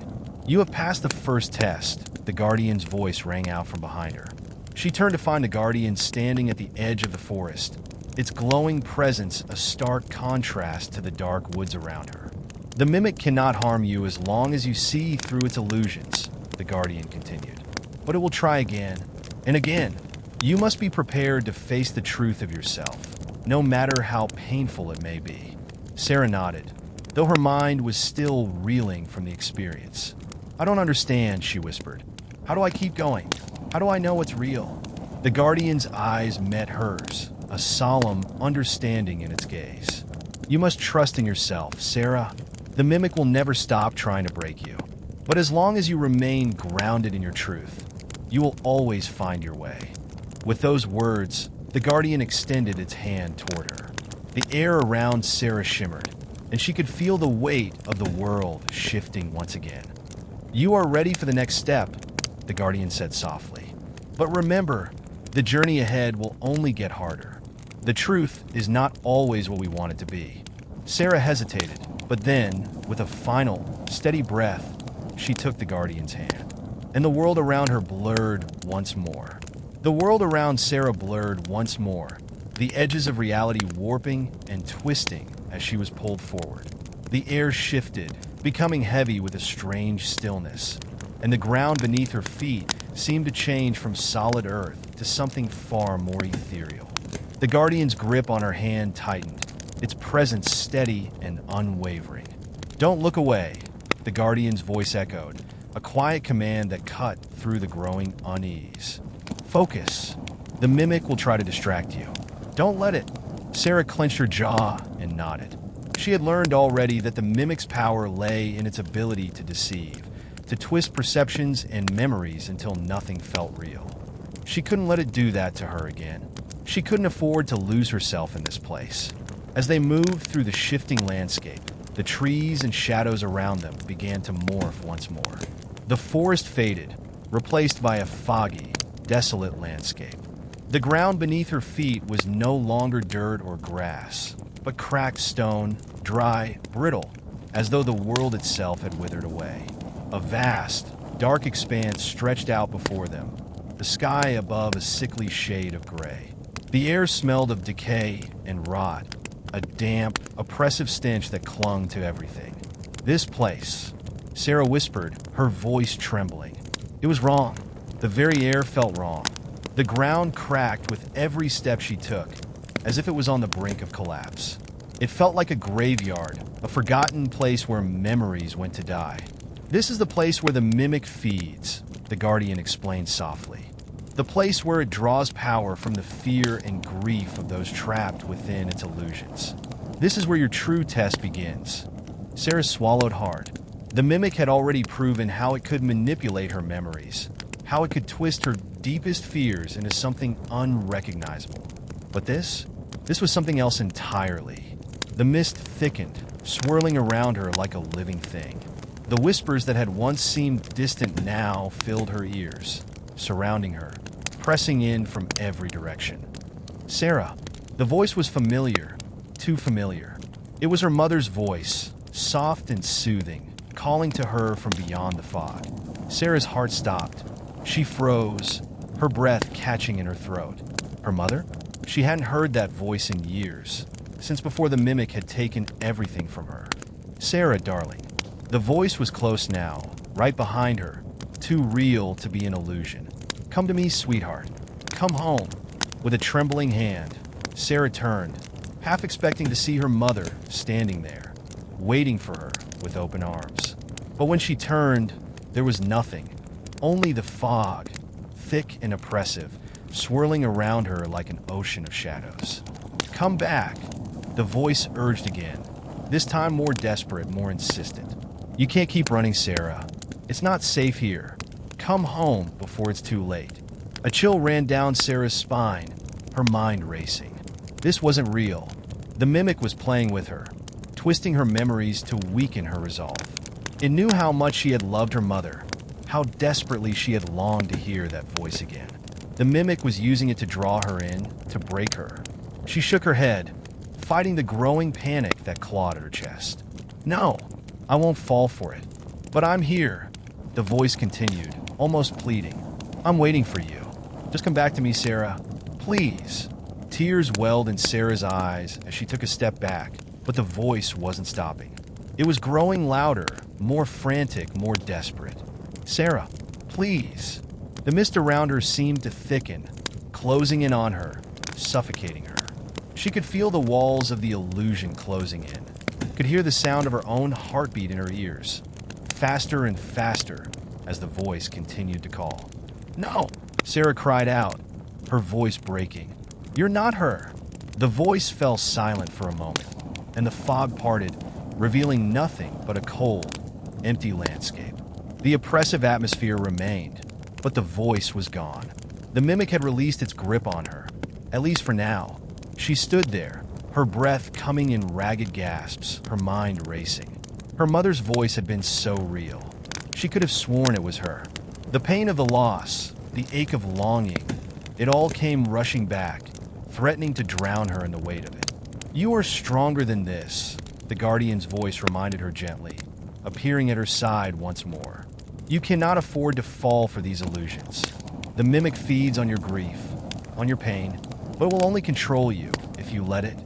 "You have passed the first test," the Guardian's voice rang out from behind her. She turned to find the Guardian standing at the edge of the forest, its glowing presence a stark contrast to the dark woods around her. "The mimic cannot harm you as long as you see through its illusions," the Guardian continued. "But it will try again and again. You must be prepared to face the truth of yourself, no matter how painful it may be." Sarah nodded, though her mind was still reeling from the experience. "I don't understand," she whispered. "How do I keep going? How do I know what's real?" The Guardian's eyes met hers, a solemn understanding in its gaze. "You must trust in yourself, Sarah. The mimic will never stop trying to break you. But as long as you remain grounded in your truth, you will always find your way." With those words, the Guardian extended its hand toward her. The air around Sarah shimmered, and she could feel the weight of the world shifting once again. "You are ready for the next step," the Guardian said softly. "But remember, the journey ahead will only get harder. The truth is not always what we want it to be." Sarah hesitated, but then, with a final, steady breath, she took the Guardian's hand. And the world around her blurred once more. The world around Sarah blurred once more, the edges of reality warping and twisting as she was pulled forward. The air shifted, becoming heavy with a strange stillness, and the ground beneath her feet seemed to change from solid earth to something far more ethereal. The Guardian's grip on her hand tightened, its presence steady and unwavering. "Don't look away," the Guardian's voice echoed, a quiet command that cut through the growing unease. "Focus. The mimic will try to distract you. Don't let it." Sarah clenched her jaw and nodded. She had learned already that the mimic's power lay in its ability to deceive, to twist perceptions and memories until nothing felt real. She couldn't let it do that to her again. She couldn't afford to lose herself in this place. As they moved through the shifting landscape, the trees and shadows around them began to morph once more. The forest faded, replaced by a foggy, desolate landscape. The ground beneath her feet was no longer dirt or grass, but cracked stone, dry, brittle, as though the world itself had withered away. A vast, dark expanse stretched out before them, the sky above a sickly shade of gray. The air smelled of decay and rot, a damp, oppressive stench that clung to everything. This place, Sarah whispered, her voice trembling. It was wrong. The very air felt wrong. The ground cracked with every step she took, as if it was on the brink of collapse. It felt like a graveyard, a forgotten place where memories went to die. This is the place where the mimic feeds, the Guardian explained softly. The place where it draws power from the fear and grief of those trapped within its illusions. This is where your true test begins. Sarah swallowed hard. The mimic had already proven how it could manipulate her memories, how it could twist her deepest fears into something unrecognizable. But this was something else entirely. The mist thickened, swirling around her like a living thing. The whispers that had once seemed distant now filled her ears, surrounding her, pressing in from every direction. Sarah. The voice was familiar, too familiar. It was her mother's voice, soft and soothing, calling to her from beyond the fog. Sarah's heart stopped. She froze, her breath catching in her throat. Her mother? She hadn't heard that voice in years, since before the mimic had taken everything from her. Sarah, darling. The voice was close now, right behind her, too real to be an illusion. Come to me, sweetheart. Come home. With a trembling hand, Sarah turned, half expecting to see her mother standing there, waiting for her with open arms. But when she turned, there was nothing, only the fog, thick and oppressive, swirling around her like an ocean of shadows. Come back, the voice urged again, this time more desperate, more insistent. You can't keep running, Sarah. It's not safe here. Come home before it's too late. A chill ran down Sarah's spine, her mind racing. This wasn't real. The mimic was playing with her, twisting her memories to weaken her resolve. It knew how much she had loved her mother, how desperately she had longed to hear that voice again. The mimic was using it to draw her in, to break her. She shook her head, fighting the growing panic that clawed at her chest. No, I won't fall for it. But I'm here, the voice continued, almost pleading. I'm waiting for you. Just come back to me, Sarah. Please. Tears welled in Sarah's eyes as she took a step back, but the voice wasn't stopping. It was growing louder, more frantic, more desperate. Sarah, please. The mist around her seemed to thicken, closing in on her, suffocating her. She could feel the walls of the illusion closing in, could hear the sound of her own heartbeat in her ears, faster and faster as the voice continued to call. No, Sarah cried out, her voice breaking. You're not her. The voice fell silent for a moment, and the fog parted, revealing nothing but a cold, empty landscape. The oppressive atmosphere remained, but the voice was gone. The mimic had released its grip on her, at least for now. She stood there, her breath coming in ragged gasps, her mind racing. Her mother's voice had been so real. She could have sworn it was her. The pain of the loss, the ache of longing, it all came rushing back, threatening to drown her in the weight of it. You are stronger than this, the Guardian's voice reminded her gently, appearing at her side once more. You cannot afford to fall for these illusions. The mimic feeds on your grief, on your pain, but will only control you if you let it.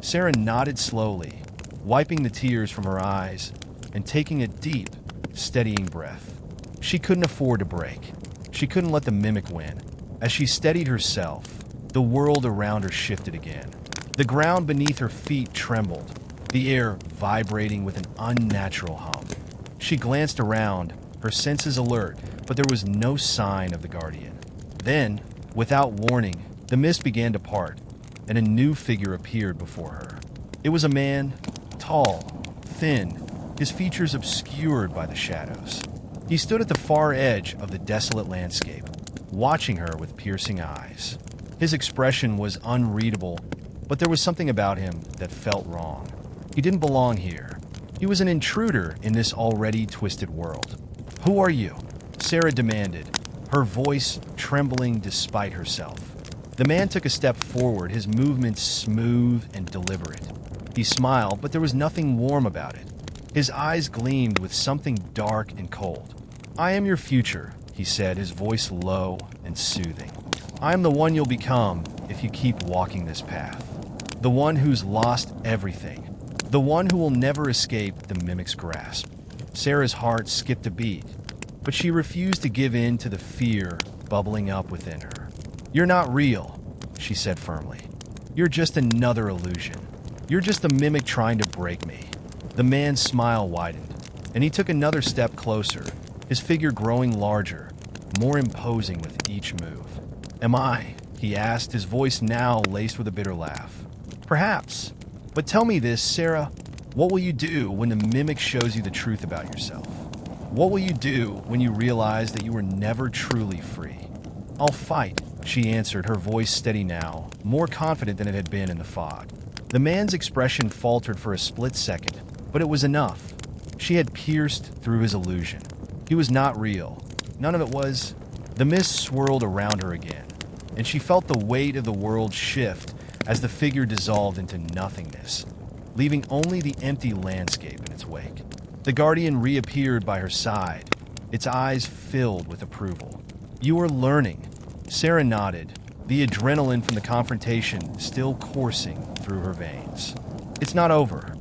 Sarah nodded slowly, wiping the tears from her eyes and taking a deep, steadying breath. She couldn't afford to break. She couldn't let the mimic win. As she steadied herself, the world around her shifted again. The ground beneath her feet trembled, the air vibrating with an unnatural hum. She glanced around, her senses alert, but there was no sign of the Guardian. Then, without warning, the mist began to part, and a new figure appeared before her. It was a man, tall, thin, his features obscured by the shadows. He stood at the far edge of the desolate landscape, watching her with piercing eyes. His expression was unreadable, but there was something about him that felt wrong. He didn't belong here. He was an intruder in this already twisted world. Who are you? Sarah demanded, her voice trembling despite herself. The man took a step forward, his movements smooth and deliberate. He smiled, but there was nothing warm about it. His eyes gleamed with something dark and cold. I am your future, he said, his voice low and soothing. I am the one you'll become if you keep walking this path. The one who's lost everything. The one who will never escape the mimic's grasp. Sarah's heart skipped a beat, but she refused to give in to the fear bubbling up within her. "You're not real," she said firmly. "You're just another illusion. You're just a mimic trying to break me." The man's smile widened, and he took another step closer, his figure growing larger, more imposing with each move. "Am I?" he asked, his voice now laced with a bitter laugh. "Perhaps. But tell me this, Sarah. What will you do when the mimic shows you the truth about yourself? What will you do when you realize that you were never truly free?" "I'll fight," she answered, her voice steady now, more confident than it had been in the fog. The man's expression faltered for a split second, but it was enough. She had pierced through his illusion. He was not real. None of it was. The mist swirled around her again, and she felt the weight of the world shift as the figure dissolved into nothingness, leaving only the empty landscape in its wake. The guardian reappeared by her side, its eyes filled with approval. "You are learning." Sarah nodded, the adrenaline from the confrontation still coursing through her veins. "It's not over.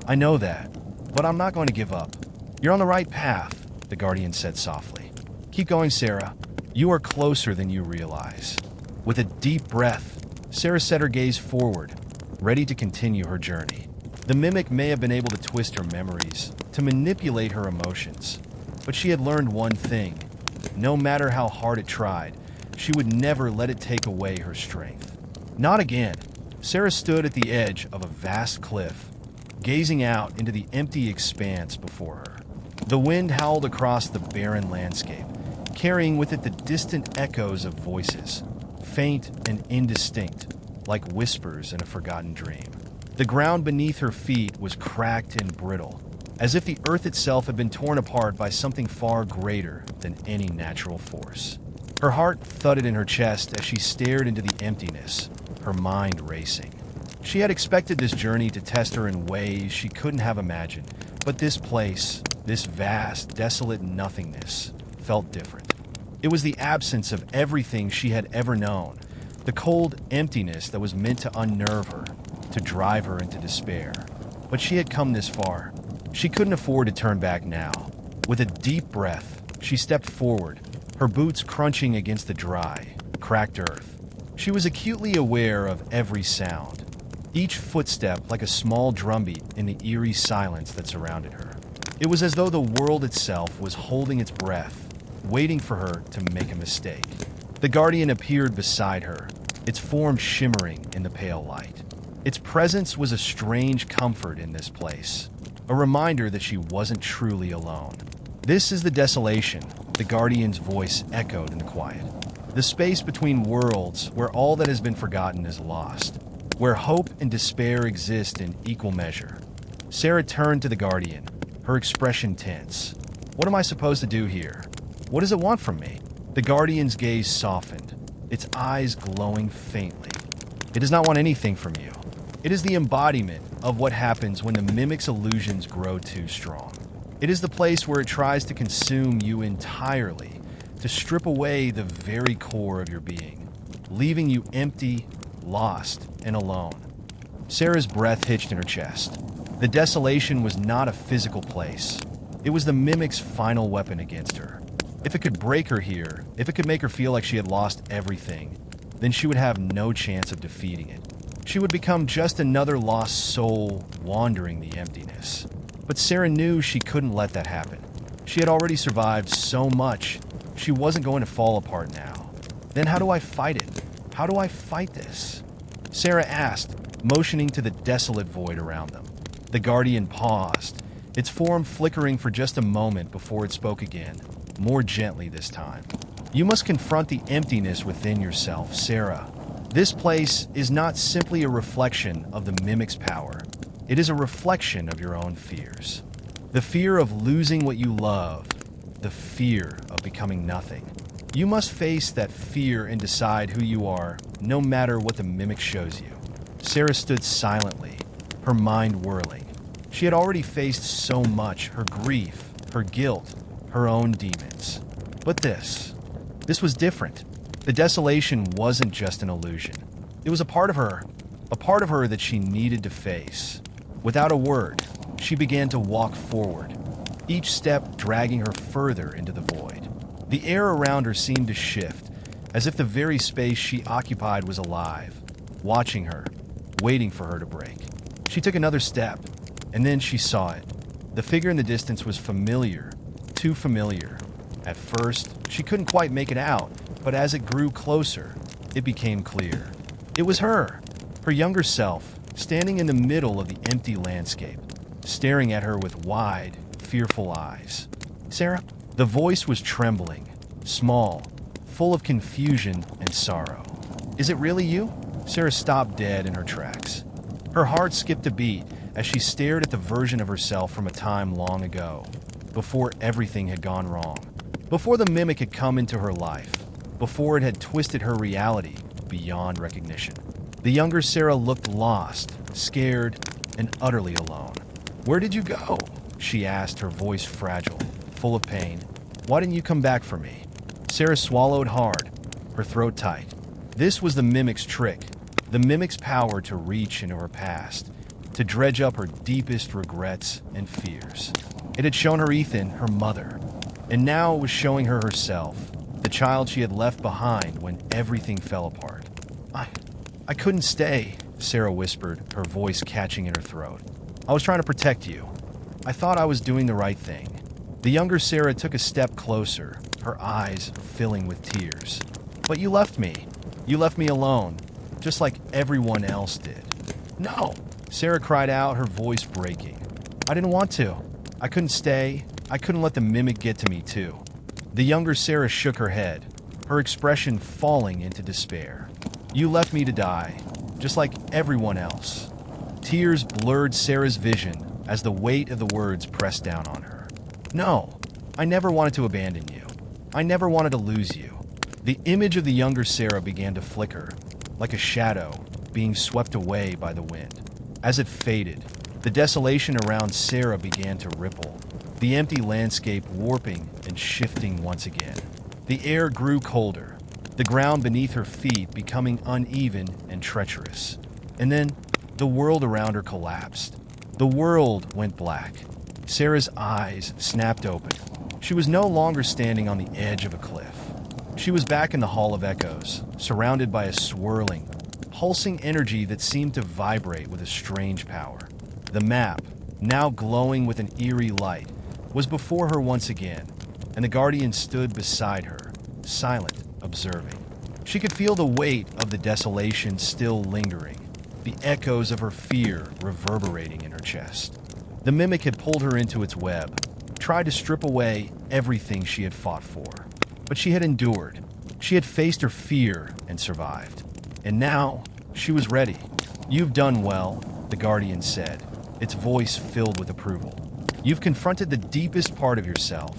I know that, but I'm not going to give up. You're on the right path," the guardian said softly. "Keep going, Sarah. You are closer than you realize." With a deep breath, Sarah set her gaze forward, ready to continue her journey. The mimic may have been able to twist her memories, to manipulate her emotions, but she had learned one thing. No matter how hard it tried, she would never let it take away her strength. Not again. Sarah stood at the edge of a vast cliff, gazing out into the empty expanse before her. The wind howled across the barren landscape, carrying with it the distant echoes of voices, faint and indistinct, like whispers in a forgotten dream. The ground beneath her feet was cracked and brittle, as if the earth itself had been torn apart by something far greater than any natural force. Her heart thudded in her chest as she stared into the emptiness, her mind racing. She had expected this journey to test her in ways she couldn't have imagined, but this place, this vast, desolate nothingness, felt different. It was the absence of everything she had ever known, the cold emptiness that was meant to unnerve her, to drive her into despair. But she had come this far. She couldn't afford to turn back now. With a deep breath, she stepped forward, her boots crunching against the dry, cracked earth. She was acutely aware of every sound, each footstep like a small drumbeat in the eerie silence that surrounded her. It was as though the world itself was holding its breath, waiting for her to make a mistake. The guardian appeared beside her, its form shimmering in the pale light. Its presence was a strange comfort in this place, a reminder that she wasn't truly alone. "This is the desolation," the guardian's voice echoed in the quiet. "The space between worlds where all that has been forgotten is lost, where hope and despair exist in equal measure." Sarah turned to the guardian, her expression tense. "What am I supposed to do here? What does it want from me?" The guardian's gaze softened, its eyes glowing faintly. "It does not want anything from you. It is the embodiment of what happens when the mimic's illusions grow too strong. It is the place where it tries to consume you entirely, to strip away the very core of your being, leaving you empty, lost, and alone." Sarah's breath hitched in her chest. The desolation was not a physical place. It was the mimic's final weapon against her. If it could break her here, if it could make her feel like she had lost everything, then she would have no chance of defeating it. She would become just another lost soul wandering the emptiness. But Sarah knew she couldn't let that happen. She had already survived so much, she wasn't going to fall apart now. Then how do I fight it? How do I fight this? Sarah asked, motioning to the desolate void around them. The guardian paused, its form flickering for just a moment before it spoke again, more gently this time. "You must confront the emptiness within yourself, Sarah. This place is not simply a reflection of the mimic's power. It is a reflection of your own fears. The fear of losing what you love, the fear of becoming nothing. You must face that fear and decide who you are, no matter what the mimic shows you." Sarah stood silently, her mind whirling. She had already faced so much, her grief, her guilt, her own demons. But this was different. The desolation wasn't just an illusion. It was a part of her, a part of her that she needed to face. Without a word, she began to walk forward, each step dragging her further into the void. The air around her seemed to shift, as if the very space she occupied was alive, watching her, waiting for her to break. She took another step, and then she saw it. The figure in the distance was familiar, too familiar. At first, she couldn't quite make it out, but as it grew closer, it became clear. It was her younger self, standing in the middle of the empty landscape, staring at her with wide, fearful eyes. "Sarah?" The voice was trembling, small, full of confusion and sorrow. "Is it really you?" Sarah stopped dead in her tracks. Her heart skipped a beat as she stared at the version of herself from a time long ago, before everything had gone wrong, before the mimic had come into her life, before it had twisted her reality beyond recognition. The younger Sarah looked lost, scared, and utterly alone. "Where did you go?" she asked, her voice fragile, full of pain. "Why didn't you come back for me?" Sarah swallowed hard, her throat tight. This was the mimic's trick, the mimic's power to reach into her past, to dredge up her deepest regrets and fears. It had shown her Ethan, her mother, and now it was showing her herself, the child she had left behind when everything fell apart. I couldn't stay," Sarah whispered, her voice catching in her throat. "I was trying to protect you. I thought I was doing the right thing." The younger Sarah took a step closer, her eyes filling with tears. "But you left me. You left me alone, just like everyone else did." "No!" Sarah cried out, her voice breaking. "I didn't want to. I couldn't stay. I couldn't let the mimic get to me, too." The younger Sarah shook her head, her expression falling into despair. "You left me to die, just like everyone else." Tears blurred Sarah's vision as the weight of the words pressed down on her. "No, I never wanted to abandon you. I never wanted to lose you." The image of the younger Sarah began to flicker, like a shadow being swept away by the wind. As it faded, the desolation around Sarah began to ripple, the empty landscape warping and shifting once again. The air grew colder, the ground beneath her feet becoming uneven and treacherous. And then, the world around her collapsed. The world went black. Sarah's eyes snapped open. She was no longer standing on the edge of a cliff. She was back in the Hall of Echoes, surrounded by a swirling, pulsing energy that seemed to vibrate with a strange power. The map, now glowing with an eerie light, was before her once again, and the Guardian stood beside her, silent, observing. She could feel the weight of the desolation still lingering, the echoes of her fear reverberating in her chest. The mimic had pulled her into its web, tried to strip away everything she had fought for. But she had endured. She had faced her fear and survived. And now, she was ready. "You've done well," the Guardian said, its voice filled with approval. "You've confronted the deepest part of yourself,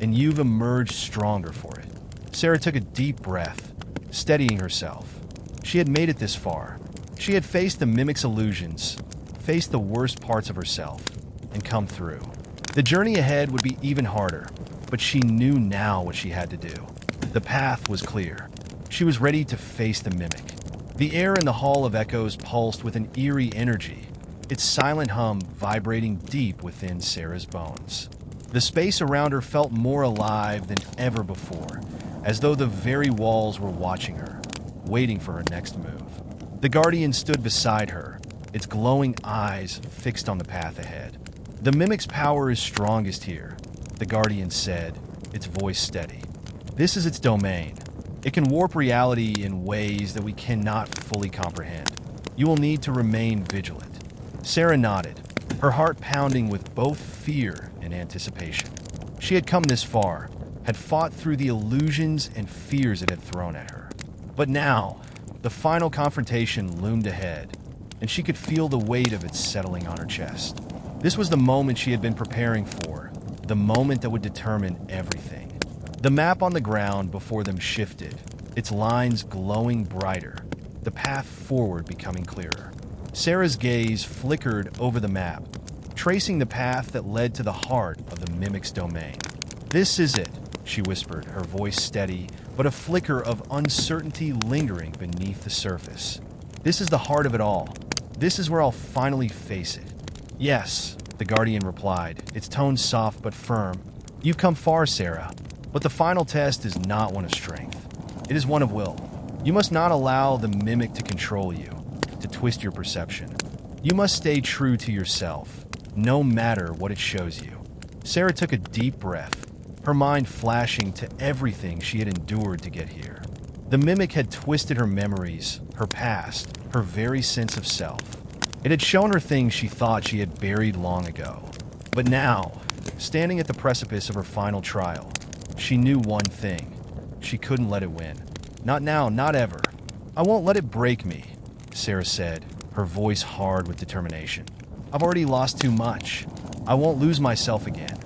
and you've emerged stronger for it." Sarah took a deep breath, steadying herself. She had made it this far. She had faced the mimic's illusions, faced the worst parts of herself, and come through. The journey ahead would be even harder, but she knew now what she had to do. The path was clear. She was ready to face the mimic. The air in the Hall of Echoes pulsed with an eerie energy, its silent hum vibrating deep within Sarah's bones. The space around her felt more alive than ever before, as though the very walls were watching her, waiting for her next move. The Guardian stood beside her, its glowing eyes fixed on the path ahead. "The mimic's power is strongest here," the Guardian said, its voice steady. "This is its domain. It can warp reality in ways that we cannot fully comprehend. You will need to remain vigilant." Sarah nodded, her heart pounding with both fear and anticipation. She had come this far, had fought through the illusions and fears it had thrown at her. But now, the final confrontation loomed ahead, and she could feel the weight of it settling on her chest. This was the moment she had been preparing for, the moment that would determine everything. The map on the ground before them shifted, its lines glowing brighter, the path forward becoming clearer. Sarah's gaze flickered over the map, tracing the path that led to the heart of the mimic's domain. "This is it," she whispered, her voice steady, but a flicker of uncertainty lingering beneath the surface. This is the heart of it all. This is where I'll finally face it. Yes, the Guardian replied, its tone soft but firm. You've come far, Sarah, but the final test is not one of strength. It is one of will. You must not allow the mimic to control you, to twist your perception. You must stay true to yourself, no matter what it shows you. Sarah took a deep breath, her mind flashing to everything she had endured to get here. The mimic had twisted her memories, her past, her very sense of self. It had shown her things she thought she had buried long ago. But now, standing at the precipice of her final trial, she knew one thing. She couldn't let it win. Not now, not ever. I won't let it break me, Sarah said, her voice hard with determination. I've already lost too much. I won't lose myself again.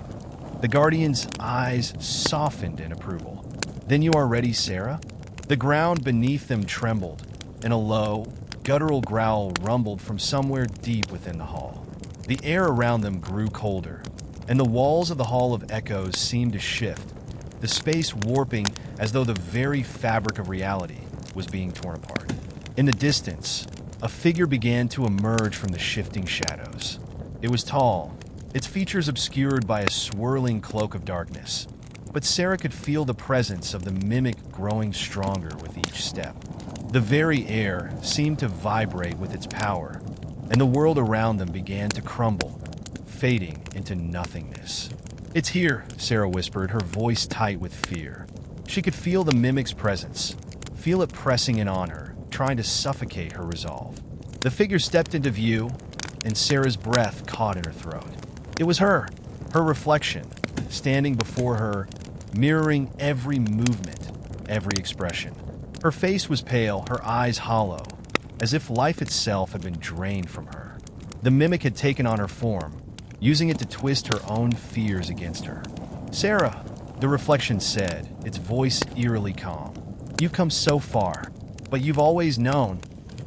The Guardian's eyes softened in approval. Then you are ready, Sarah? The ground beneath them trembled, and a low, guttural growl rumbled from somewhere deep within the hall. The air around them grew colder, and the walls of the Hall of Echoes seemed to shift, the space warping as though the very fabric of reality was being torn apart. In the distance, a figure began to emerge from the shifting shadows. It was tall, its features obscured by a swirling cloak of darkness, but Sarah could feel the presence of the mimic growing stronger with each step. The very air seemed to vibrate with its power, and the world around them began to crumble, fading into nothingness. It's here, Sarah whispered, her voice tight with fear. She could feel the mimic's presence, feel it pressing in on her, trying to suffocate her resolve. The figure stepped into view, and Sarah's breath caught in her throat. It was her reflection, standing before her, mirroring every movement, every expression. Her face was pale, her eyes hollow, as if life itself had been drained from her. The mimic had taken on her form, using it to twist her own fears against her. Sarah, the reflection said, its voice eerily calm. You've come so far, but you've always known,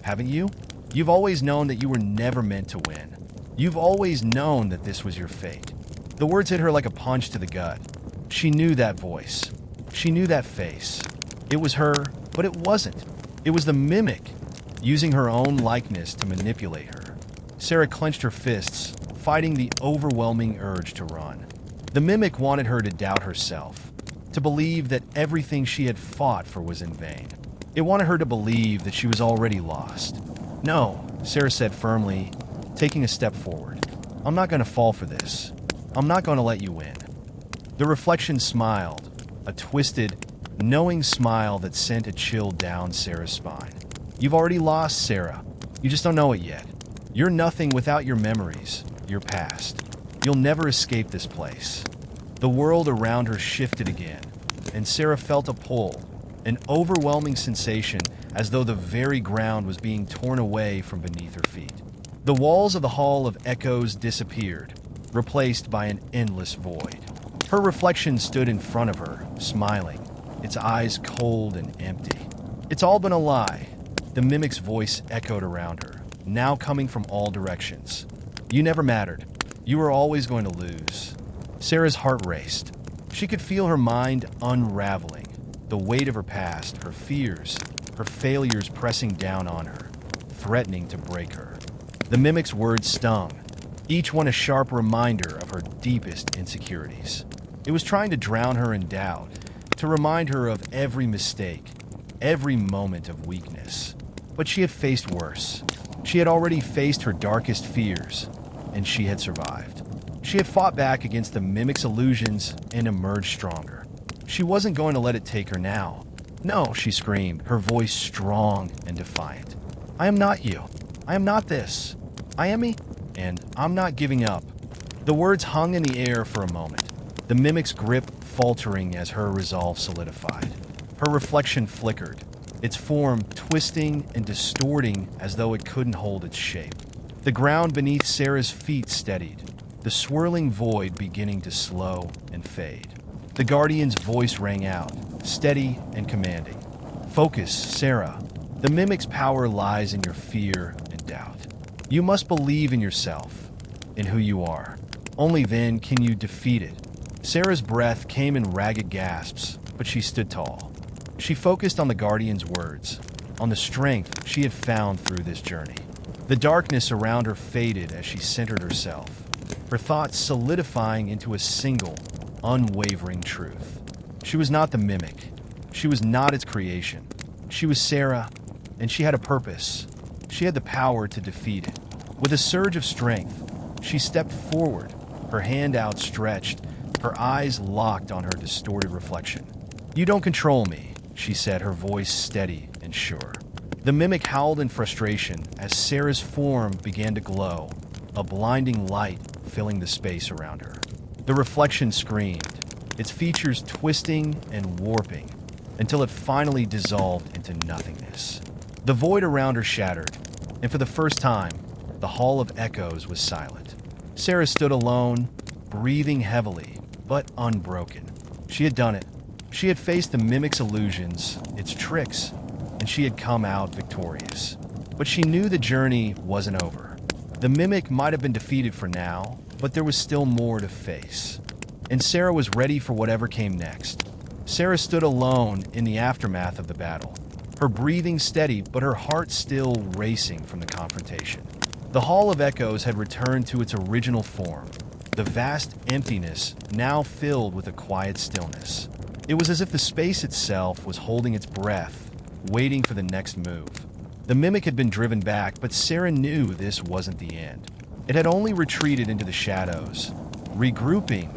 haven't you? You've always known that you were never meant to win. You've always known that this was your fate. The words hit her like a punch to the gut. She knew that voice. She knew that face. It was her, but it wasn't. It was the mimic, using her own likeness to manipulate her. Sarah clenched her fists, fighting the overwhelming urge to run. The mimic wanted her to doubt herself, to believe that everything she had fought for was in vain. It wanted her to believe that she was already lost. No, Sarah said firmly, taking a step forward. I'm not going to fall for this. I'm not going to let you win. The reflection smiled, a twisted, knowing smile that sent a chill down Sarah's spine. You've already lost, Sarah. You just don't know it yet. You're nothing without your memories, your past. You'll never escape this place. The world around her shifted again, and Sarah felt a pull, an overwhelming sensation as though the very ground was being torn away from beneath her feet. The walls of the Hall of Echoes disappeared, replaced by an endless void. Her reflection stood in front of her, smiling, its eyes cold and empty. It's all been a lie. The mimic's voice echoed around her, now coming from all directions. You never mattered. You were always going to lose. Sarah's heart raced. She could feel her mind unraveling, the weight of her past, her fears, her failures pressing down on her, threatening to break her. The mimic's words stung, each one a sharp reminder of her deepest insecurities. It was trying to drown her in doubt, to remind her of every mistake, every moment of weakness. But she had faced worse. She had already faced her darkest fears, and she had survived. She had fought back against the mimic's illusions and emerged stronger. She wasn't going to let it take her now. No, she screamed, her voice strong and defiant. I am not you. I am not this. I am me, and I'm not giving up. The words hung in the air for a moment, the mimic's grip faltering as her resolve solidified. Her reflection flickered, its form twisting and distorting as though it couldn't hold its shape. The ground beneath Sarah's feet steadied, the swirling void beginning to slow and fade. The Guardian's voice rang out, steady and commanding. Focus, Sarah. The mimic's power lies in your fear and doubt. You must believe in yourself, in who you are. Only then can you defeat it. Sarah's breath came in ragged gasps, but she stood tall. She focused on the Guardian's words. on the strength she had found through this journey. The darkness around her faded as she centered herself, her thoughts solidifying into a single, unwavering truth. She was not the mimic. She was not its creation. She was Sarah, and she had a purpose. She had the power to defeat it. With a surge of strength, she stepped forward, her hand outstretched, her eyes locked on her distorted reflection. "You don't control me," she said, her voice steady and sure. The mimic howled in frustration as Sarah's form began to glow, a blinding light filling the space around her. The reflection screamed, its features twisting and warping until it finally dissolved into nothingness. The void around her shattered, and for the first time, the Hall of Echoes was silent. Sarah stood alone, breathing heavily, but unbroken. She had done it. She had faced the mimic's illusions, its tricks, and she had come out victorious. But she knew the journey wasn't over. The mimic might have been defeated for now, but there was still more to face. And Sarah was ready for whatever came next. Sarah stood alone in the aftermath of the battle, her breathing steady but her heart still racing from the confrontation. The Hall of Echoes had returned to its original form, the vast emptiness now filled with a quiet stillness. It was as if the space itself was holding its breath, waiting for the next move. The mimic had been driven back, but Sarah knew this wasn't the end. It had only retreated into the shadows, regrouping,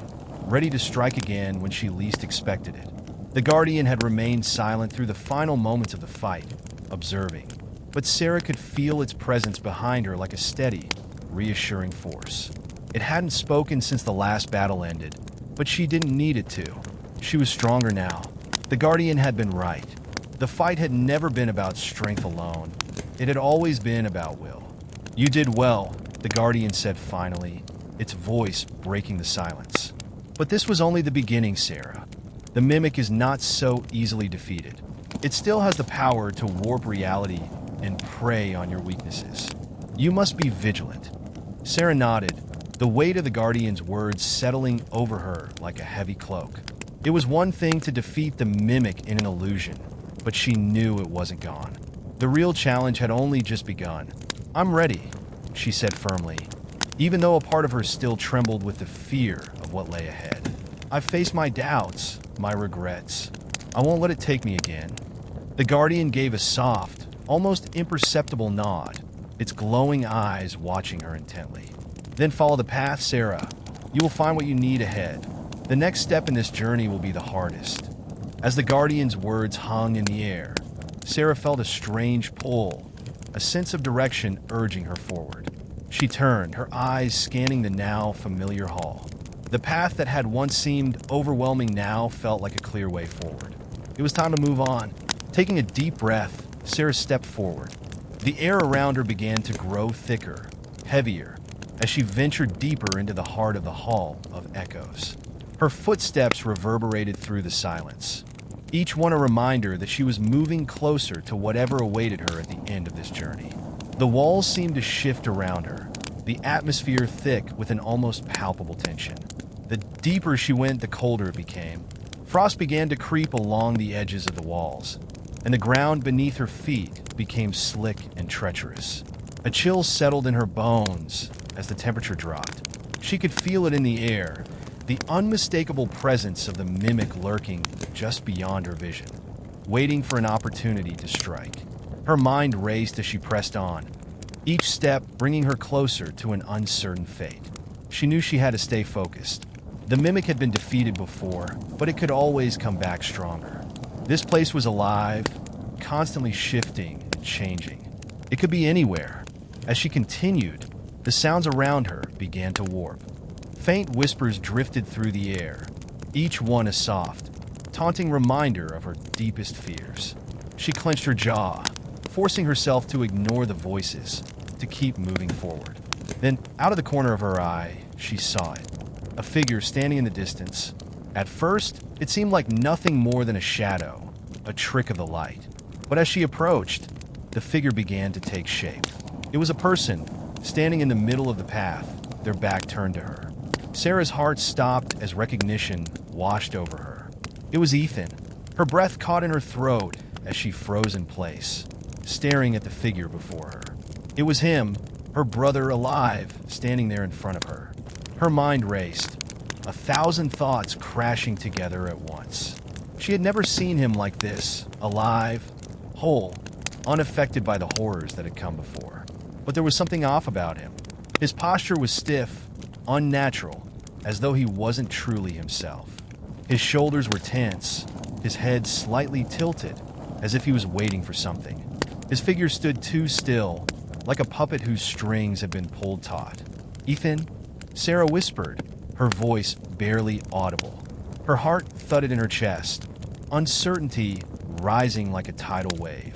ready to strike again when she least expected it. The Guardian had remained silent through the final moments of the fight, observing, but Sarah could feel its presence behind her like a steady, reassuring force. It hadn't spoken since the last battle ended, but she didn't need it to. She was stronger now. The Guardian had been right. The fight had never been about strength alone. It had always been about will. "You did well," the Guardian said finally, its voice breaking the silence. "But this was only the beginning, Sarah. The mimic is not so easily defeated. It still has the power to warp reality and prey on your weaknesses. You must be vigilant." Sarah nodded, the weight of the Guardian's words settling over her like a heavy cloak. It was one thing to defeat the mimic in an illusion, but she knew it wasn't gone. The real challenge had only just begun. "I'm ready," she said firmly, even though a part of her still trembled with the fear of what lay ahead. "I've faced my doubts, my regrets. I won't let it take me again." The Guardian gave a soft, almost imperceptible nod, its glowing eyes watching her intently. "Then follow the path, Sarah. You will find what you need ahead. The next step in this journey will be the hardest." As the Guardian's words hung in the air, Sarah felt a strange pull, a sense of direction urging her forward. She turned, her eyes scanning the now familiar hall. The path that had once seemed overwhelming now felt like a clear way forward. It was time to move on. Taking a deep breath, Sarah stepped forward. The air around her began to grow thicker, heavier, as she ventured deeper into the heart of the Hall of Echoes. Her footsteps reverberated through the silence, each one a reminder that she was moving closer to whatever awaited her at the end of this journey. The walls seemed to shift around her, the atmosphere thick with an almost palpable tension. The deeper she went, the colder it became. Frost began to creep along the edges of the walls, and the ground beneath her feet became slick and treacherous. A chill settled in her bones as the temperature dropped. She could feel it in the air, the unmistakable presence of the mimic lurking just beyond her vision, waiting for an opportunity to strike. Her mind raced as she pressed on, each step bringing her closer to an uncertain fate. She knew she had to stay focused. The mimic had been defeated before, but it could always come back stronger. This place was alive, constantly shifting and changing. It could be anywhere. As she continued, the sounds around her began to warp. Faint whispers drifted through the air, each one a soft, taunting reminder of her deepest fears. She clenched her jaw, forcing herself to ignore the voices, to keep moving forward. Then, out of the corner of her eye, she saw it. A figure standing in the distance. At first, it seemed like nothing more than a shadow, a trick of the light. But as she approached, the figure began to take shape. It was a person, standing in the middle of the path, their back turned to her. Sarah's heart stopped as recognition washed over her. It was Ethan. Her breath caught in her throat as she froze in place. staring at the figure before her. It was him, her brother alive, standing there in front of her. Her mind raced, 1,000 thoughts crashing together at once. She had never seen him like this, alive, whole, unaffected by the horrors that had come before. But there was something off about him. His posture was stiff, unnatural, as though he wasn't truly himself. His shoulders were tense, his head slightly tilted, as if he was waiting for something. His figure stood too still, like a puppet whose strings had been pulled taut. "Ethan?" Sarah whispered, her voice barely audible. Her heart thudded in her chest, uncertainty rising like a tidal wave.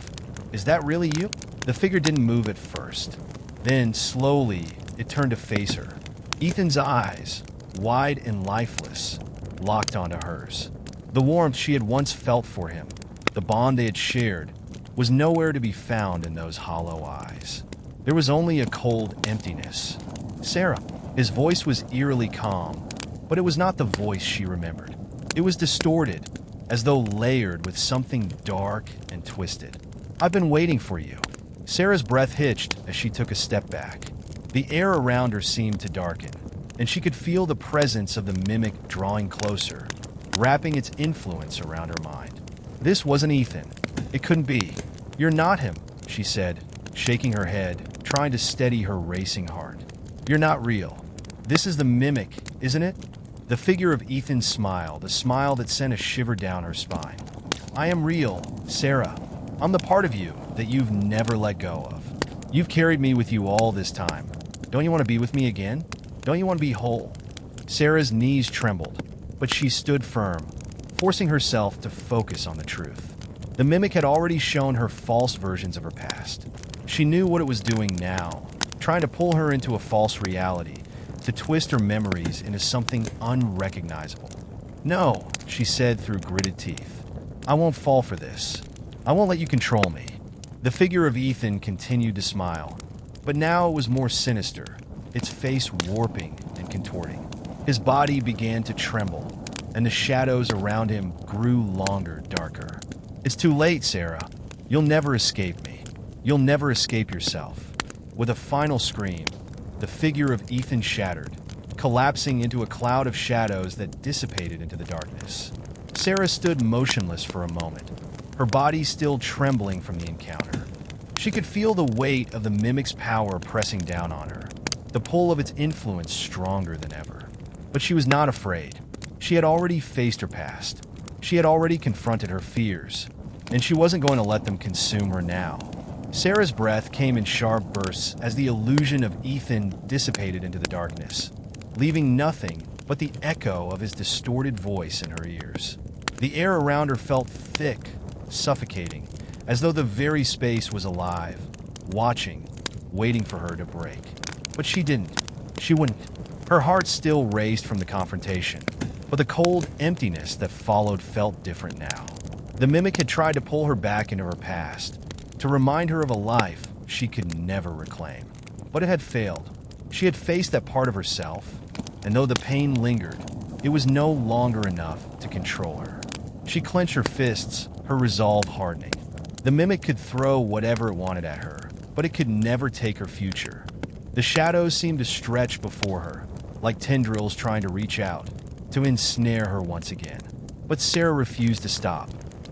"Is that really you?" The figure didn't move at first. Then, slowly, it turned to face her. Ethan's eyes, wide and lifeless, locked onto hers. The warmth she had once felt for him, the bond they had shared, was nowhere to be found in those hollow eyes. There was only a cold emptiness. "Sarah." His voice was eerily calm, but it was not the voice she remembered. It was distorted, as though layered with something dark and twisted. "I've been waiting for you." Sarah's breath hitched as she took a step back. The air around her seemed to darken, and she could feel the presence of the mimic drawing closer, wrapping its influence around her mind. This wasn't Ethan. It couldn't be. "You're not him," she said, shaking her head, trying to steady her racing heart. "You're not real. This is the mimic, isn't it?" The figure of Ethan smiled, a smile that sent a shiver down her spine. "I am real, Sarah. I'm the part of you that you've never let go of. You've carried me with you all this time. Don't you want to be with me again? Don't you want to be whole?" Sarah's knees trembled, but she stood firm, forcing herself to focus on the truth. The mimic had already shown her false versions of her past. She knew what it was doing now, trying to pull her into a false reality, to twist her memories into something unrecognizable. "No," she said through gritted teeth. "I won't fall for this. I won't let you control me." The figure of Ethan continued to smile, but now it was more sinister, its face warping and contorting. His body began to tremble, and the shadows around him grew longer, darker. "It's too late, Sarah. You'll never escape me. You'll never escape yourself." With a final scream, the figure of Ethan shattered, collapsing into a cloud of shadows that dissipated into the darkness. Sarah stood motionless for a moment, her body still trembling from the encounter. She could feel the weight of the mimic's power pressing down on her, the pull of its influence stronger than ever. But she was not afraid. She had already faced her past. She had already confronted her fears, and she wasn't going to let them consume her now. Sarah's breath came in sharp bursts as the illusion of Ethan dissipated into the darkness, leaving nothing but the echo of his distorted voice in her ears. The air around her felt thick, suffocating, as though the very space was alive, watching, waiting for her to break. But she didn't. She wouldn't. Her heart still raced from the confrontation, but the cold emptiness that followed felt different now. The mimic had tried to pull her back into her past, to remind her of a life she could never reclaim. But it had failed. She had faced that part of herself, and though the pain lingered, it was no longer enough to control her. She clenched her fists, her resolve hardening. The mimic could throw whatever it wanted at her, but it could never take her future. The shadows seemed to stretch before her, like tendrils trying to reach out, to ensnare her once again. But Sarah refused to stop.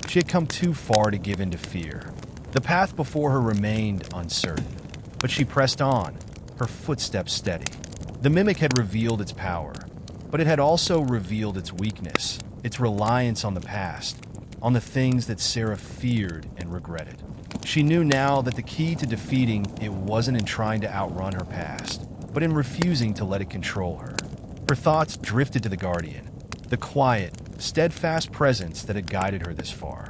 She had come too far to give in to fear. The path before her remained uncertain, but she pressed on, her footsteps steady. The mimic had revealed its power, but it had also revealed its weakness, its reliance on the past, on the things that Sarah feared and regretted. She knew now that the key to defeating it wasn't in trying to outrun her past, but in refusing to let it control her. Her thoughts drifted to the Guardian, the quiet, steadfast presence that had guided her this far.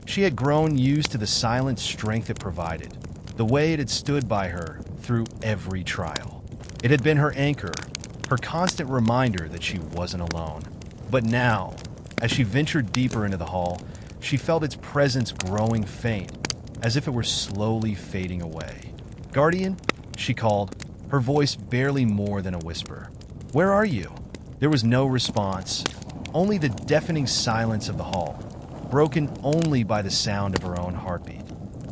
She had grown used to the silent strength it provided, the way it had stood by her through every trial. It had been her anchor, her constant reminder that she wasn't alone. But now, as she ventured deeper into the hall, she felt its presence growing faint, as if it were slowly fading away. "Guardian?" she called, her voice barely more than a whisper. "Where are you?" There was no response, only the deafening silence of the hall, broken only by the sound of her own heartbeat.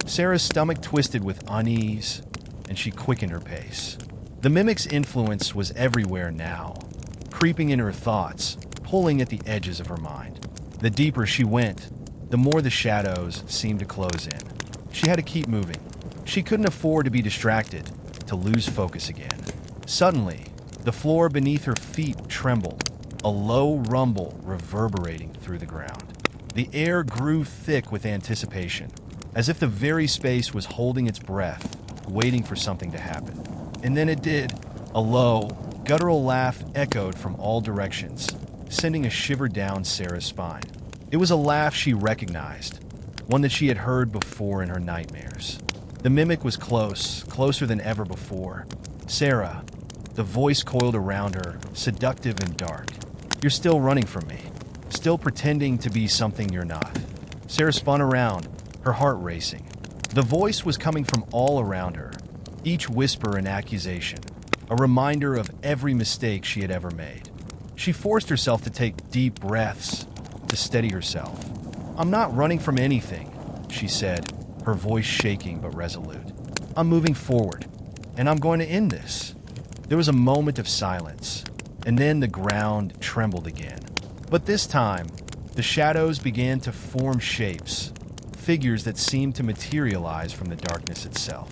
Sarah's stomach twisted with unease, and she quickened her pace. The mimic's influence was everywhere now, creeping in her thoughts, pulling at the edges of her mind. The deeper she went, the more the shadows seemed to close in. She had to keep moving. She couldn't afford to be distracted, to lose focus again. Suddenly, the floor beneath her feet trembled, a low rumble reverberating through the ground. The air grew thick with anticipation, as if the very space was holding its breath, waiting for something to happen. And then it did. A low, guttural laugh echoed from all directions, sending a shiver down Sarah's spine. It was a laugh she recognized, one that she had heard before in her nightmares. The mimic was close, closer than ever before. "Sarah," the voice coiled around her, seductive and dark. "You're still running from me, still pretending to be something you're not." Sarah spun around, her heart racing. The voice was coming from all around her, each whisper an accusation, a reminder of every mistake she had ever made. She forced herself to take deep breaths, to steady herself. "I'm not running from anything," she said, her voice shaking but resolute. "I'm moving forward, and I'm going to end this." There was a moment of silence, and then the ground trembled again. But this time, the shadows began to form shapes, figures that seemed to materialize from the darkness itself.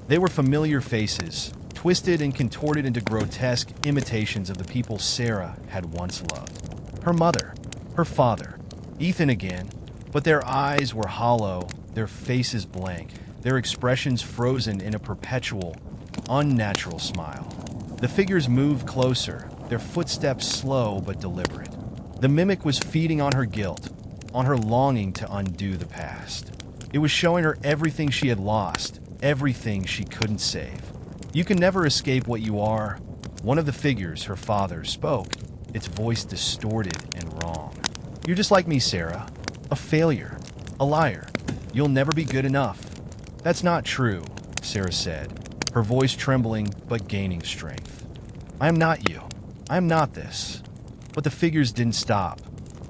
They were familiar faces, twisted and contorted into grotesque imitations of the people Sarah had once loved. Her mother, her father, Ethan again, but their eyes were hollow, their faces blank, their expressions frozen in a perpetual, unnatural smile. The figures moved closer, their footsteps slow but deliberate. The mimic was feeding on her guilt, on her longing to undo the past. It was showing her everything she had lost, everything she couldn't save. "You can never escape what you are," one of the figures, her father, spoke, its voice distorted and wrong. "You're just like me, Sarah. A failure. A liar. You'll never be good enough." "That's not true," Sarah said, her voice trembling but gaining strength. "I am not you. I am not this." But the figures didn't stop.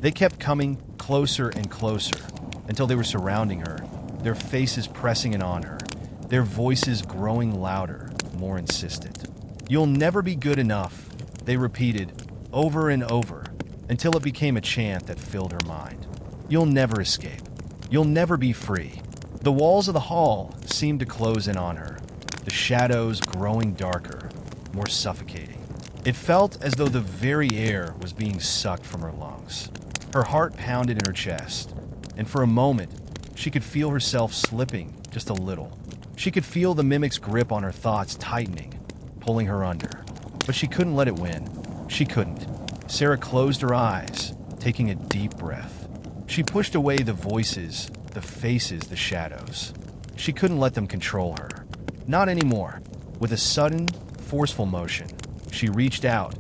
They kept coming closer and closer until they were surrounding her, their faces pressing in on her, their voices growing louder, more insistent. "You'll never be good enough," they repeated over and over until it became a chant that filled her mind. "You'll never escape. You'll never be free." The walls of the hall seemed to close in on her, the shadows growing darker, more suffocating. It felt as though the very air was being sucked from her lungs. Her heart pounded in her chest, and for a moment, she could feel herself slipping just a little. She could feel the mimic's grip on her thoughts tightening, pulling her under. But she couldn't let it win. She couldn't. Sarah closed her eyes, taking a deep breath. She pushed away the voices, the faces, the shadows. She couldn't let them control her. Not anymore. With a sudden, forceful motion, she reached out,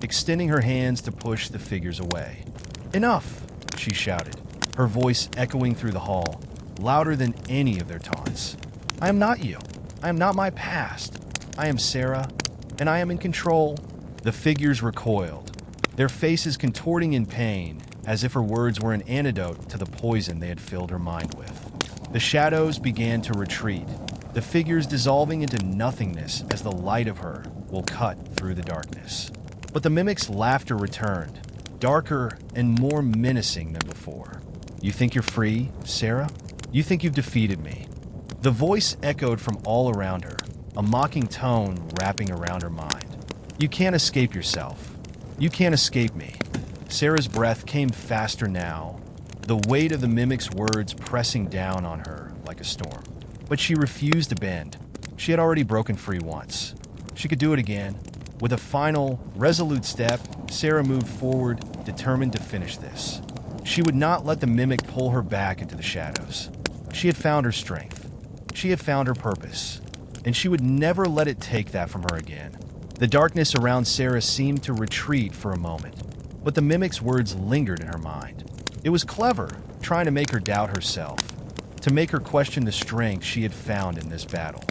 extending her hands to push the figures away. "Enough!" she shouted, her voice echoing through the hall, louder than any of their taunts. "I am not you. I am not my past. I am Sarah, and I am in control." The figures recoiled, their faces contorting in pain, as if her words were an antidote to the poison they had filled her mind with. The shadows began to retreat, the figures dissolving into nothingness as the light of her will cut through the darkness. But the mimic's laughter returned, darker and more menacing than before. "You think you're free, Sarah? You think you've defeated me?" The voice echoed from all around her, a mocking tone wrapping around her mind. "You can't escape yourself. You can't escape me." Sarah's breath came faster now, the weight of the mimic's words pressing down on her like a storm. But she refused to bend. She had already broken free once. She could do it again. With a final, resolute step, Sarah moved forward, determined to finish this. She would not let the mimic pull her back into the shadows. She had found her strength. She had found her purpose. And she would never let it take that from her again. The darkness around Sarah seemed to retreat for a moment, but the mimic's words lingered in her mind. It was clever, trying to make her doubt herself, to make her question the strength she had found in this battle.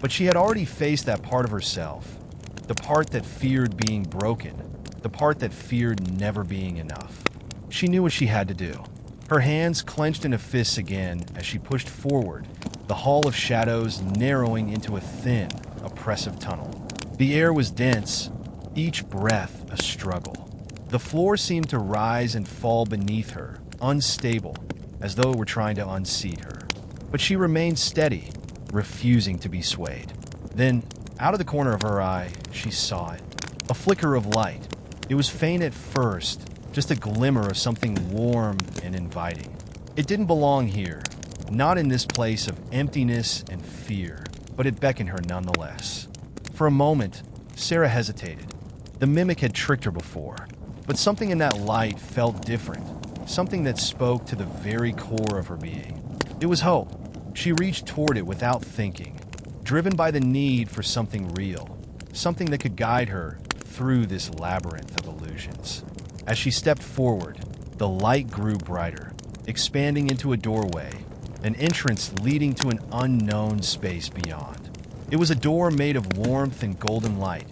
But she had already faced that part of herself, the part that feared being broken, the part that feared never being enough. She knew what she had to do. Her hands clenched into fists again as she pushed forward, the hall of shadows narrowing into a thin, oppressive tunnel. The air was dense, each breath a struggle. The floor seemed to rise and fall beneath her, unstable, as though it were trying to unseat her. But she remained steady, refusing to be swayed. Then, out of the corner of her eye, she saw it. A flicker of light. It was faint at first, just a glimmer of something warm and inviting. It didn't belong here, not in this place of emptiness and fear, but it beckoned her nonetheless. For a moment, Sarah hesitated. The mimic had tricked her before, but something in that light felt different, something that spoke to the very core of her being. It was hope. She reached toward it without thinking, driven by the need for something real, something that could guide her through this labyrinth of illusions. As she stepped forward, the light grew brighter, expanding into a doorway, an entrance leading to an unknown space beyond. It was a door made of warmth and golden light,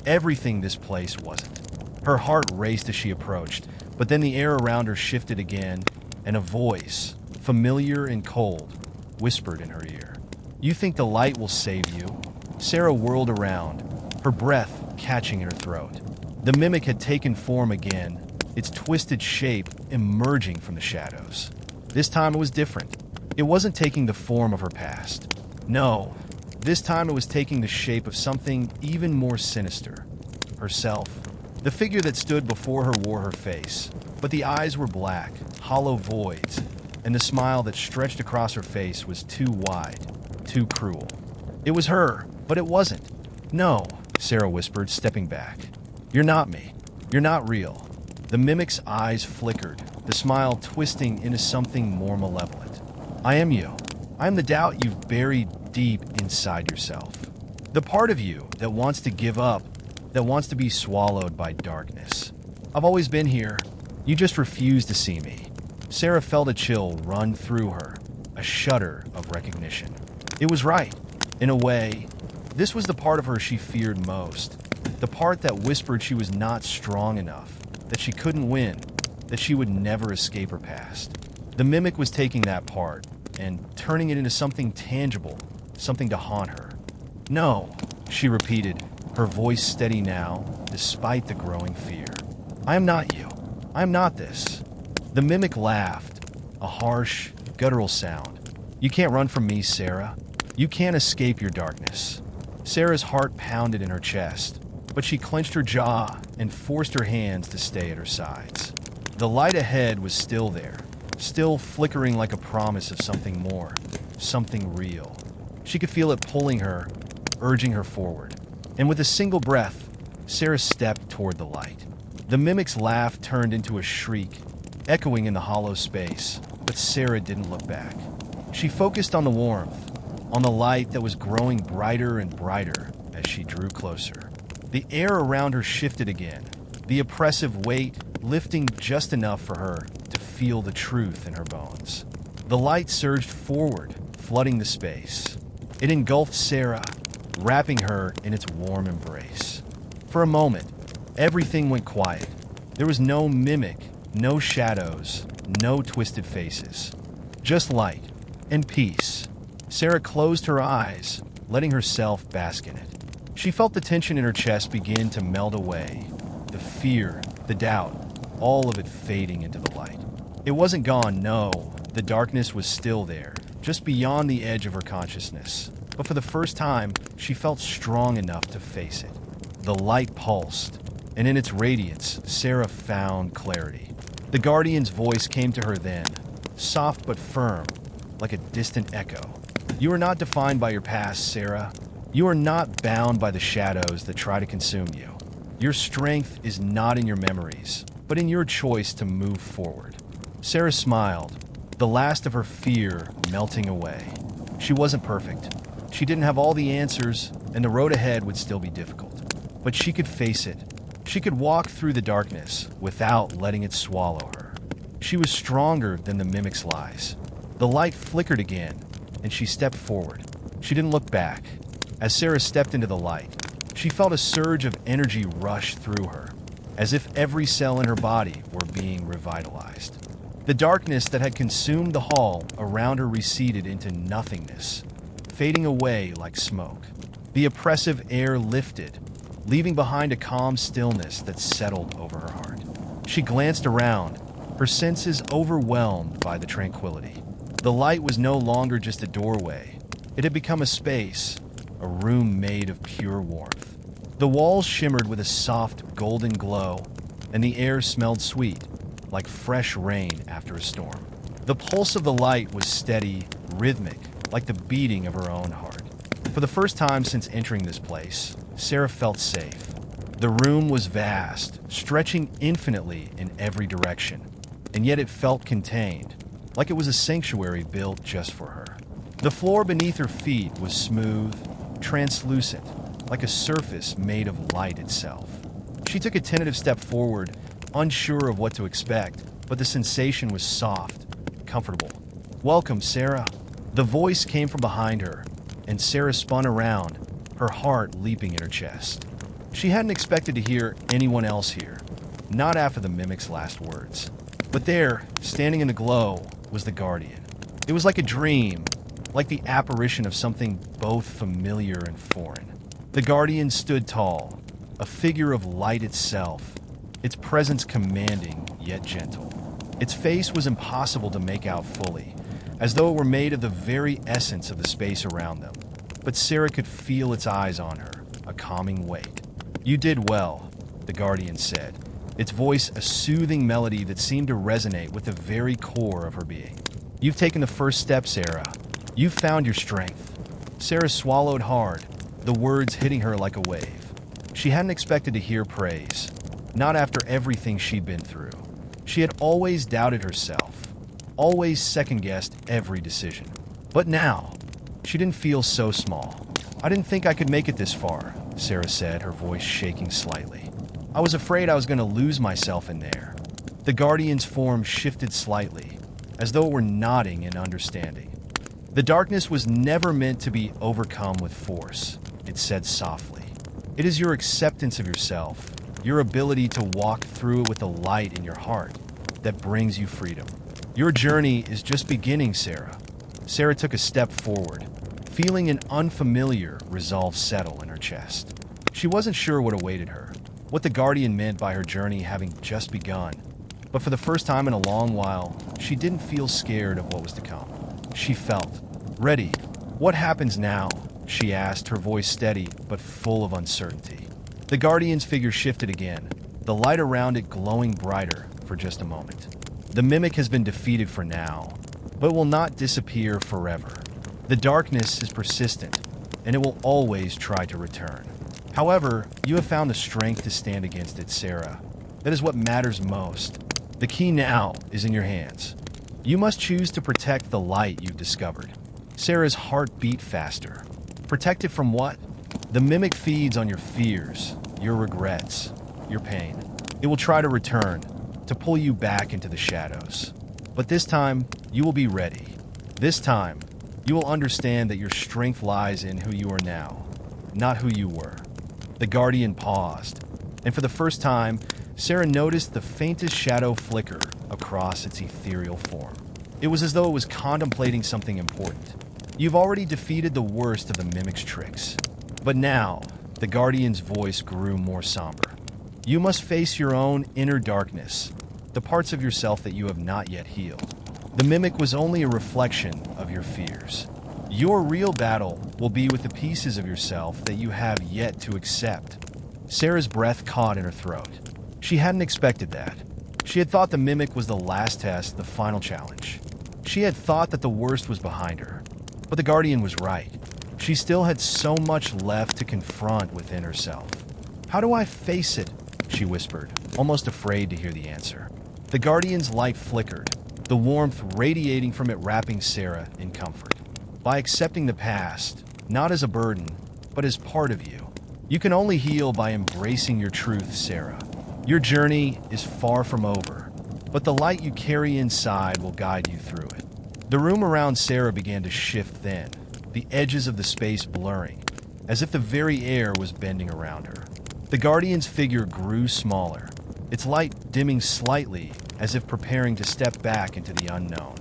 everything this place wasn't. Her heart raced as she approached, but then the air around her shifted again, and a voice, familiar and cold, whispered in her ear. "You think the light will save you?" Sarah whirled around, her breath catching in her throat. The mimic had taken form again, its twisted shape emerging from the shadows. This time it was different. It wasn't taking the form of her past. No, this time it was taking the shape of something even more sinister. Herself. The figure that stood before her wore her face, but the eyes were black, hollow voids, and the smile that stretched across her face was too wide, too cruel. It was her, but it wasn't. "No," Sarah whispered, stepping back. "You're not me. You're not real." The mimic's eyes flickered, the smile twisting into something more malevolent. "I am you. I am the doubt you've buried deep inside yourself. The part of you that wants to give up, that wants to be swallowed by darkness. I've always been here. You just refuse to see me." Sarah felt a chill run through her, a shudder of recognition. It was right. In a way, this was the part of her she feared most. The part that whispered she was not strong enough, that she couldn't win, that she would never escape her past. The mimic was taking that part and turning it into something tangible, something to haunt her. "No," she repeated, her voice steady now, despite the growing fear. "I am not you. I am not this." The mimic laughed, a harsh, guttural sound. "You can't run from me, Sarah. You can't escape your darkness." Sarah's heart pounded in her chest, but she clenched her jaw and forced her hands to stay at her sides. The light ahead was still there, still flickering like a promise of something more, something real. She could feel it pulling her, urging her forward. And with a single breath, Sarah stepped toward the light. The mimic's laugh turned into a shriek, echoing in the hollow space, but Sarah didn't look back. She focused on the warmth, on the light that was growing brighter and brighter as she drew closer. The air around her shifted again, the oppressive weight lifting just enough for her to feel the truth in her bones. The light surged forward, flooding the space. It engulfed Sarah, wrapping her in its warm embrace. For a moment, everything went quiet. There was no mimic, no shadows, no twisted faces. Just light and peace. Sarah closed her eyes, letting herself bask in it. She felt the tension in her chest begin to melt away, the fear, the doubt, all of it fading into the light. It wasn't gone, no. The darkness was still there, just beyond the edge of her consciousness. But for the first time, she felt strong enough to face it. The light pulsed, and in its radiance, Sarah found clarity. The Guardian's voice came to her then, soft but firm, like a distant echo. "You are not defined by your past, Sarah. You are not bound by the shadows that try to consume you. Your strength is not in your memories, but in your choice to move forward." Sarah smiled, the last of her fear melting away. She wasn't perfect. She didn't have all the answers, and the road ahead would still be difficult. But she could face it. She could walk through the darkness without letting it swallow her. She was stronger than the mimic's lies. The light flickered again, and she stepped forward. She didn't look back. As Sarah stepped into the light, she felt a surge of energy rush through her, as if every cell in her body were being revitalized. The darkness that had consumed the hall around her receded into nothingness, fading away like smoke. The oppressive air lifted, leaving behind a calm stillness that settled over her heart. She glanced around, her senses overwhelmed by the tranquility. The light was no longer just a doorway. It had become a space, a room made of pure warmth. The walls shimmered with a soft, golden glow, and the air smelled sweet, like fresh rain after a storm. The pulse of the light was steady, rhythmic, like the beating of her own heart. For the first time since entering this place, Sarah felt safe. The room was vast, stretching infinitely in every direction, and yet it felt contained, like it was a sanctuary built just for her. The floor beneath her feet was smooth, translucent, like a surface made of light itself. She took a tentative step forward, unsure of what to expect, but the sensation was soft, comfortable. "Welcome, Sarah." The voice came from behind her, and Sarah spun around, her heart leaping in her chest. She hadn't expected to hear anyone else here, not after the mimic's last words. But there, standing in the glow, was the Guardian. It was like a dream, like the apparition of something both familiar and foreign. The Guardian stood tall, a figure of light itself, its presence commanding yet gentle. Its face was impossible to make out fully, as though it were made of the very essence of the space around them. But Sarah could feel its eyes on her, a calming weight. "You did well," the Guardian said, its voice a soothing melody that seemed to resonate with the very core of her being. "You've taken the first step, Sarah. You've found your strength." Sarah swallowed hard, the words hitting her like a wave. She hadn't expected to hear praise, not after everything she'd been through. She had always doubted herself, always second-guessed every decision. But now, she didn't feel so small. "I didn't think I could make it this far," Sarah said, her voice shaking slightly. "I was afraid I was going to lose myself in there." The Guardian's form shifted slightly, as though it were nodding in understanding. "The darkness was never meant to be overcome with force," it said softly. "It is your acceptance of yourself, your ability to walk through it with the light in your heart, that brings you freedom. Your journey is just beginning, Sarah." Sarah took a step forward, feeling an unfamiliar resolve settle in her chest. She wasn't sure what awaited her, what the Guardian meant by her journey having just begun. But for the first time in a long while, she didn't feel scared of what was to come. She felt ready. "What happens now?" she asked, her voice steady but full of uncertainty. The Guardian's figure shifted again, the light around it glowing brighter for just a moment. "The mimic has been defeated for now, but will not disappear forever. The darkness is persistent, and it will always try to return. However, you have found the strength to stand against it, Sarah. That is what matters most. The key now is in your hands. You must choose to protect the light you've discovered." Sarah's heart beat faster. Protect it from what? The mimic feeds on your fears, your regrets, your pain. It will try to return, to pull you back into the shadows. But this time, you will be ready. This time, you will understand that your strength lies in who you are now, not who you were. The Guardian paused, and for the first time, Sarah noticed the faintest shadow flicker across its ethereal form. It was as though it was contemplating something important. "You've already defeated the worst of the mimic's tricks. But now," the Guardian's voice grew more somber, "you must face your own inner darkness, the parts of yourself that you have not yet healed. The mimic was only a reflection of your fears. Your real battle will be with the pieces of yourself that you have yet to accept." Sarah's breath caught in her throat. She hadn't expected that. She had thought the mimic was the last test, the final challenge. She had thought that the worst was behind her. But the Guardian was right. She still had so much left to confront within herself. "How do I face it?" she whispered, almost afraid to hear the answer. The Guardian's light flickered, the warmth radiating from it wrapping Sarah in comfort. "By accepting the past, not as a burden, but as part of you. You can only heal by embracing your truth, Sarah. Your journey is far from over, but the light you carry inside will guide you through it." The room around Sarah began to shift then, the edges of the space blurring, as if the very air was bending around her. The Guardian's figure grew smaller, its light dimming slightly as if preparing to step back into the unknown.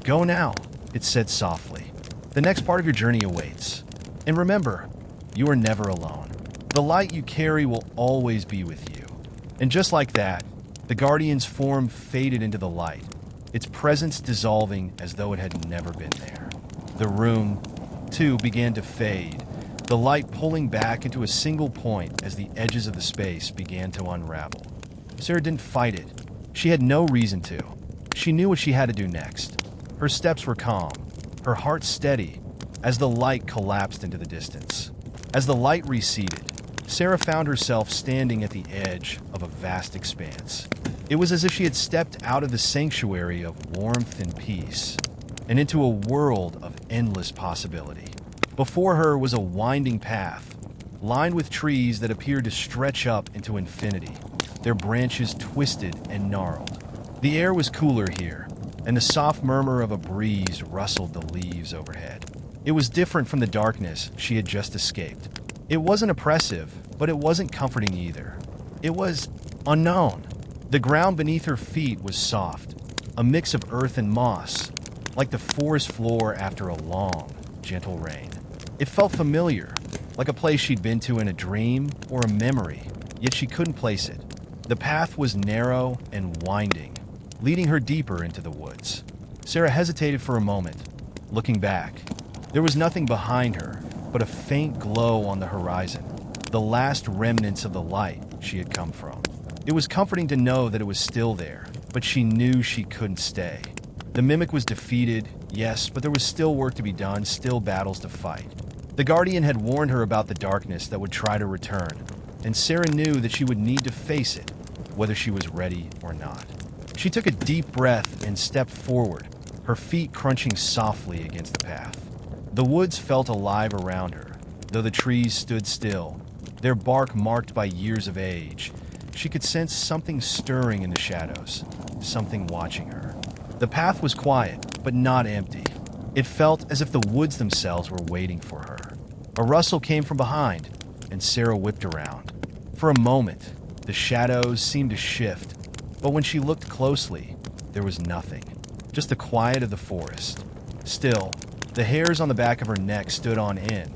"Go now," it said softly. "The next part of your journey awaits. And remember, you are never alone. The light you carry will always be with you." And just like that, the Guardian's form faded into the light, its presence dissolving as though it had never been there. The room, too, began to fade, the light pulling back into a single point as the edges of the space began to unravel. Sarah didn't fight it. She had no reason to. She knew what she had to do next. Her steps were calm, her heart steady, as the light collapsed into the distance. As the light receded, Sarah found herself standing at the edge of a vast expanse. It was as if she had stepped out of the sanctuary of warmth and peace and into a world of endless possibility. Before her was a winding path, lined with trees that appeared to stretch up into infinity, their branches twisted and gnarled. The air was cooler here, and the soft murmur of a breeze rustled the leaves overhead. It was different from the darkness she had just escaped. It wasn't oppressive, but it wasn't comforting either. It was unknown. The ground beneath her feet was soft, a mix of earth and moss, like the forest floor after a long, gentle rain. It felt familiar, like a place she'd been to in a dream or a memory, yet she couldn't place it. The path was narrow and winding, leading her deeper into the woods. Sarah hesitated for a moment, looking back. There was nothing behind her but a faint glow on the horizon, the last remnants of the light she had come from. It was comforting to know that it was still there, but she knew she couldn't stay. The mimic was defeated, yes, but there was still work to be done, still battles to fight. The Guardian had warned her about the darkness that would try to return, and Sarah knew that she would need to face it, whether she was ready or not. She took a deep breath and stepped forward, her feet crunching softly against the path. The woods felt alive around her, though the trees stood still, their bark marked by years of age. She could sense something stirring in the shadows, something watching her. The path was quiet, but not empty. It felt as if the woods themselves were waiting for her. A rustle came from behind, and Sarah whipped around. For a moment, the shadows seemed to shift, but when she looked closely, there was nothing, just the quiet of the forest. Still, the hairs on the back of her neck stood on end,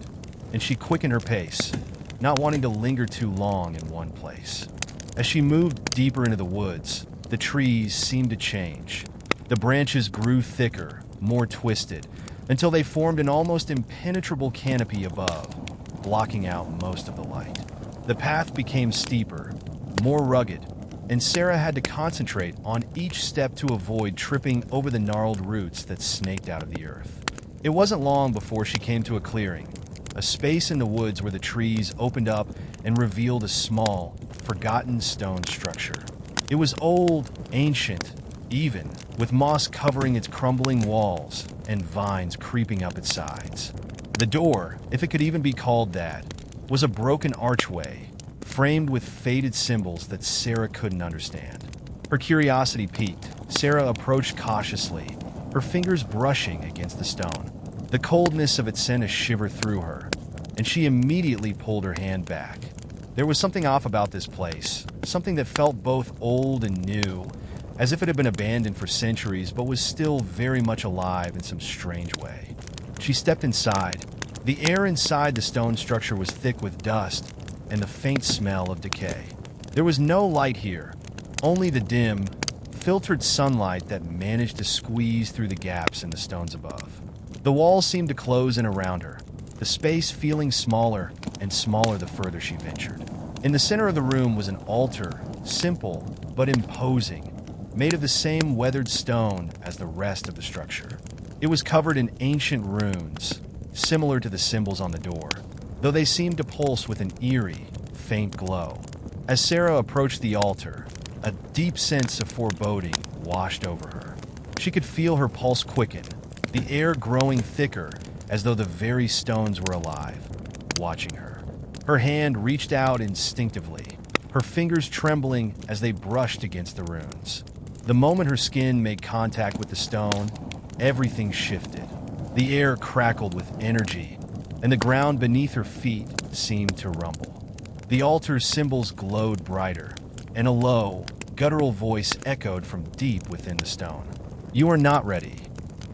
and she quickened her pace, not wanting to linger too long in one place. As she moved deeper into the woods, the trees seemed to change. The branches grew thicker, more twisted, until they formed an almost impenetrable canopy above, blocking out most of the light. The path became steeper, more rugged, and Sarah had to concentrate on each step to avoid tripping over the gnarled roots that snaked out of the earth. It wasn't long before she came to a clearing, a space in the woods where the trees opened up and revealed a small, forgotten stone structure. It was old, ancient, even, with moss covering its crumbling walls and vines creeping up its sides. The door, if it could even be called that, was a broken archway, framed with faded symbols that Sarah couldn't understand. Her curiosity piqued. Sarah approached cautiously, her fingers brushing against the stone. The coldness of it sent a shiver through her, and she immediately pulled her hand back. There was something off about this place, something that felt both old and new, as if it had been abandoned for centuries but was still very much alive in some strange way. She stepped inside. The air inside the stone structure was thick with dust and the faint smell of decay. There was no light here, only the dim, filtered sunlight that managed to squeeze through the gaps in the stones above. The walls seemed to close in around her, the space feeling smaller and smaller the further she ventured. In the center of the room was an altar, simple but imposing, made of the same weathered stone as the rest of the structure. It was covered in ancient runes, similar to the symbols on the door, though they seemed to pulse with an eerie, faint glow. As Sarah approached the altar, a deep sense of foreboding washed over her. She could feel her pulse quicken, the air growing thicker as though the very stones were alive, watching her. Her hand reached out instinctively, her fingers trembling as they brushed against the runes. The moment her skin made contact with the stone, everything shifted. The air crackled with energy, and the ground beneath her feet seemed to rumble. The altar's symbols glowed brighter, and a low, guttural voice echoed from deep within the stone. "You are not ready."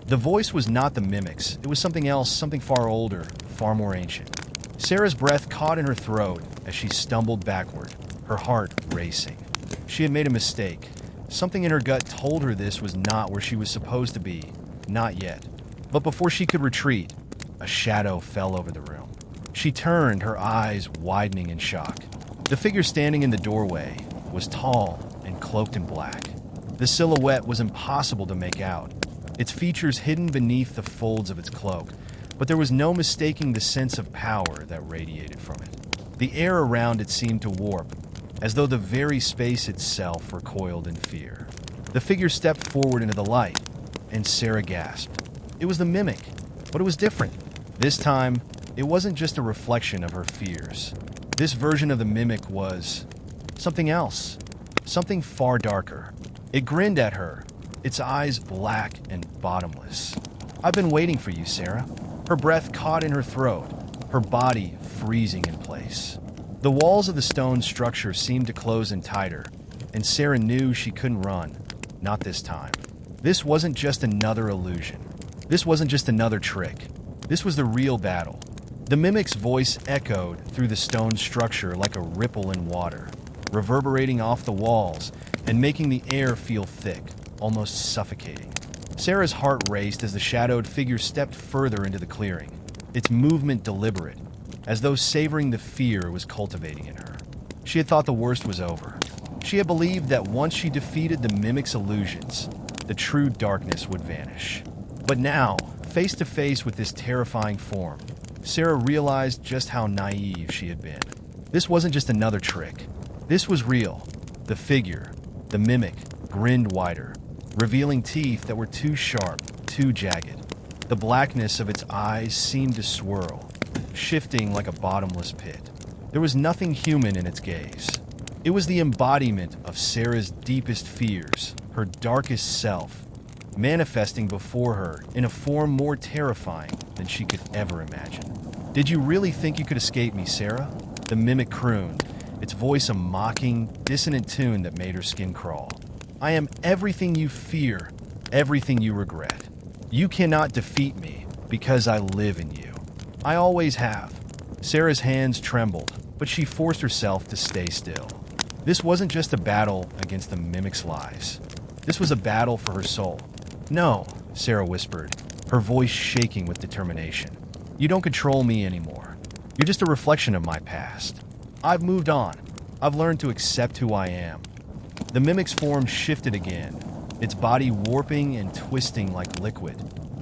The voice was not the mimic's. It was something else, something far older, far more ancient. Sarah's breath caught in her throat as she stumbled backward, her heart racing. She had made a mistake. Something in her gut told her this was not where she was supposed to be. Not yet. But before she could retreat, a shadow fell over the room. She turned, her eyes widening in shock. The figure standing in the doorway was tall and cloaked in black. The silhouette was impossible to make out, its features hidden beneath the folds of its cloak, but there was no mistaking the sense of power that radiated from it. The air around it seemed to warp, as though the very space itself recoiled in fear. The figure stepped forward into the light, and Sarah gasped. It was the mimic, but it was different. This time, it wasn't just a reflection of her fears. This version of the mimic was something else, something far darker. It grinned at her, its eyes black and bottomless. "I've been waiting for you, Sarah." Her breath caught in her throat, her body freezing in place. The walls of the stone structure seemed to close in tighter, and Sarah knew she couldn't run. Not this time. This wasn't just another illusion. This wasn't just another trick. This was the real battle. The mimic's voice echoed through the stone structure like a ripple in water, reverberating off the walls and making the air feel thick, almost suffocating. Sarah's heart raced as the shadowed figure stepped further into the clearing, its movement deliberate, as though savoring the fear it was cultivating in her. She had thought the worst was over. She had believed that once she defeated the mimic's illusions, the true darkness would vanish. But now, face to face with this terrifying form, Sarah realized just how naive she had been. This wasn't just another trick. This was real. The figure, the mimic, grinned wider, revealing teeth that were too sharp, too jagged. The blackness of its eyes seemed to swirl, shifting like a bottomless pit. There was nothing human in its gaze. It was the embodiment of Sarah's deepest fears, her darkest self, manifesting before her in a form more terrifying than she could ever imagine. "Did you really think you could escape me, Sarah?" The mimic crooned, its voice a mocking, dissonant tune that made her skin crawl. "I am everything you fear, everything you regret. You cannot defeat me because I live in you. I always have." Sarah's hands trembled, but she forced herself to stay still. This wasn't just a battle against the mimic's lies. This was a battle for her soul. "No," Sarah whispered, her voice shaking with determination. "You don't control me anymore. You're just a reflection of my past. I've moved on. I've learned to accept who I am." The mimic's form shifted again, its body warping and twisting like liquid,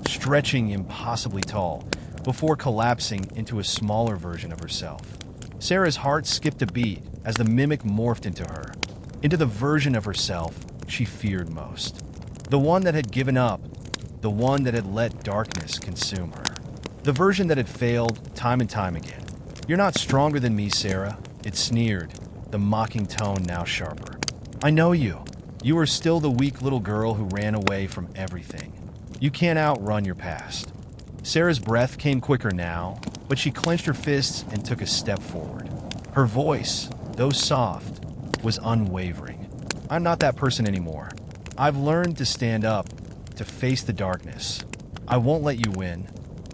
stretching impossibly tall, before collapsing into a smaller version of herself. Sarah's heart skipped a beat as the mimic morphed into her, into the version of herself she feared most. The one that had given up, the one that had let darkness consume her. The version that had failed time and time again. "You're not stronger than me, Sarah," it sneered, the mocking tone now sharper. "I know you. You are still the weak little girl who ran away from everything. You can't outrun your past." Sarah's breath came quicker now, but she clenched her fists and took a step forward. Her voice, though soft, was unwavering. "I'm not that person anymore. I've learned to stand up, to face the darkness. I won't let you win."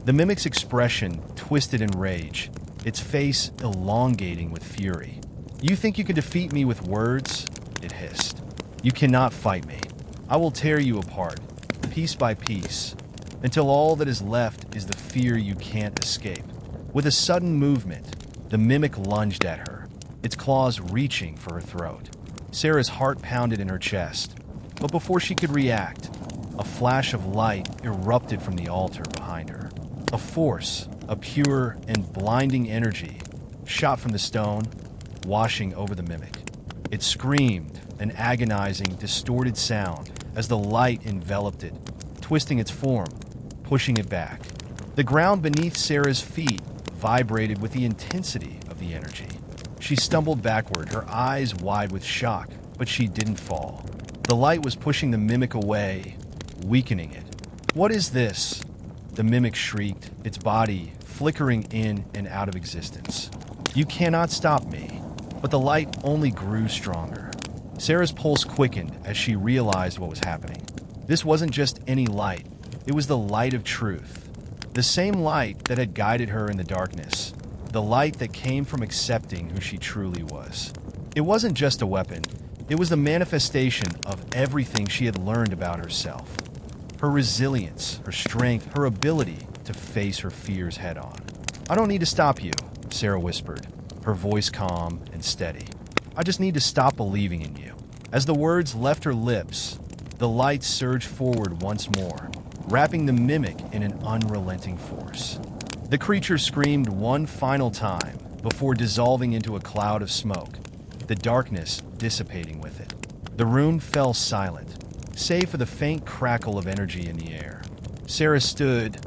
The mimic's expression twisted in rage, its face elongating with fury. "You think you can defeat me with words?" it hissed. "You cannot fight me. I will tear you apart, piece by piece, until all that is left is the fear you can't escape." With a sudden movement, the mimic lunged at her, its claws reaching for her throat. Sarah's heart pounded in her chest, but before she could react, a flash of light erupted from the altar behind her. A force, a pure and blinding energy, shot from the stone, washing over the mimic. It screamed, an agonizing, distorted sound as the light enveloped it, twisting its form, pushing it back. The ground beneath Sarah's feet vibrated with the intensity of the energy. She stumbled backward, her eyes wide with shock, but she didn't fall. The light was pushing the mimic away, weakening it. "What is this?" the mimic shrieked, its body flickering in and out of existence. "You cannot stop me." But the light only grew stronger. Sarah's pulse quickened as she realized what was happening. This wasn't just any light, it was the light of truth. The same light that had guided her in the darkness. The light that came from accepting who she truly was. It wasn't just a weapon, it was the manifestation of everything she had learned about herself. Her resilience, her strength, her ability to face her fears head on. "I don't need to stop you," Sarah whispered, her voice calm and steady. "I just need to stop believing in you." As the words left her lips, the light surged forward once more, wrapping the mimic in an unrelenting force. The creature screamed one final time before dissolving into a cloud of smoke, the darkness dissipating with it. The room fell silent, save for the faint crackle of energy in the air. Sarah stood,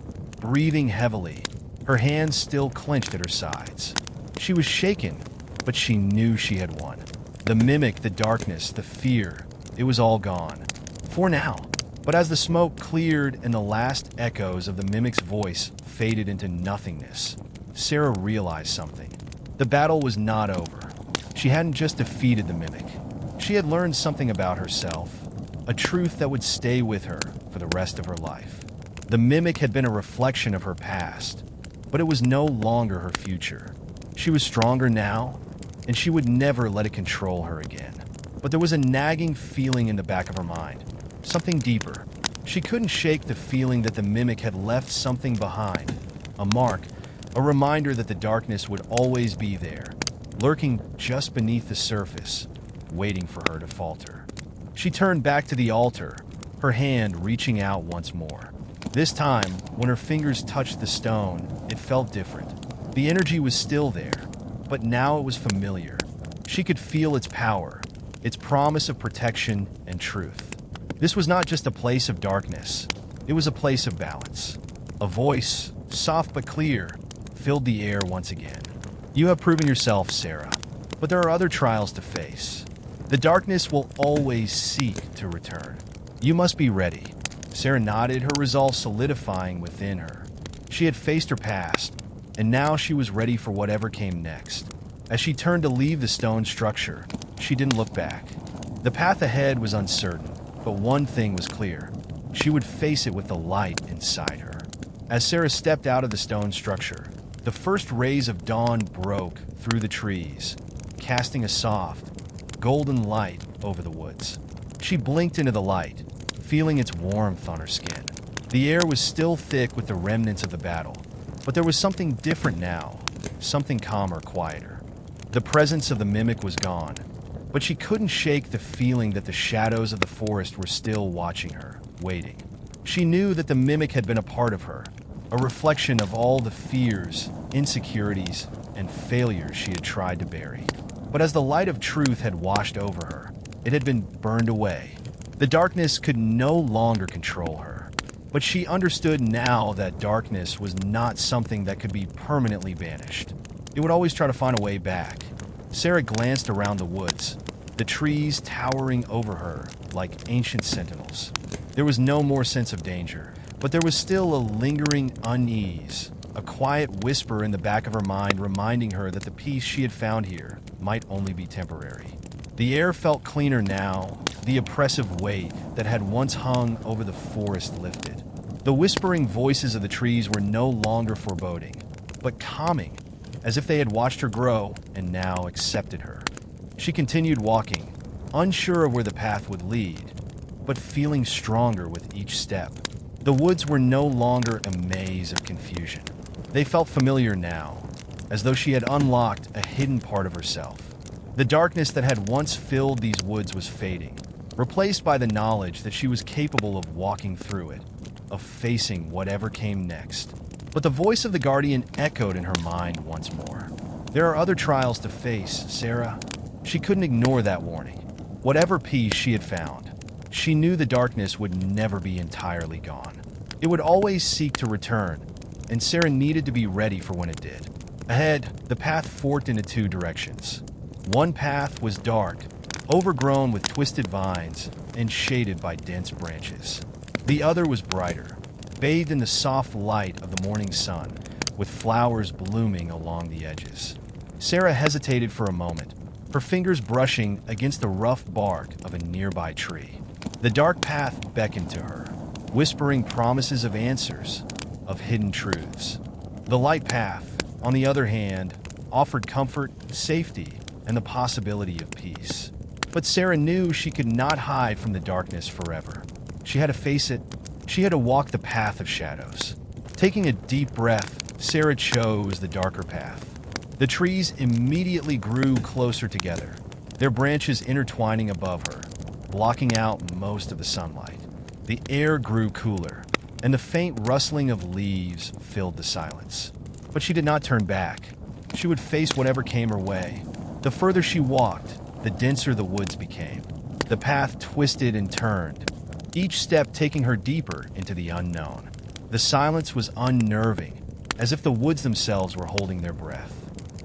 breathing heavily, her hands still clenched at her sides. She was shaken, but she knew she had won. The mimic, the darkness, the fear, it was all gone. For now. But as the smoke cleared and the last echoes of the mimic's voice faded into nothingness, Sarah realized something. The battle was not over. She hadn't just defeated the mimic. She had learned something about herself, a truth that would stay with her for the rest of her life. The mimic had been a reflection of her past, but it was no longer her future. She was stronger now, and she would never let it control her again. But there was a nagging feeling in the back of her mind, something deeper. She couldn't shake the feeling that the mimic had left something behind, a mark, a reminder that the darkness would always be there, lurking just beneath the surface, waiting for her to falter. She turned back to the altar, her hand reaching out once more. This time, when her fingers touched the stone, it felt different. The energy was still there, but now it was familiar. She could feel its power, its promise of protection and truth. This was not just a place of darkness, it was a place of balance. A voice, soft but clear, filled the air once again. "You have proven yourself, Sarah, but there are other trials to face. The darkness will always seek to return. You must be ready." Sarah nodded, her resolve solidifying within her. She had faced her past, and now she was ready for whatever came next. As she turned to leave the stone structure, she didn't look back. The path ahead was uncertain, but one thing was clear. She would face it with the light inside her. As Sarah stepped out of the stone structure, the first rays of dawn broke through the trees, casting a soft, golden light over the woods. She blinked into the light, feeling its warmth on her skin. The air was still thick with the remnants of the battle, but there was something different now, something calmer, quieter. The presence of the mimic was gone, but she couldn't shake the feeling that the shadows of the forest were still watching her, waiting. She knew that the mimic had been a part of her, a reflection of all the fears, insecurities, and failures she had tried to bury. But as the light of truth had washed over her, it had been burned away. The darkness could no longer control her. But she understood now that darkness was not something that could be permanently banished. It would always try to find a way back. Sarah glanced around the woods, the trees towering over her like ancient sentinels. There was no more sense of danger, but there was still a lingering unease, a quiet whisper in the back of her mind reminding her that the peace she had found here might only be temporary. The air felt cleaner now, the oppressive weight that had once hung over the forest lifted. The whispering voices of the trees were no longer foreboding, but calming, as if they had watched her grow and now accepted her. She continued walking, unsure of where the path would lead, but feeling stronger with each step. The woods were no longer a maze of confusion. They felt familiar now, as though she had unlocked a hidden part of herself. The darkness that had once filled these woods was fading, replaced by the knowledge that she was capable of walking through it, of facing whatever came next. But the voice of the guardian echoed in her mind once more. "There are other trials to face, Sarah." She couldn't ignore that warning. Whatever peace she had found, she knew the darkness would never be entirely gone. It would always seek to return, and Sarah needed to be ready for when it did. Ahead, the path forked into two directions. One path was dark, overgrown with twisted vines and shaded by dense branches. The other was brighter, bathed in the soft light of the morning sun, with flowers blooming along the edges. Sarah hesitated for a moment, her fingers brushing against the rough bark of a nearby tree. The dark path beckoned to her, whispering promises of answers, of hidden truths. The light path, on the other hand, offered comfort, safety, and the possibility of peace. But Sarah knew she could not hide from the darkness forever. She had to face it. She had to walk the path of shadows. Taking a deep breath, Sarah chose the darker path. The trees immediately grew closer together, their branches intertwining above her, blocking out most of the sunlight. The air grew cooler, and the faint rustling of leaves filled the silence. But she did not turn back. She would face whatever came her way. The further she walked, the denser the woods became. The path twisted and turned, each step taking her deeper into the unknown. The silence was unnerving, as if the woods themselves were holding their breath.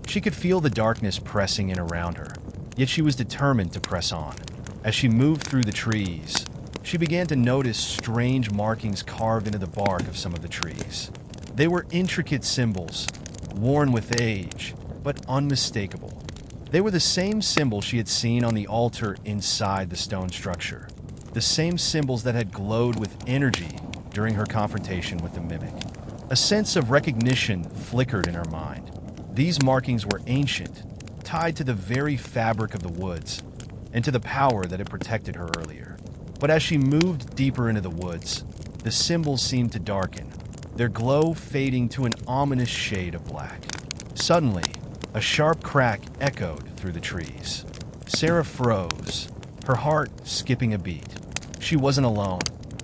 She could feel the darkness pressing in around her, yet she was determined to press on. As she moved through the trees, she began to notice strange markings carved into the bark of some of the trees. They were intricate symbols, worn with age, but unmistakable. They were the same symbols she had seen on the altar inside the stone structure, the same symbols that had glowed with energy during her confrontation with the mimic. A sense of recognition flickered in her mind. These markings were ancient, tied to the very fabric of the woods, and to the power that had protected her earlier. But as she moved deeper into the woods, the symbols seemed to darken, their glow fading to an ominous shade of black. Suddenly, a sharp crack echoed through the trees. Sarah froze, her heart skipping a beat. She wasn't alone.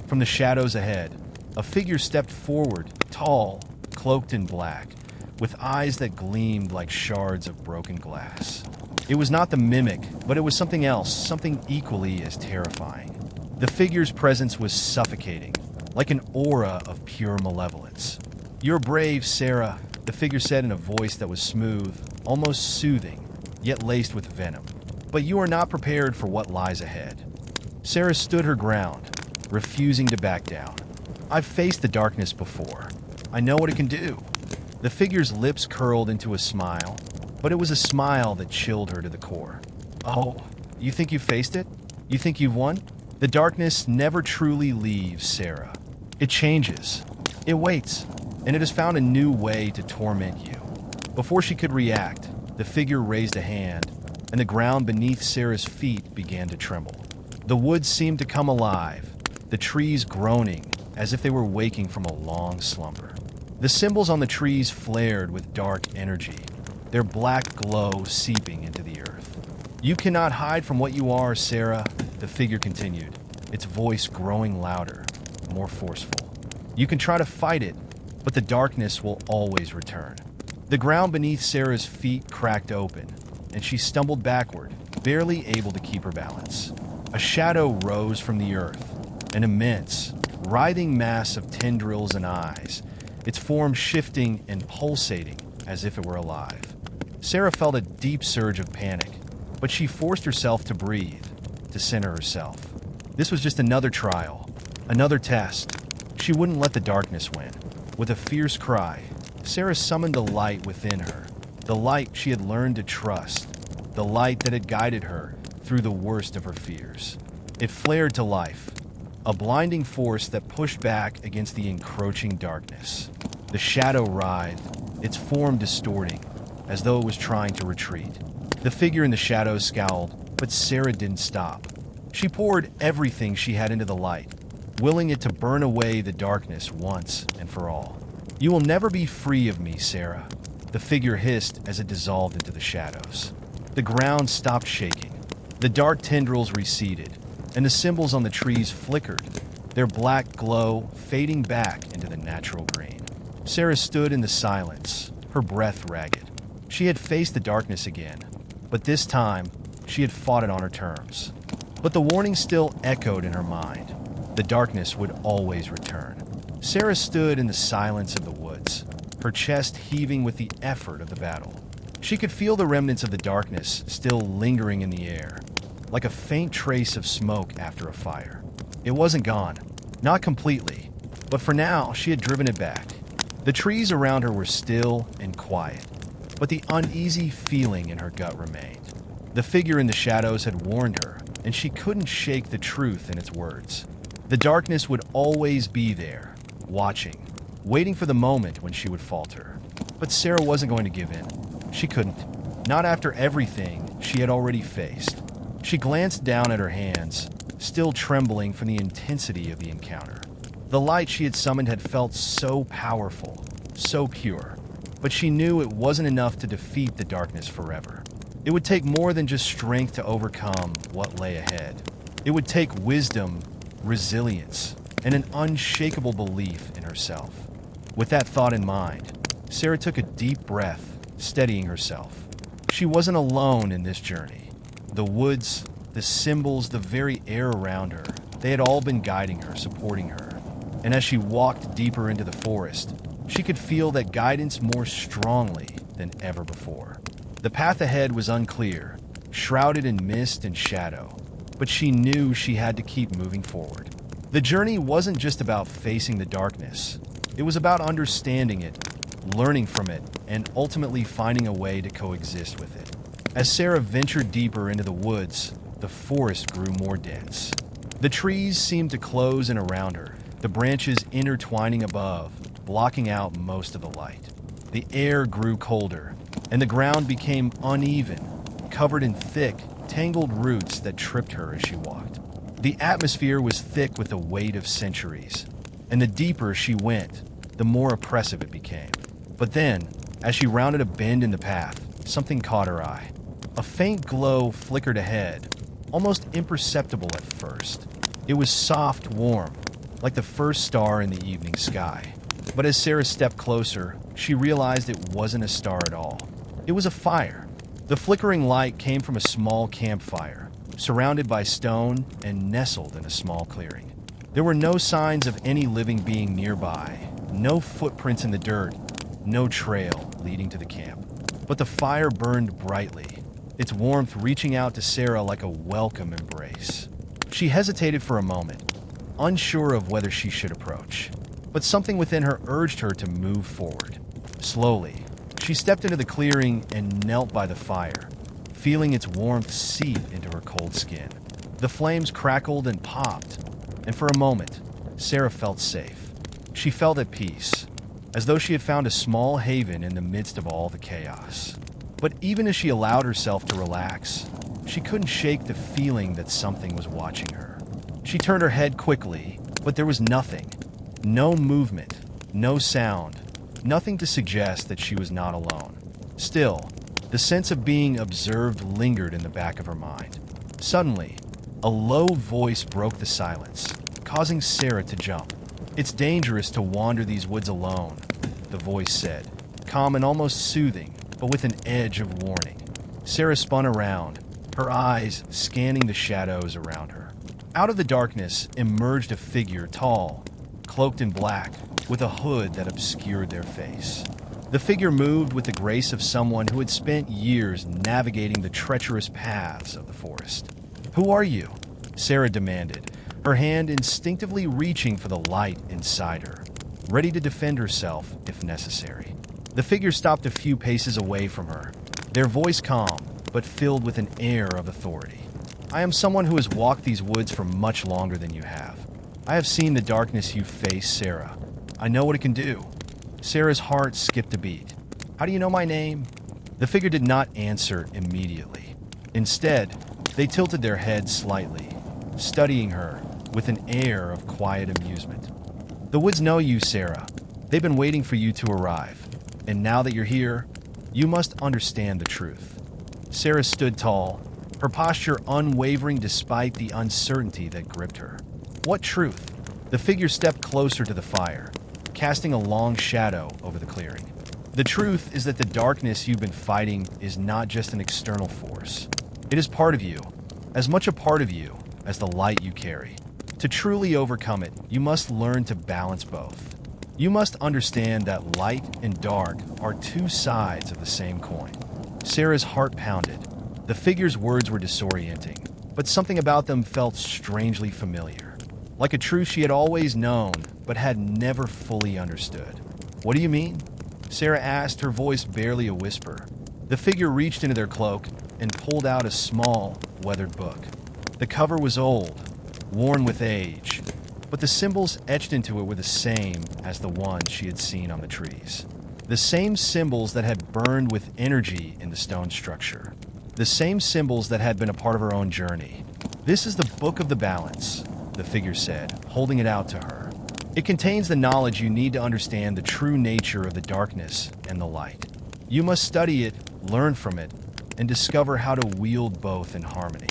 From the shadows ahead, a figure stepped forward, tall, cloaked in black, with eyes that gleamed like shards of broken glass. It was not the mimic, but it was something else, something equally as terrifying. The figure's presence was suffocating, like an aura of pure malevolence. "You're brave, Sarah," the figure said in a voice that was smooth, almost soothing, yet laced with venom. "But you are not prepared for what lies ahead." Sarah stood her ground, refusing to back down. "I've faced the darkness before. I know what it can do." The figure's lips curled into a smile, but it was a smile that chilled her to the core. "Oh, you think you've faced it? You think you've won?" The darkness never truly leaves Sarah. It changes. It waits, and it has found a new way to torment you. Before she could react, the figure raised a hand, and the ground beneath Sarah's feet began to tremble. The woods seemed to come alive, the trees groaning as if they were waking from a long slumber. The symbols on the trees flared with dark energy, their black glow seeping into the earth. "You cannot hide from what you are, Sarah," the figure continued, its voice growing louder, more forceful. "You can try to fight it, but the darkness will always return." The ground beneath Sarah's feet cracked open, and she stumbled backward, barely able to keep her balance. A shadow rose from the earth, an immense, writhing mass of tendrils and eyes, its form shifting and pulsating as if it were alive. Sarah felt a deep surge of panic, but she forced herself to breathe, to center herself. This was just another trial, another test. She wouldn't let the darkness win. With a fierce cry, Sarah summoned the light within her, the light she had learned to trust, the light that had guided her through the worst of her fears. It flared to life, a blinding force that pushed back against the encroaching darkness. The shadow writhed, its form distorting, as though it was trying to retreat. The figure in the shadows scowled, but Sarah didn't stop. She poured everything she had into the light, willing it to burn away the darkness once and for all. "You will never be free of me, Sarah," the figure hissed as it dissolved into the shadows. The ground stopped shaking. The dark tendrils receded, and the symbols on the trees flickered, their black glow fading back into the natural green. Sarah stood in the silence, her breath ragged. She had faced the darkness again, but this time she had fought it on her terms. But the warning still echoed in her mind. The darkness would always return. Sarah stood in the silence of the woods, her chest heaving with the effort of the battle. She could feel the remnants of the darkness still lingering in the air, like a faint trace of smoke after a fire. It wasn't gone, not completely, but for now she had driven it back. The trees around her were still and quiet, but the uneasy feeling in her gut remained. The figure in the shadows had warned her, and she couldn't shake the truth in its words. The darkness would always be there, watching, waiting for the moment when she would falter. But Sarah wasn't going to give in. She couldn't. Not after everything she had already faced. She glanced down at her hands, still trembling from the intensity of the encounter. The light she had summoned had felt so powerful, so pure, but she knew it wasn't enough to defeat the darkness forever. It would take more than just strength to overcome what lay ahead. It would take wisdom, resilience, and an unshakable belief in herself. With that thought in mind, Sarah took a deep breath, steadying herself. She wasn't alone in this journey. The woods, the symbols, the very air around her, they had all been guiding her, supporting her. And as she walked deeper into the forest, she could feel that guidance more strongly than ever before. The path ahead was unclear, shrouded in mist and shadow, but she knew she had to keep moving forward. The journey wasn't just about facing the darkness. It was about understanding it, learning from it, and ultimately finding a way to coexist with it. As Sarah ventured deeper into the woods, the forest grew more dense. The trees seemed to close in around her, the branches intertwining above, blocking out most of the light. The air grew colder, and the ground became uneven, covered in thick, tangled roots that tripped her as she walked. The atmosphere was thick with the weight of centuries, and the deeper she went, the more oppressive it became. But then, as she rounded a bend in the path, something caught her eye. A faint glow flickered ahead, almost imperceptible at first. It was soft, warm, like the first star in the evening sky. But as Sarah stepped closer, she realized it wasn't a star at all. It was a fire. The flickering light came from a small campfire, surrounded by stone and nestled in a small clearing. There were no signs of any living being nearby, no footprints in the dirt, no trail leading to the camp. But the fire burned brightly, its warmth reaching out to Sarah like a welcome embrace. She hesitated for a moment, unsure of whether she should approach, but something within her urged her to move forward. Slowly, she stepped into the clearing and knelt by the fire, feeling its warmth seep into her cold skin. The flames crackled and popped, and for a moment, Sarah felt safe. She felt at peace, as though she had found a small haven in the midst of all the chaos. But even as she allowed herself to relax, she couldn't shake the feeling that something was watching her. She turned her head quickly, but there was nothing. No movement, no sound, nothing to suggest that she was not alone. Still, the sense of being observed lingered in the back of her mind. Suddenly, a low voice broke the silence, causing Sarah to jump. "It's dangerous to wander these woods alone," the voice said, calm and almost soothing, but with an edge of warning. Sarah spun around, her eyes scanning the shadows around her. Out of the darkness emerged a figure, tall, cloaked in black, with a hood that obscured their face. The figure moved with the grace of someone who had spent years navigating the treacherous paths of the forest. "Who are you?" Sarah demanded, her hand instinctively reaching for the light inside her, ready to defend herself if necessary. The figure stopped a few paces away from her, their voice calm, but filled with an air of authority. "I am someone who has walked these woods for much longer than you have. I have seen the darkness you face, Sarah. I know what it can do." Sarah's heart skipped a beat. "How do you know my name?" The figure did not answer immediately. Instead, they tilted their heads slightly, studying her with an air of quiet amusement. "The woods know you, Sarah. They've been waiting for you to arrive. And now that you're here, you must understand the truth." Sarah stood tall, her posture unwavering despite the uncertainty that gripped her. "What truth?" The figure stepped closer to the fire, casting a long shadow over the clearing. "The truth is that the darkness you've been fighting is not just an external force. It is part of you, as much a part of you as the light you carry. To truly overcome it, you must learn to balance both. You must understand that light and dark are two sides of the same coin." Sarah's heart pounded. The figure's words were disorienting, but something about them felt strangely familiar, like a truth she had always known but had never fully understood. "What do you mean?" Sarah asked, her voice barely a whisper. The figure reached into their cloak and pulled out a small, weathered book. The cover was old, worn with age, but the symbols etched into it were the same as the ones she had seen on the trees. The same symbols that had burned with energy in the stone structure. The same symbols that had been a part of her own journey. "This is the Book of the Balance," the figure said, holding it out to her. "It contains the knowledge you need to understand the true nature of the darkness and the light. You must study it, learn from it, and discover how to wield both in harmony.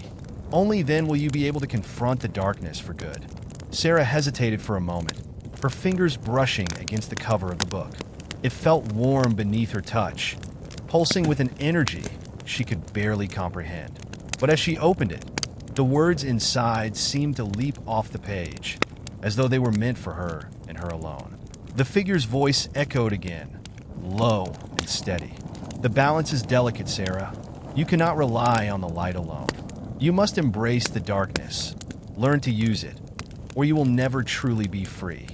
Only then will you be able to confront the darkness for good." Sarah hesitated for a moment, her fingers brushing against the cover of the book. It felt warm beneath her touch, pulsing with an energy she could barely comprehend. But as she opened it, the words inside seemed to leap off the page, as though they were meant for her and her alone. The figure's voice echoed again, low and steady. "The balance is delicate, Sarah. You cannot rely on the light alone. You must embrace the darkness, learn to use it, or you will never truly be free."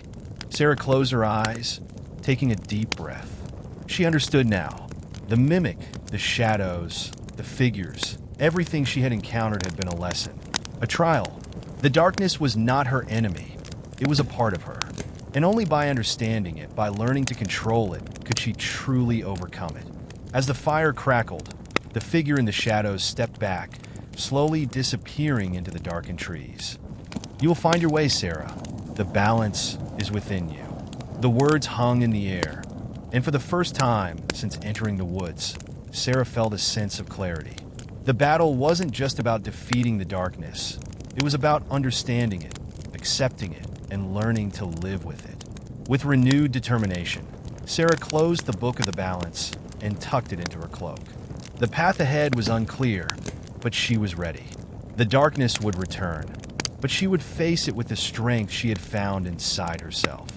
Sarah closed her eyes, taking a deep breath. She understood now. The mimic, the shadows, the figures, everything she had encountered had been a lesson, a trial. The darkness was not her enemy. It was a part of her. And only by understanding it, by learning to control it, could she truly overcome it. As the fire crackled, the figure in the shadows stepped back, slowly disappearing into the darkened trees. "You will find your way, Sarah. The balance is within you." The words hung in the air, and for the first time since entering the woods, Sarah felt a sense of clarity. The battle wasn't just about defeating the darkness. It was about understanding it, accepting it, and learning to live with it. With renewed determination, Sarah closed the Book of the Balance and tucked it into her cloak. The path ahead was unclear, but she was ready. The darkness would return, but she would face it with the strength she had found inside herself.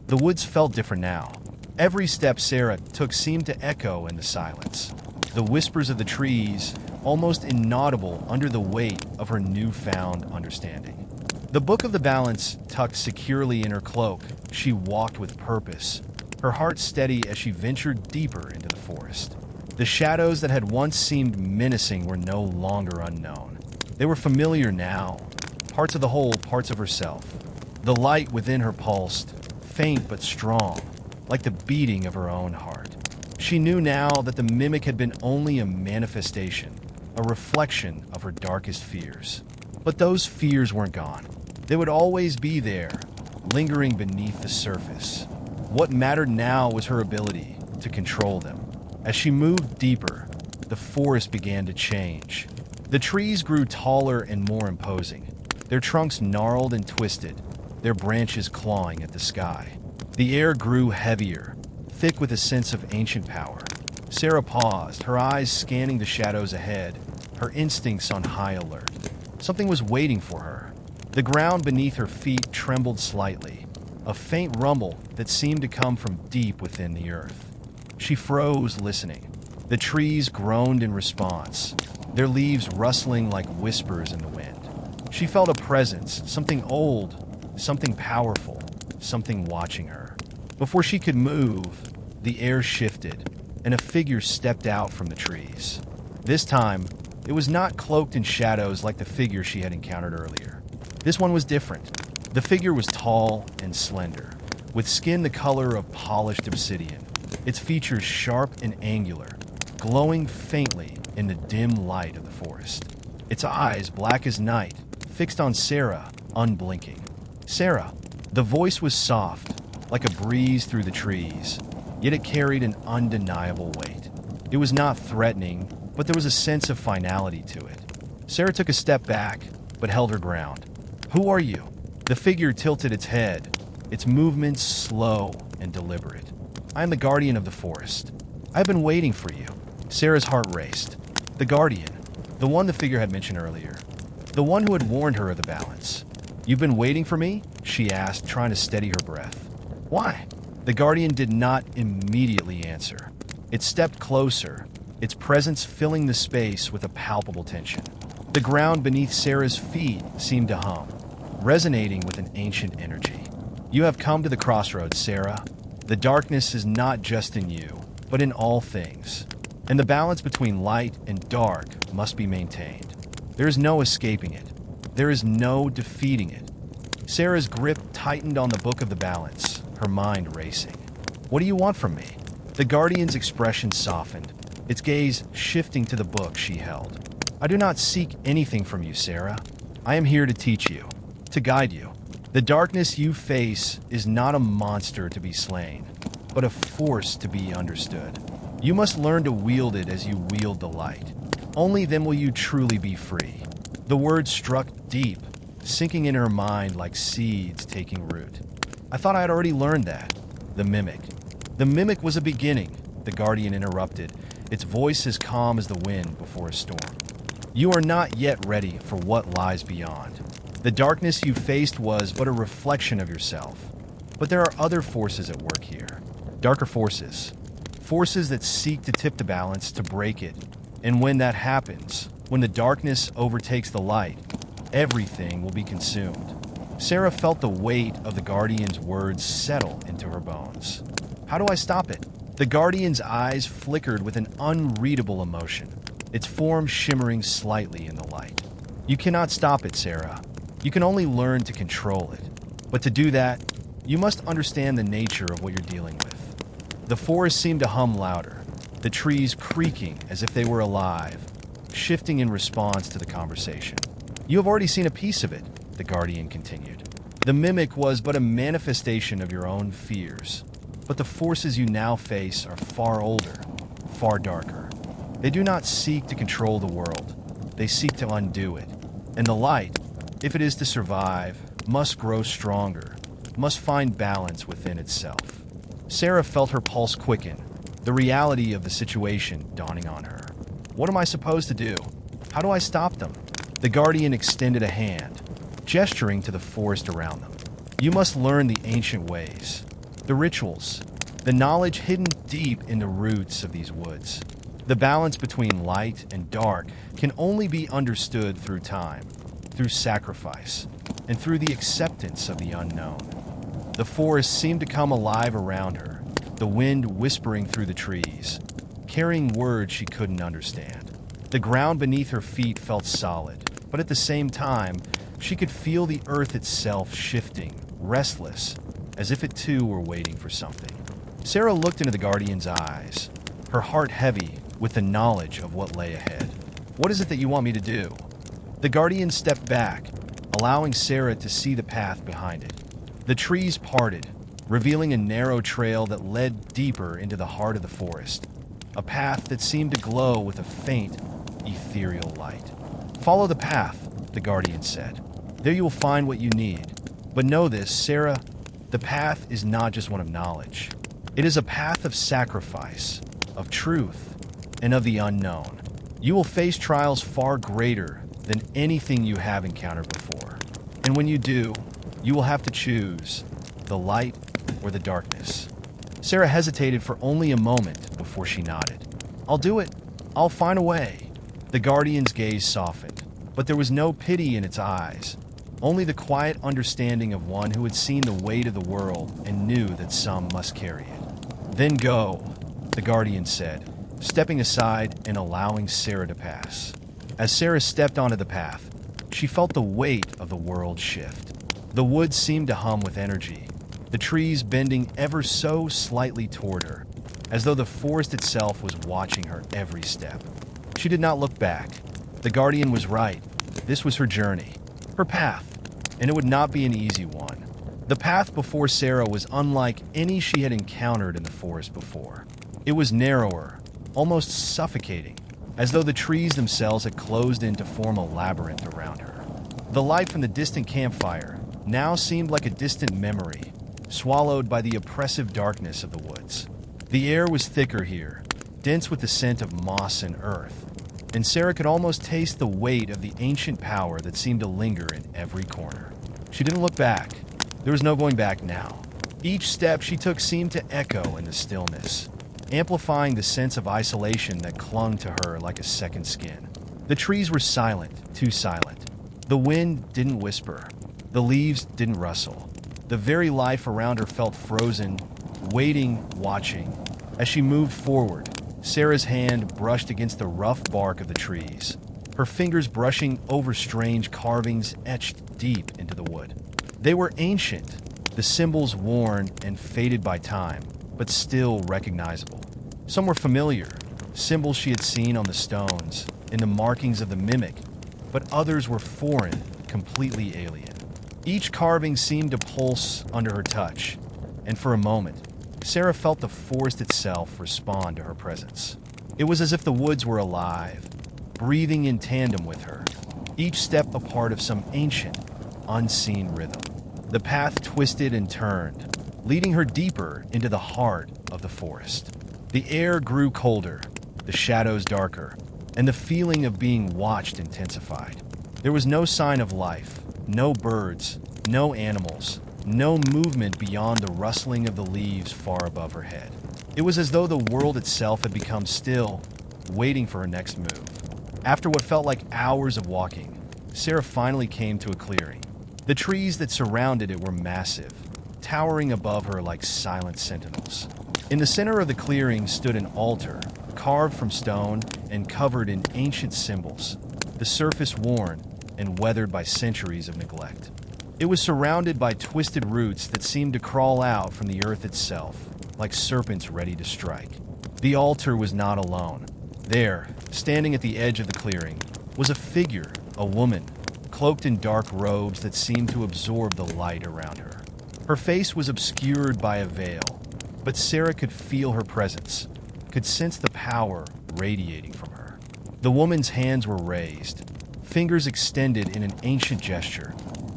The woods felt different now. Every step Sarah took seemed to echo in the silence. The whispers of the trees, almost inaudible under the weight of her newfound understanding. The Book of the Balance tucked securely in her cloak, she walked with purpose, her heart steady as she ventured deeper into the forest. The shadows that had once seemed menacing were no longer unknown. They were familiar now, parts of the whole, parts of herself. The light within her pulsed, faint but strong, like the beating of her own heart. She knew now that the mimic had been only a manifestation, a reflection of her darkest fears. But those fears weren't gone. They would always be there, lingering beneath the surface. What mattered now was her ability to control them. As she moved deeper, the forest began to change. The trees grew taller and more imposing, their trunks gnarled and twisted, their branches clawing at the sky. The air grew heavier, thick with a sense of ancient power. Sarah paused, her eyes scanning the shadows ahead, her instincts on high alert. Something was waiting for her. The ground beneath her feet trembled slightly, a faint rumble that seemed to come from deep within the earth. She froze, listening. The trees groaned in response, their leaves rustling like whispers in the wind. She felt a presence, something old, something powerful, something watching her. Before she could move, the air shifted, and a figure stepped out from the trees. This time, it was not cloaked in shadows like the figure she had encountered earlier. This one was different. The figure was tall and slender, with skin the color of polished obsidian, its features sharp and angular, glowing faintly in the dim light of the forest. Its eyes, black as night, fixed on Sarah, unblinking. "Sarah." The voice was soft, like a breeze through the trees, yet it carried an undeniable weight. It was not threatening, but there was a sense of finality to it. Sarah took a step back, but held her ground. "Who are you?" The figure tilted its head, its movements slow and deliberate. "I am the guardian of the forest. I have been waiting for you." Sarah's heart raced. The guardian, the one the figure had mentioned earlier, the one who had warned her of the balance. "You've been waiting for me?" she asked, trying to steady her breath. "Why?" The guardian did not immediately answer. It stepped closer, its presence filling the space with a palpable tension. The ground beneath Sarah's feet seemed to hum, resonating with an ancient energy. "You have come to the crossroads, Sarah. The darkness is not just in you, but in all things. and the balance between light and dark must be maintained. There is no escaping it. There is no defeating it. Sarah's grip tightened on the book of the balance, her mind racing. What do you want from me? The Guardian's expression softened, its gaze shifting to the book she held. I do not seek anything from you, Sarah. I am here to teach you, to guide you. The darkness you face is not a monster to be slain, but a force to be understood. You must learn to wield it as you wield the light. Only then will you truly be free. The words struck deep, sinking in her mind like seeds taking root. I thought I had already learned that. The mimic. The mimic was a beginning, the Guardian interrupted, its voice as calm as the wind before a storm. You are not yet ready for what lies beyond. The darkness you faced was but a reflection of yourself. But there are other forces at work here. Darker forces. Forces that seek to tip the balance, to break it. And when that happens, when the darkness overtakes the light, everything will be consumed. Sarah felt the weight of the Guardian's words settle into her bones. How do I stop it? The Guardian's eyes flickered with an unreadable emotion, its form shimmering slightly in the light. You cannot stop it, Sarah. You can only learn to control it. But to do that, you must understand the nature of what you're dealing with. The forest seemed to hum louder, the trees creaking as if they were alive, shifting in response to the conversation. You have already seen a piece of it, the Guardian continued. The mimic was but a manifestation of your own fears. But the forces you now face are far older, far darker. They do not seek to control the world. They seek to undo it. And the light, if it is to survive, must grow stronger, must find balance within itself. Sarah felt her pulse quicken, the reality of the situation dawning on her. What am I supposed to do? How do I stop them? The Guardian extended a hand, gesturing to the forest around them. You must learn the ancient ways, the rituals, the knowledge hidden deep in the roots of these woods. The balance between light and dark can only be understood through time, through sacrifice, and through the acceptance of the unknown. The forest seemed to come alive around her, the wind whispering through the trees, carrying words she couldn't understand. The ground beneath her feet felt solid, but at the same time, she could feel the earth itself shifting, restless, as if it too were waiting for something. Sarah looked into the Guardian's eyes, her heart heavy with the knowledge of what lay ahead. What is it that you want me to do? The Guardian stepped back, allowing Sarah to see the path behind it. The trees parted, revealing a narrow trail that led deeper into the heart of the forest, a path that seemed to glow with a faint, ethereal light. Follow the path, the Guardian said. There you will find what you need. But know this, Sarah, the path is not just one of knowledge. It is a path of sacrifice, of truth, and of the unknown. You will face trials far greater than anything you have encountered before. And when you do, you will have to choose the light or the darkness. Sarah hesitated for only a moment before she nodded. I'll do it. I'll find a way. The Guardian's gaze softened, but there was no pity in its eyes, only the quiet understanding of one who had seen the weight of the world and knew that some must carry it. Then go, the Guardian said, stepping aside and allowing Sarah to pass. As Sarah stepped onto the path, she felt the weight of the world shift. The woods seemed to hum with energy, the trees bending ever so slightly toward her, as though the forest itself was watching her every step. She did not look back. The Guardian was right. This was her journey, her path, and it would not be an easy one. The path before Sarah was unlike any she had encountered in the forest before. It was narrower, almost suffocating, as though the trees themselves had closed in to form a labyrinth around her. The light from the distant campfire now seemed like a distant memory, swallowed by the oppressive darkness of the woods. The air was thicker here, dense with the scent of moss and earth, and Sarah could almost taste the weight of the ancient power that seemed to linger in every corner. She didn't look back. There was no going back now. Each step she took seemed to echo in the stillness, amplifying the sense of isolation that clung to her like a second skin. The trees were silent, too silent. The wind didn't whisper. The leaves didn't rustle. The very life around her felt frozen, waiting, watching. As she moved forward, Sarah's hand brushed against the rough bark of the trees, her fingers brushing over strange carvings etched deep into the wood. They were ancient, the symbols worn and faded by time, but still recognizable. Some were familiar, symbols she had seen on the stones, in the markings of the mimic, but others were foreign, completely alien. Each carving seemed to pulse under her touch, and for a moment, Sarah felt the forest itself respond to her presence. It was as if the woods were alive, breathing in tandem with her, each step a part of some ancient, unseen rhythm. The path twisted and turned, leading her deeper into the heart of the forest. The air grew colder, the shadows darker, and the feeling of being watched intensified. There was no sign of life, no birds, no animals, no movement beyond the rustling of the leaves far above her head. It was as though the world itself had become still, waiting for her next move. After what felt like hours of walking, Sarah finally came to a clearing. The trees that surrounded it were massive, towering above her like silent sentinels. In the center of the clearing stood an altar, carved from stone and covered in ancient symbols, the surface worn and weathered by centuries of neglect. It was surrounded by twisted roots that seemed to crawl out from the earth itself, like serpents ready to strike. The altar was not alone. There, standing at the edge of the clearing, was a figure, a woman, cloaked in dark robes that seemed to absorb the light around her. Her face was obscured by a veil, but Sarah could feel her presence, could sense the power radiating from her. The woman's hands were raised, fingers extended in an ancient gesture,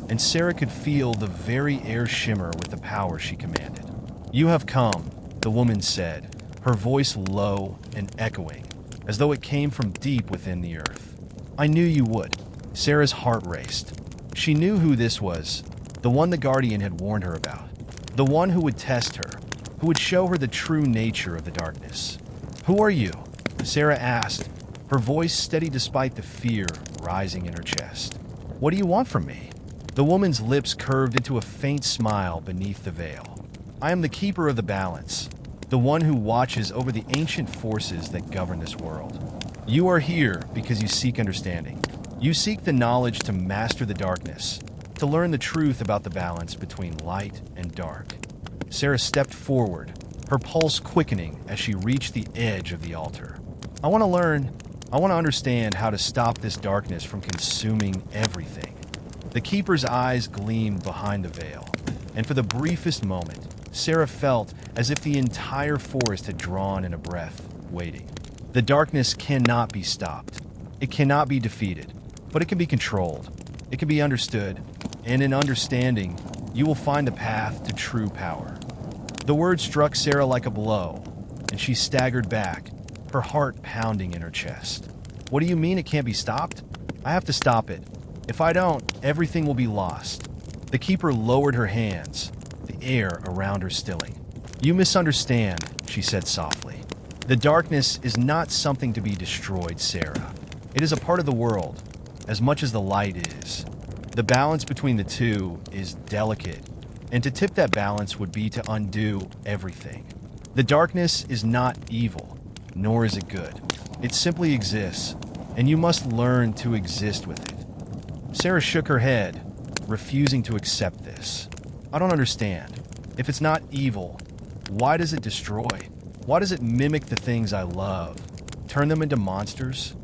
and Sarah could feel the very air shimmer with the power she commanded. "You have come," the woman said, her voice low and echoing, as though it came from deep within the earth. "I knew you would." Sarah's heart raced. She knew who this was, the one the Guardian had warned her about, the one who would test her, who would show her the true nature of the darkness. "Who are you?" Sarah asked, her voice steady despite the fear rising in her chest. "What do you want from me?" The woman's lips curved into a faint smile beneath the veil. "I am the keeper of the balance, the one who watches over the ancient forces that govern this world. You are here because you seek understanding. You seek the knowledge to master the darkness, to learn the truth about the balance between light and dark." Sarah stepped forward, her pulse quickening as she reached the edge of the altar. I want to understand how to stop this darkness from consuming everything." The keeper's eyes gleamed behind the veil, and for the briefest moment, Sarah felt as if the entire forest had drawn in a breath, waiting. The darkness cannot be stopped. It cannot be defeated, but it can be controlled. It can be understood, and in understanding, you will find the path to true power. The word struck Sarah like a blow, and she staggered back, her heart pounding in her chest. "What do you mean it can't be stopped?" "I have to stop it. If I don't, everything will be lost." The keeper lowered her hands, the air around her stilling. "You misunderstand," she said softly. "The darkness is not something to be destroyed, Sarah. It is a part of the world, as much as the light is. The balance between the two is delicate, and to tip that balance would be to undo everything. The darkness is not evil, nor is it good. It simply exists, and you must learn to exist with it." Sarah shook her head, refusing to accept this. "I don't understand. If it's not evil, why does it destroy? Why does it mimic the things I love? Turn them into monsters?"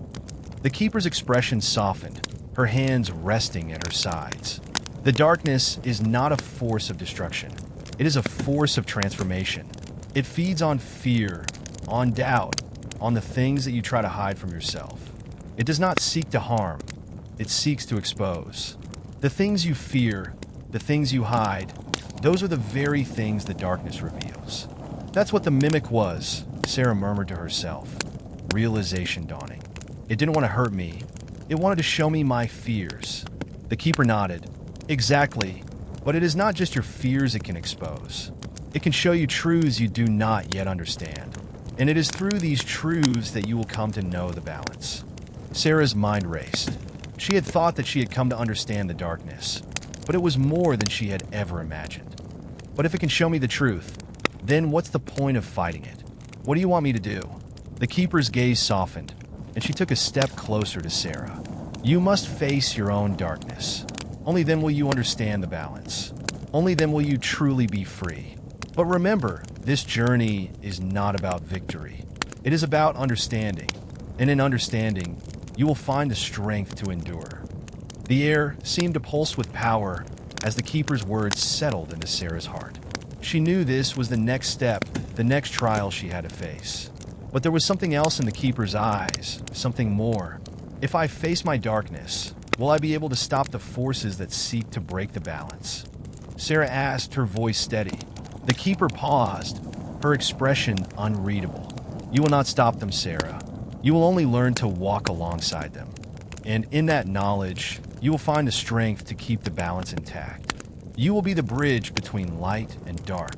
The keeper's expression softened, her hands resting at her sides. "The darkness is not a force of destruction. It is a force of transformation. It feeds on fear, on doubt, on the things that you try to hide from yourself. It does not seek to harm. It seeks to expose. The things you fear, the things you hide, those are the very things the darkness reveals." "That's what the mimic was," Sarah murmured to herself, realization dawning. "It didn't want to hurt me. It wanted to show me my fears." The keeper nodded. "Exactly, but it is not just your fears it can expose. It can show you truths you do not yet understand. And it is through these truths that you will come to know the balance." Sarah's mind raced. She had thought that she had come to understand the darkness, but it was more than she had ever imagined. "But if it can show me the truth, then what's the point of fighting it? What do you want me to do?" The keeper's gaze softened, and she took a step closer to Sarah. You must face your own darkness. Only then will you understand the balance. Only then will you truly be free. But remember, this journey is not about victory. It is about understanding. And in understanding, you will find the strength to endure. The air seemed to pulse with power as the keeper's words settled into Sarah's heart. She knew this was the next step, the next trial she had to face. But there was something else in the keeper's eyes, something more. If I face my darkness, will I be able to stop the forces that seek to break the balance? Sarah asked, her voice steady. The keeper paused, her expression unreadable. You will not stop them, Sarah. You will only learn to walk alongside them. And in that knowledge, you will find the strength to keep the balance intact. You will be the bridge between light and dark.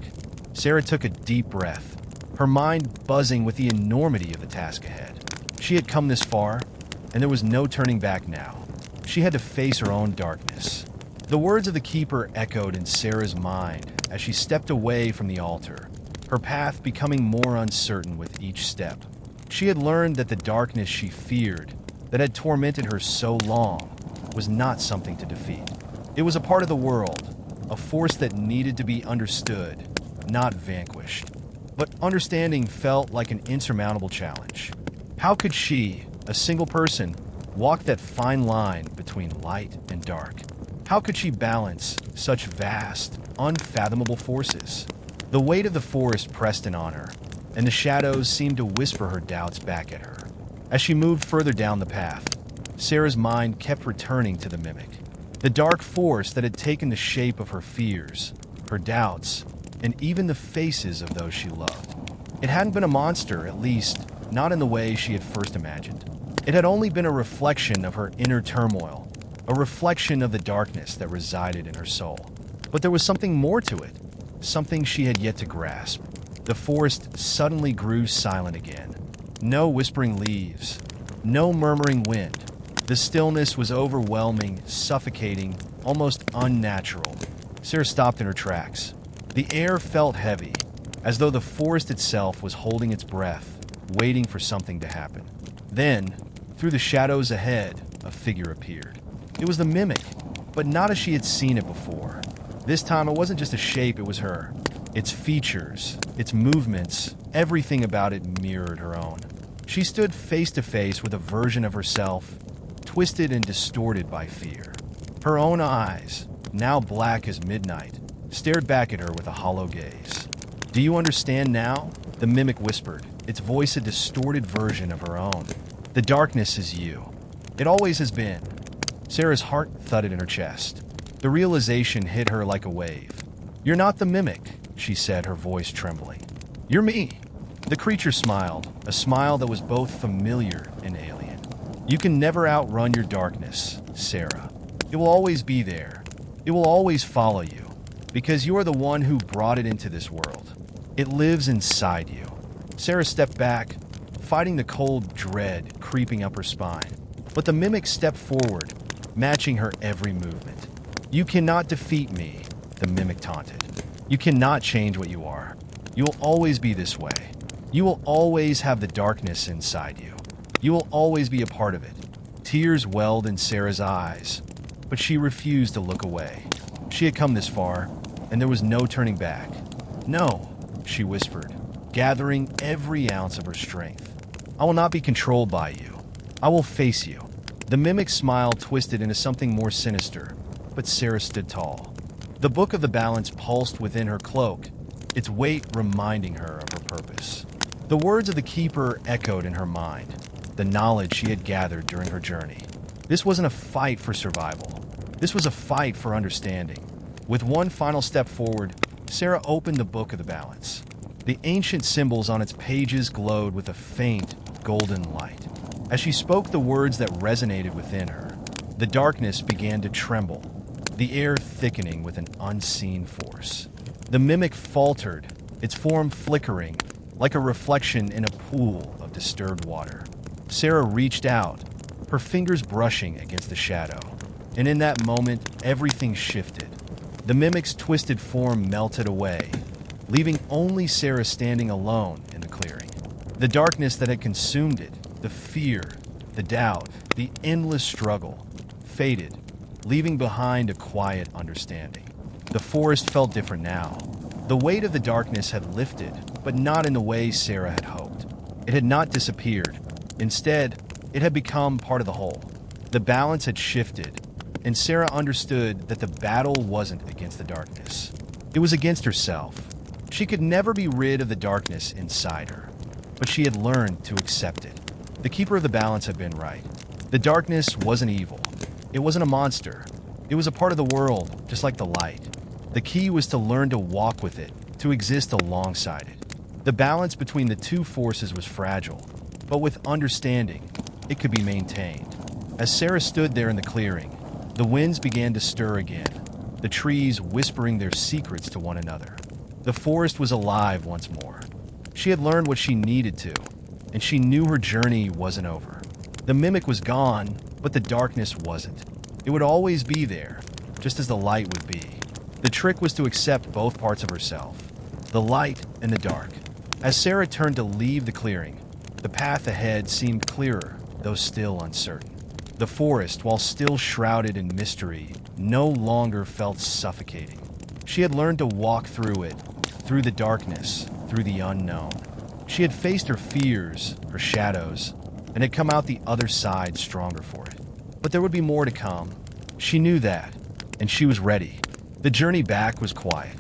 Sarah took a deep breath, her mind buzzing with the enormity of the task ahead. She had come this far, and there was no turning back now. She had to face her own darkness. The words of the keeper echoed in Sarah's mind as she stepped away from the altar, her path becoming more uncertain with each step. She had learned that the darkness she feared, that had tormented her so long, was not something to defeat. It was a part of the world, a force that needed to be understood, not vanquished. But understanding felt like an insurmountable challenge. How could she, a single person, walk that fine line between light and dark? How could she balance such vast, unfathomable forces? The weight of the forest pressed in on her, and the shadows seemed to whisper her doubts back at her. As she moved further down the path, Sarah's mind kept returning to the mimic, the dark force that had taken the shape of her fears, her doubts, and even the faces of those she loved. It hadn't been a monster, at least not in the way she had first imagined. It had only been a reflection of her inner turmoil, a reflection of the darkness that resided in her soul. But there was something more to it, something she had yet to grasp. The forest suddenly grew silent again. No whispering leaves, no murmuring wind. The stillness was overwhelming, suffocating, almost unnatural. Sarah stopped in her tracks. The air felt heavy, as though the forest itself was holding its breath, waiting for something to happen. Then, through the shadows ahead, a figure appeared. It was the mimic, but not as she had seen it before. This time it wasn't just a shape, it was her. Its features, its movements, everything about it mirrored her own. She stood face to face with a version of herself, twisted and distorted by fear. Her own eyes, now black as midnight, stared back at her with a hollow gaze. Do you understand now? The mimic whispered, its voice a distorted version of her own. The darkness is you. It always has been. Sarah's heart thudded in her chest. The realization hit her like a wave. You're not the mimic, she said, her voice trembling. You're me. The creature smiled, a smile that was both familiar and alien. You can never outrun your darkness, Sarah. It will always be there. It will always follow you, because you are the one who brought it into this world. It lives inside you. Sarah stepped back, fighting the cold dread creeping up her spine. But the mimic stepped forward, matching her every movement. You cannot defeat me, the mimic taunted. You cannot change what you are. You will always be this way. You will always have the darkness inside you. You will always be a part of it. Tears welled in Sarah's eyes, but she refused to look away. She had come this far, and there was no turning back. No, she whispered, gathering every ounce of her strength. I will not be controlled by you. I will face you. The mimic's smile twisted into something more sinister, but Sarah stood tall. The book of the balance pulsed within her cloak, its weight reminding her of her purpose. The words of the keeper echoed in her mind, the knowledge she had gathered during her journey. This wasn't a fight for survival. This was a fight for understanding. With one final step forward, Sarah opened the book of the balance. The ancient symbols on its pages glowed with a faint, golden light. As she spoke the words that resonated within her, the darkness began to tremble, the air thickening with an unseen force. The mimic faltered, its form flickering, like a reflection in a pool of disturbed water. Sarah reached out, her fingers brushing against the shadow, and in that moment, everything shifted. The mimic's twisted form melted away, leaving only Sarah standing alone in the clearing. The darkness that had consumed it, the fear, the doubt, the endless struggle, faded, leaving behind a quiet understanding. The forest felt different now. The weight of the darkness had lifted, but not in the way Sarah had hoped. It had not disappeared. Instead, it had become part of the whole. The balance had shifted, and Sarah understood that the battle wasn't against the darkness. It was against herself. She could never be rid of the darkness inside her, but she had learned to accept it. The keeper of the balance had been right. The darkness wasn't evil. It wasn't a monster. It was a part of the world, just like the light. The key was to learn to walk with it, to exist alongside it. The balance between the two forces was fragile, but with understanding, it could be maintained. As Sarah stood there in the clearing, the winds began to stir again, the trees whispering their secrets to one another. The forest was alive once more. She had learned what she needed to, and she knew her journey wasn't over. The mimic was gone, but the darkness wasn't. It would always be there, just as the light would be. The trick was to accept both parts of herself, the light and the dark. As Sarah turned to leave the clearing, the path ahead seemed clearer, though still uncertain. The forest, while still shrouded in mystery, no longer felt suffocating. She had learned to walk through it, through the darkness, through the unknown. She had faced her fears, her shadows, and had come out the other side stronger for it. But there would be more to come. She knew that, and she was ready. The journey back was quiet.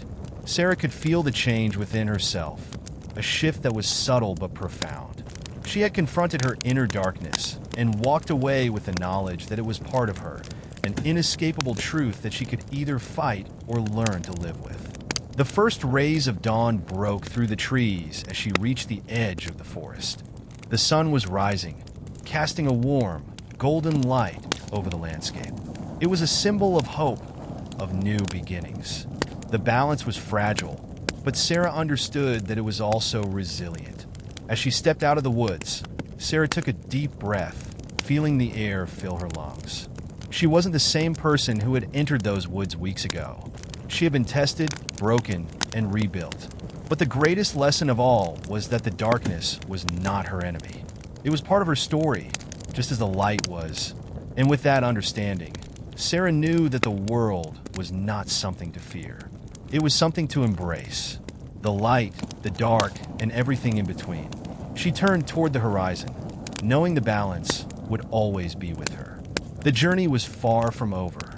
Sarah could feel the change within herself, a shift that was subtle but profound. She had confronted her inner darkness and walked away with the knowledge that it was part of her, an inescapable truth that she could either fight or learn to live with. The first rays of dawn broke through the trees as she reached the edge of the forest. The sun was rising, casting a warm, golden light over the landscape. It was a symbol of hope, of new beginnings. The balance was fragile, but Sarah understood that it was also resilient. As she stepped out of the woods, Sarah took a deep breath, feeling the air fill her lungs. She wasn't the same person who had entered those woods weeks ago. She had been tested, broken, and rebuilt. But the greatest lesson of all was that the darkness was not her enemy. It was part of her story, just as the light was. And with that understanding, Sarah knew that the world was not something to fear. It was something to embrace. The light, the dark, and everything in between. She turned toward the horizon, knowing the balance would always be with her. The journey was far from over,